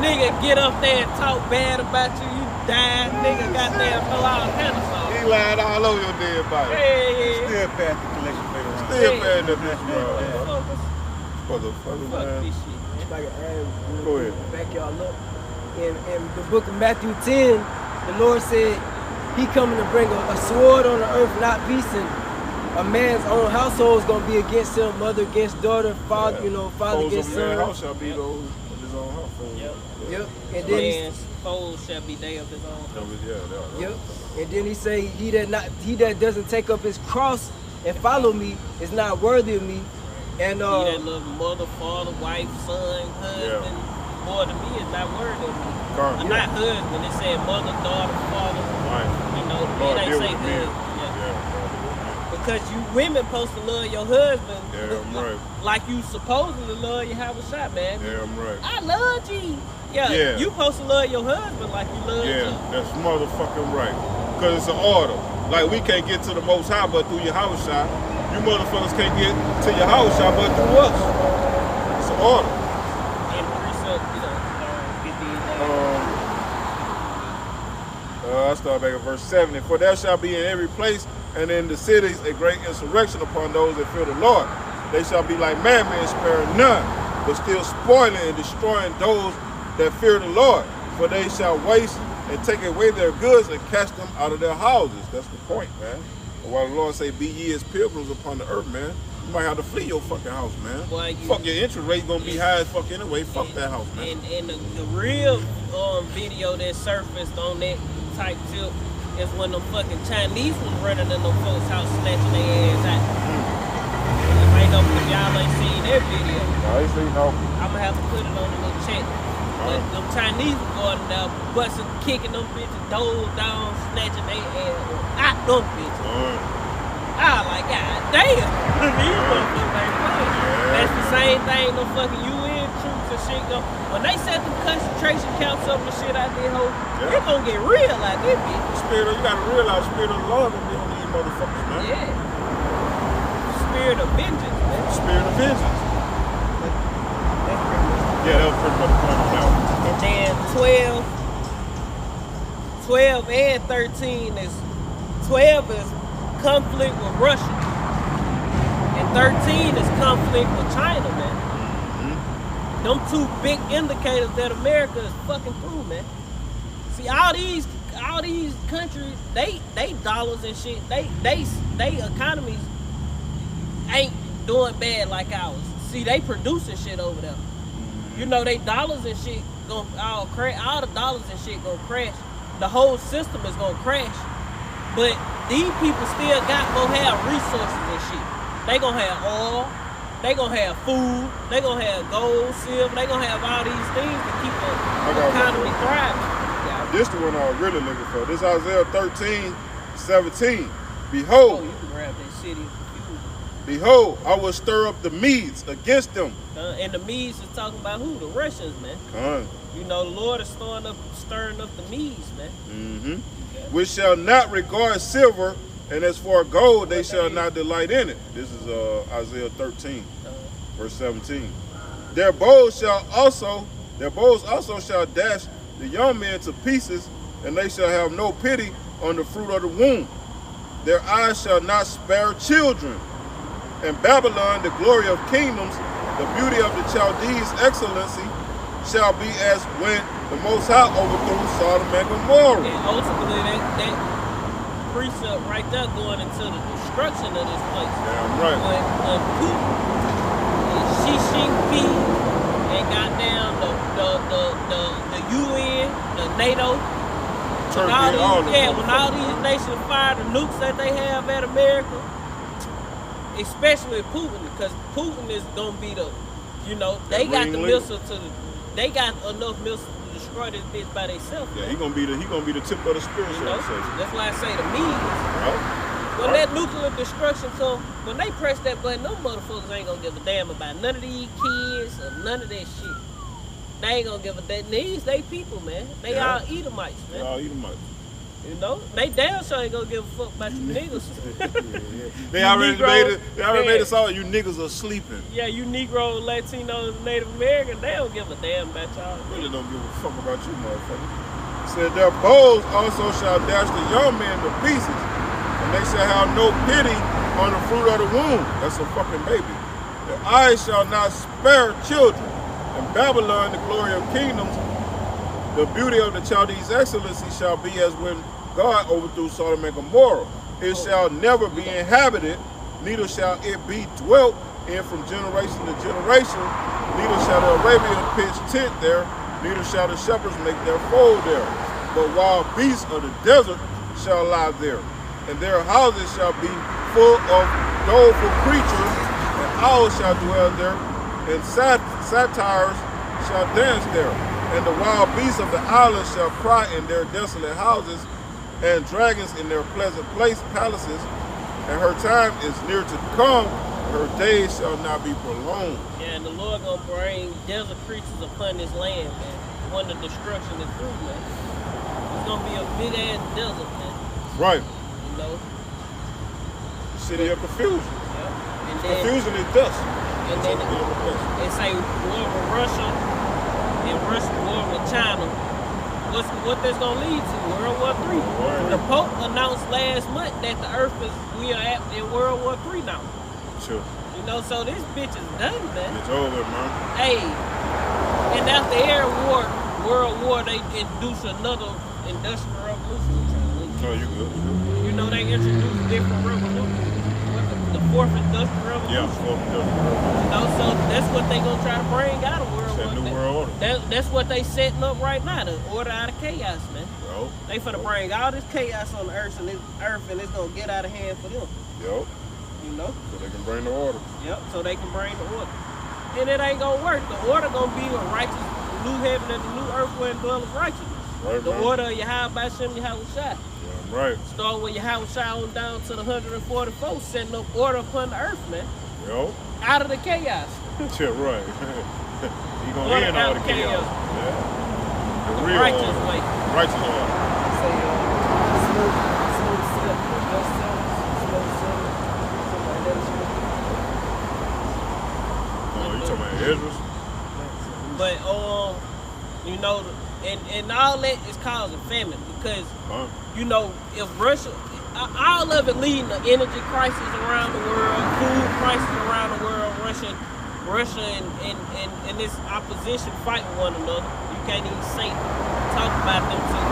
Nigga get up there and talk bad about you, you die. Nigga goddamn throw all kind of stuff. He lying all over your dead body. Yeah. Still pass the collection plate around. Still Yeah. paying that bitch, bro. Motherfuckers. Motherfucker, Fuck man. this shit, man. like a Go ahead. back y'all up. In the book of Matthew 10, the Lord said he coming to bring a sword on the earth, not peace, and a man's own household is gonna be against him, mother against daughter, father, father Foes against of man's son. house shall be those of his own household. Yep. Yep. And then Man's foes shall be they of his own. yep. And then he say he that doesn't take up his cross and follow me is not worthy of me. And He that loves mother, father, wife, son, husband, more than me is not worthy of me. Current. Not husband. It said mother, daughter, father. Right. You know, Lord, it ain't deal say with me. husband. Yeah. Yeah. Because you women supposed to love your husband. Yeah, I'm right. Like you supposedly love your house shot, man. Yeah, I'm right. I love you. Yeah, Yeah. you supposed to love your husband like you love Yeah, you. that's motherfucking right. Because it's an order. Like, we can't get to the Most High but through your house shot. You motherfuckers can't get to your house shot but through us. It's an order. And precept, get I start back at verse 70. For there shall be in every place and in the cities a great insurrection upon those that fear the Lord. They shall be like madmen, sparing none, but still spoiling and destroying those that fear the Lord. For they shall waste and take away their goods and cast them out of their houses. That's the point, man. While the Lord say, be ye as pilgrims upon the earth, man. You might have to flee your fucking house, man. Boy, Fuck, your interest rate gonna be high as fuck anyway. Fuck that house, man. And the real video that surfaced on that type tip is when them fucking Chinese was running in them folks' house snatching their ass out. You might know if y'all ain't seen that video. I ain't seen no. I'm gonna have to put it on the little chat. But them Chinese was going down, busting, kicking them bitches, doors down, snatching their ass out them bitches. I was like, God damn, these motherfuckers ain't playing. That's the same thing them fucking UN troops and shit go. When they set them concentration camps up and shit out there, it's gonna get real out there, bitch. You gotta realize the spirit of the Lord gonna be on these motherfuckers, man. Yeah. Spirit of vengeance, man. Spirit of vengeance. Yeah, that was pretty much the point now. And then 12 and 13 is 12 is conflict with Russia. And 13 is conflict with China, man. Mm-hmm. Them two big indicators that America is fucking through, man. See, all these countries, they dollars and shit, they economies ain't doing bad like ours. See, they producing shit over there. You know, they dollars and shit gonna all crash. All the dollars and shit gonna crash. The whole system is gonna crash. But these people still gonna have resources and shit. They gonna have oil. They gonna have food. They gonna have gold, silver. They gonna have all these things to keep the economy thriving. Yeah. This the one I was really looking for. This Isaiah 13:17. Oh, Behold, you can grab that city. behold, I will stir up the Medes against them. And the Medes is talking about who? The Russians, man. You know, the Lord is stirring up the Medes, man. Mm-hmm. Which shall not regard silver, and as for gold, they shall not delight in it. This is Isaiah 13, verse 17. Their bows also shall dash the young men to pieces, and they shall have no pity on the fruit of the womb. Their eyes shall not spare children. And Babylon, the glory of kingdoms, the beauty of the Chaldees' excellency, shall be as when the Most High overthrew Sodom and Gomorrah. And ultimately, that precept right there going into the destruction of this place. Damn right. When Putin and Xi Jinping and goddamn the UN, the NATO. Turkey, When all these nations fire the nukes that they have at America, especially Putin, because Putin is gonna be the, they got the missiles they got enough missiles to destroy this bitch by themselves. Yeah, he gonna be the tip of the spear. That's why I say the means. When that nuclear destruction come, when they press that button, them motherfuckers ain't gonna give a damn about none of these kids or none of that shit. They ain't gonna give a damn. These they people, man. They all Edomites, man. They all Edomites. They damn sure ain't gonna give a fuck about you niggas. They already made us all. You niggas are sleeping. Yeah, you Negro, Latinos, Native American, they don't give a damn about y'all. Really don't give a fuck about you, motherfucker. Said their bows also shall dash the young men to pieces, and they shall have no pity on the fruit of the womb. That's a fucking baby. Their eyes shall not spare children. In Babylon, the glory of kingdoms, the beauty of the Chaldees' excellency shall be as when God overthrew Sodom and Gomorrah. It shall never be inhabited, neither shall it be dwelt in from generation to generation. Neither shall the Arabian pitch tent there, neither shall the shepherds make their fold there. But wild beasts of the desert shall lie there, and their houses shall be full of doleful creatures, and owls shall dwell there, and satyrs shall dance there. And the wild beasts of the islands shall cry in their desolate houses, and dragons in their pleasant palaces. And her time is near to come, her days shall not be prolonged. Yeah, and the Lord gonna bring desert creatures upon this land, man. When the destruction is through, man. It's gonna be a big ass desert, man. Right. City of confusion. Yeah. And then, confusion is dust. And then they say war with Russia and war with China. What that's gonna lead to? World War III. The Pope announced last month that we are at in World War III now. Sure. So this bitch is done, man. It's over, man. Hey, and after every World War, they induce another industrial revolution. Oh, you good. They introduced different revolutions. The fourth industrial revolution. Yeah, fourth industrial revolution. So that's what they gonna try to bring out of World War. New world order. That's what they setting up right now, the order out of chaos, man. Yo. They finna bring all this chaos on the earth, and it's gonna get out of hand for them. Yo. So they can bring the order. Yep, so they can bring the order. And it ain't gonna work. The order gonna be a righteous, new heaven and the new earth where it dwelleth righteousness. Right, the order of Yahweh Shem Yahweh Shai. Yeah, right. Start with Yahweh Shai on down to the 144, setting up order upon the earth, man. Yo. Out of the chaos. Yeah, right. He gonna end all the chaos. Yeah. The real righteous order. way. Righteous order. You talking about Israel? But and all that is causing famine because if Russia, all of it leading to energy crisis around the world, food crisis around the world, Russia and this opposition fighting one another. You can't even talk about them two.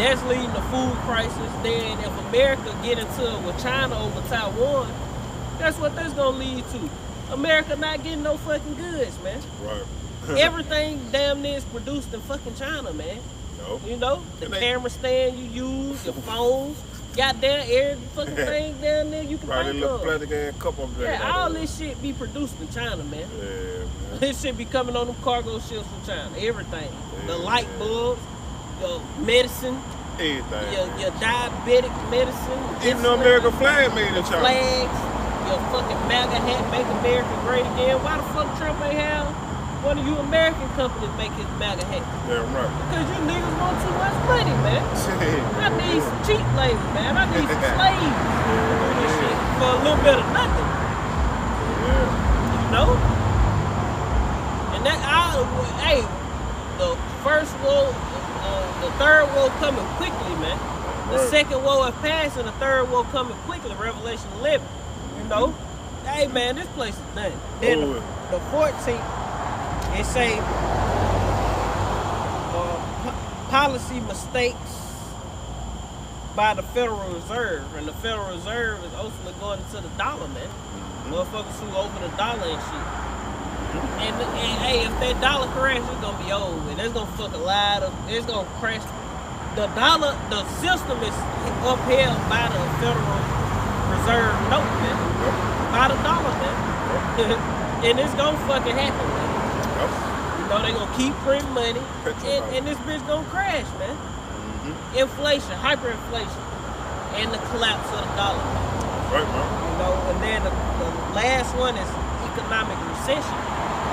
That's leading to food crisis. Then if America get into it with China over Taiwan, that's what that's gonna lead to. America not getting no fucking goods, man. Right. Everything damn near is produced in fucking China, man. No. The camera stand you use, your phones, goddamn every fucking thing down there you can think of. Plastic ass cup up there. Yeah, all this shit be produced in China, man. Yeah, man. This shit be coming on them cargo ships from China. Everything. Yeah, the light bulbs, your medicine, everything. your diabetic medicine. Even the American flag made in China. Flags, your fucking MAGA hat, make America great again. Why the fuck Trump ain't have one of you American companies make his MAGA hat? Damn right. Because you niggas want too much money, man. I need some cheap labor, man. I need some slaves to do this shit for a little bit of nothing. Yeah. And that, the first war, the third war coming quickly, man. The second war has passed and the third war coming quickly, Revelation 11. Hey, man, this place is done. Then the 14th, it say policy mistakes by the Federal Reserve, and the Federal Reserve is ultimately going into the dollar, man. Motherfuckers who over the dollar and shit. And hey, if that dollar crash, it's gonna be over. And it's gonna fuck a lot of. It's gonna crash. The dollar, the system is upheld by the Federal Reserve note, man. By the dollar, man. And it's gonna fucking happen, man. You know, they gonna keep printing money, and this bitch gonna crash, man. Inflation, hyperinflation, and the collapse of the dollar. Right, man. You know, and then the last one is economic recession.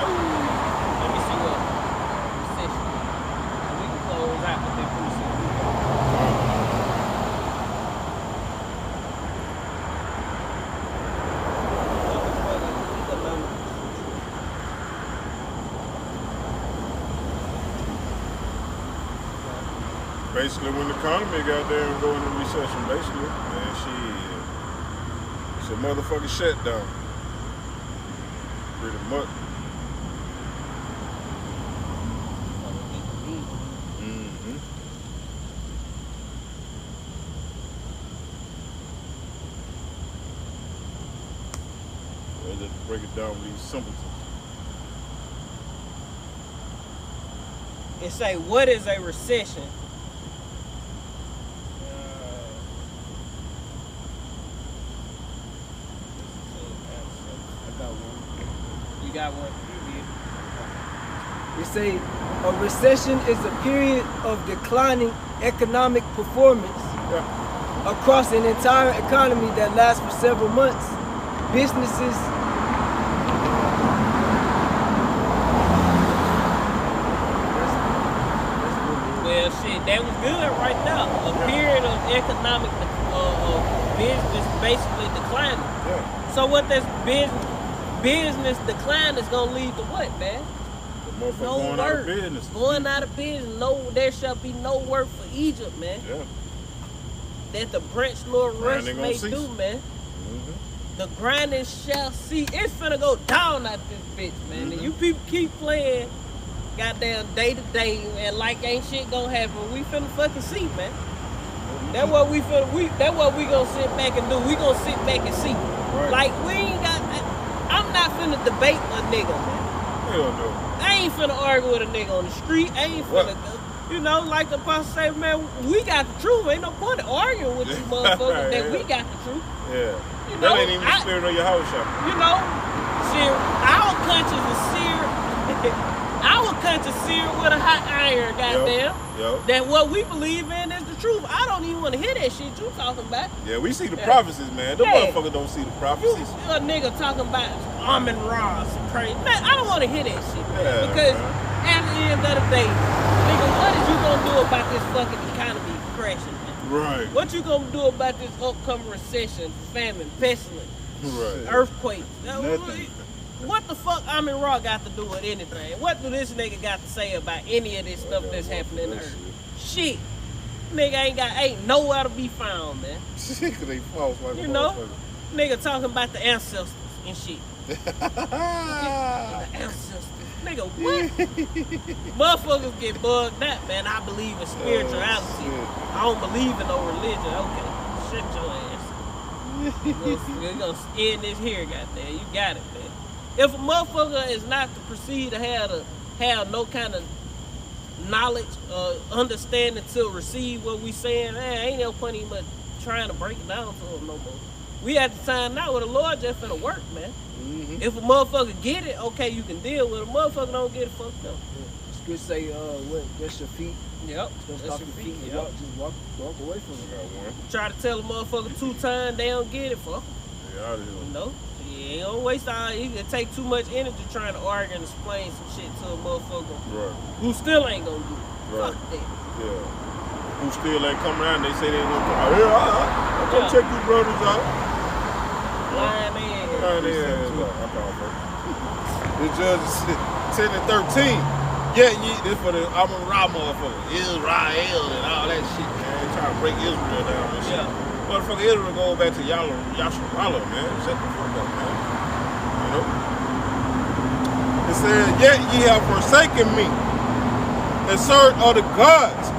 Let me see what recession. We can close out with that pretty soon. Basically, when the economy got there and go into recession, basically, man, it's a motherfucking shutdown. Pretty much. Let's break it down with these simpletons. And say, what is a recession? You got one. They say a recession is a period of declining economic performance across an entire economy that lasts for several months. Businesses Well, shit, that was good right now. A period of economic business basically declining. Yeah. So what this business decline is gonna lead to what, man? The motherfucker No going out of work. business. Going out of business. No, there shall be no work for Egypt, man. Yeah. That the branch nor rush Grinding may gonna cease. do, man. The grinding shall see. It's finna go down out this bitch, man. And you people keep playing goddamn day to day and like ain't shit gonna happen. We finna fucking see, man. That's what we gonna sit back and do. We gonna sit back and see. Right. Like we ain't got. I'm not finna debate a nigga, man. Hell no. I ain't finna argue with a nigga on the street. I ain't finna go. You know, like the pastor say, man, we got the truth. Ain't no point in arguing with you motherfuckers that we got the truth. Yeah. You That know, ain't even the spirit of your house shop. You know, shit, our conscience is seared. Our conscience seared with a hot iron, goddamn. Yo. That what we believe in is the truth. I don't even want to hear that shit you talking about. Yeah, we see the prophecies, man. Them Yeah. motherfuckers don't see the You prophecies. a nigga talking about Amen Ra, some crazy. Man, I don't want to hear that shit, man. Yeah, Because man. at the end of the day, nigga, what is you gonna do about this fucking economy crashing, man? Right. What you gonna do about this upcoming recession, famine, pestilence, Right. earthquake? Nothing. What the fuck Amin Ra got to do with anything? What do this nigga got to say about any of this stuff that's happening in the earth? Shit. Nigga ain't nowhere to be found, man. They false like You a know? motherfucker. Nigga talking about the ancestors and shit. The ancestors. Nigga, what? Motherfuckers get bugged out, man. I believe in spirituality. I don't believe in no religion. Okay, shut your ass. We're gonna end this here, goddamn. You got it, man. If a motherfucker is not to proceed to have no kind of knowledge, understanding to receive what we saying, man, ain't no point even trying to break it down to him no more. We at the time now where the Lord just finna work, man. If a motherfucker get it, okay, you can deal with it. A motherfucker don't get it, fuck no. It's good to say, that's your feet. Yep, Just that's stop your your feet. feet. Yep. Just walk away from it. Try to tell a motherfucker 2 times, they don't get it, fuck 'em. Yeah, out of here. You know? You ain't gonna waste time. You can take too much energy trying to argue and explain some shit to a motherfucker Right. who still ain't gonna do it. Right. Fuck that. Yeah. Who still ain't come around, they say they ain't gonna come out. Yeah, I'll come Yeah. check you brothers out. Lying man. Lying their ass up. I call for it. The judge is 10 and 13. Yeah, this for the Amun Ra motherfucker. Israel and all that shit, man. Trying to break Israel down and shit. Yeah. Motherfucker, Israel go back to Yasharala, man. Shut the fuck up, man. You know? It says, yet ye have forsaken me and served other gods.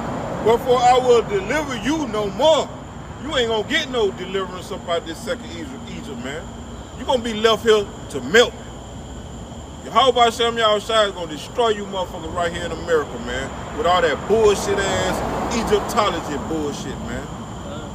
Wherefore I will deliver you no more. You ain't gonna get no deliverance up out this second Egypt, man. You gonna be left here to melt. Yahweh Shem Yahushua is gonna destroy you motherfuckers right here in America, man. With all that bullshit ass Egyptology bullshit, man.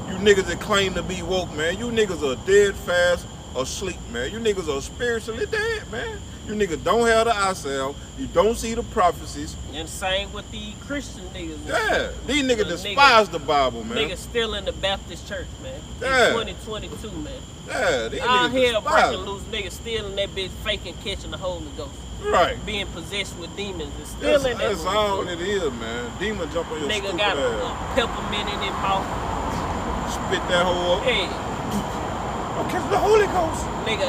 You niggas that claim to be woke, man. You niggas are dead fast asleep, man. You niggas are spiritually dead, man. You niggas don't have the eye salve. You don't see the prophecies. And same with the Christian niggas. Yeah, these niggas despise the Bible, man. Niggas still in the Baptist church, man. Yeah. In 2022, man. Yeah, these Out niggas here despise breaking it. loose, niggas still in that bitch faking catching the Holy Ghost. Right. Being possessed with demons and still in that. That's all it is, man. Demon jump on your Nigga stupid got a ass. peppermint in his mouth. Spit that hole up. Hey, I'm catching the Holy Ghost. nigga,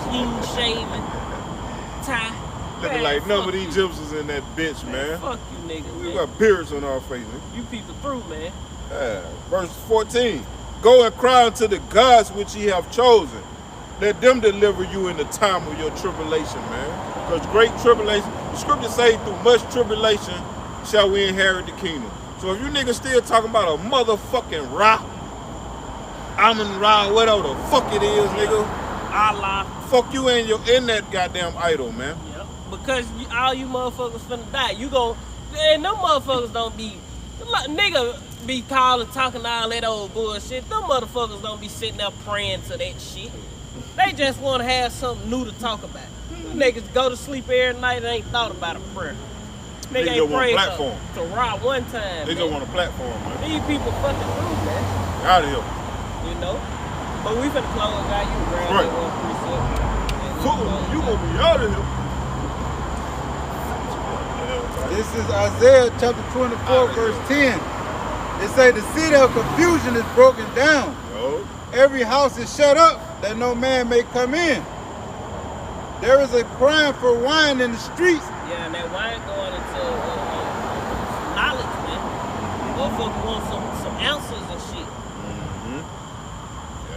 clean shaven, tie. Looking Man, like none fuck of these you. gypsies in that bitch, man. Fuck you, niggas. We Man. got beards on our faces. You people through, man. Yeah. Verse 14. Go and cry unto the gods which ye have chosen. Let them deliver you in the time of your tribulation, man. Because great tribulation, the scripture say through much tribulation shall we inherit the kingdom. So if you niggas still talking about a motherfucking Ra, Amun Ra, whatever the fuck it is, nigga. Allah. Fuck you in that goddamn idol, man. Yep. Because all you motherfuckers finna die. You gon' and them motherfuckers don't be nigga be calling, talking all that old bullshit. Them motherfuckers don't be sitting there praying to that shit. They just want to have something new to talk about. Them niggas go to sleep every night and ain't thought about a prayer. They Nigga just ain't want a prayed platform. to Rob one time. They man. just want a platform, man. These people fucking through, man. Out of here. You know? But we finna close out. You grab Right. that one precept. and we Cool. close You out. gonna be out of here. This is Isaiah chapter 24, verse 10. It say the city of confusion is broken down. Yo. Every house is shut up that no man may come in. There is a crying for wine in the streets. Yeah, and that wine going into knowledge, man. Motherfucker want some answers and shit.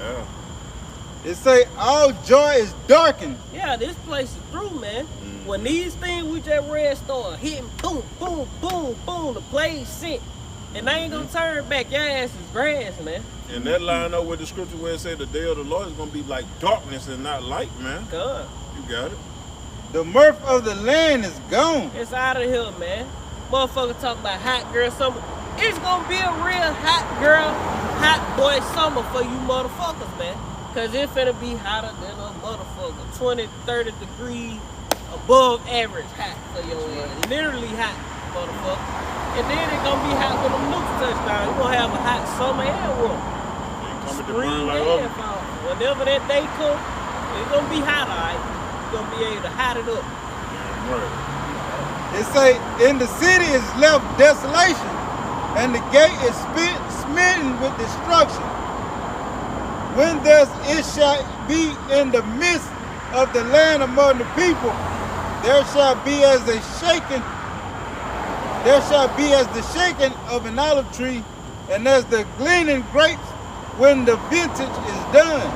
Yeah. It say all joy is darkened. Yeah, this place is through, man. When these things we just read start hitting, boom, boom, boom, boom, the plague sent. And they ain't gonna turn back. Your ass is grass, man. And that line up with the scripture where it said the day of the Lord is gonna be like darkness and not light, man. God. You got it. The mirth of the land is gone. It's out of here, man. Motherfucker talking about hot girl summer. It's gonna be a real hot girl, hot boy summer for you motherfuckers, man. Cause it finna be hotter than a motherfucker. 20, 30 degrees above average hot for your ass. Literally hot, motherfucker. And then it's gonna be hot when them nukes touch down. You're gonna have a hot summer and winter. Ain't coming to Spring burn like and oven. fall. Whenever that day comes, it's gonna be hot, alright? You're gonna be able to hot it up. Right. It say in the city is left desolation, and the gate is smitten with destruction. When thus it shall be in the midst of the land among the people, there shall be as a shaking. There shall be as the shaking of an olive tree, and as the gleaning grapes when the vintage is done.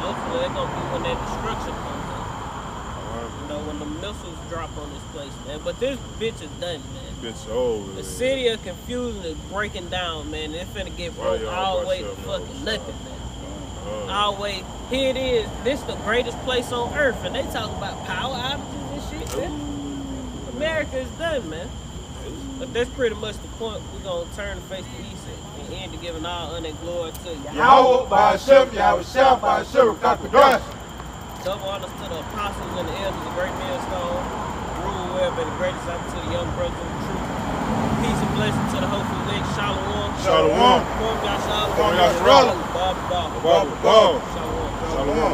Hopefully they're gonna be when that destruction comes out. You know, when the missiles drop on this place, man. But this bitch is done, man. Bitch over. The city of confusion is breaking down, man. It's finna get Why broke y'all all the watch way to that, fucking man? nothing, man. All the way. Here it is. This is the greatest place on earth, and they talk about power outages and shit, man. America is done, man. But that's pretty much the point. We're gonna turn the face to East and end to giving all honor and glory to Yahweh. Yahweh by Hashem, Yahushua by Hashem, Kakadash. Double honors to the apostles and the elders of Great Millstone. Rule well, be the greatest honor to the young brothers of the truth. Peace and blessing to the hopeful elect. Shalom. Shalom. Form Yah Shalom. Form Yah Shalom. Bob. Bob. Shalom. Shalom.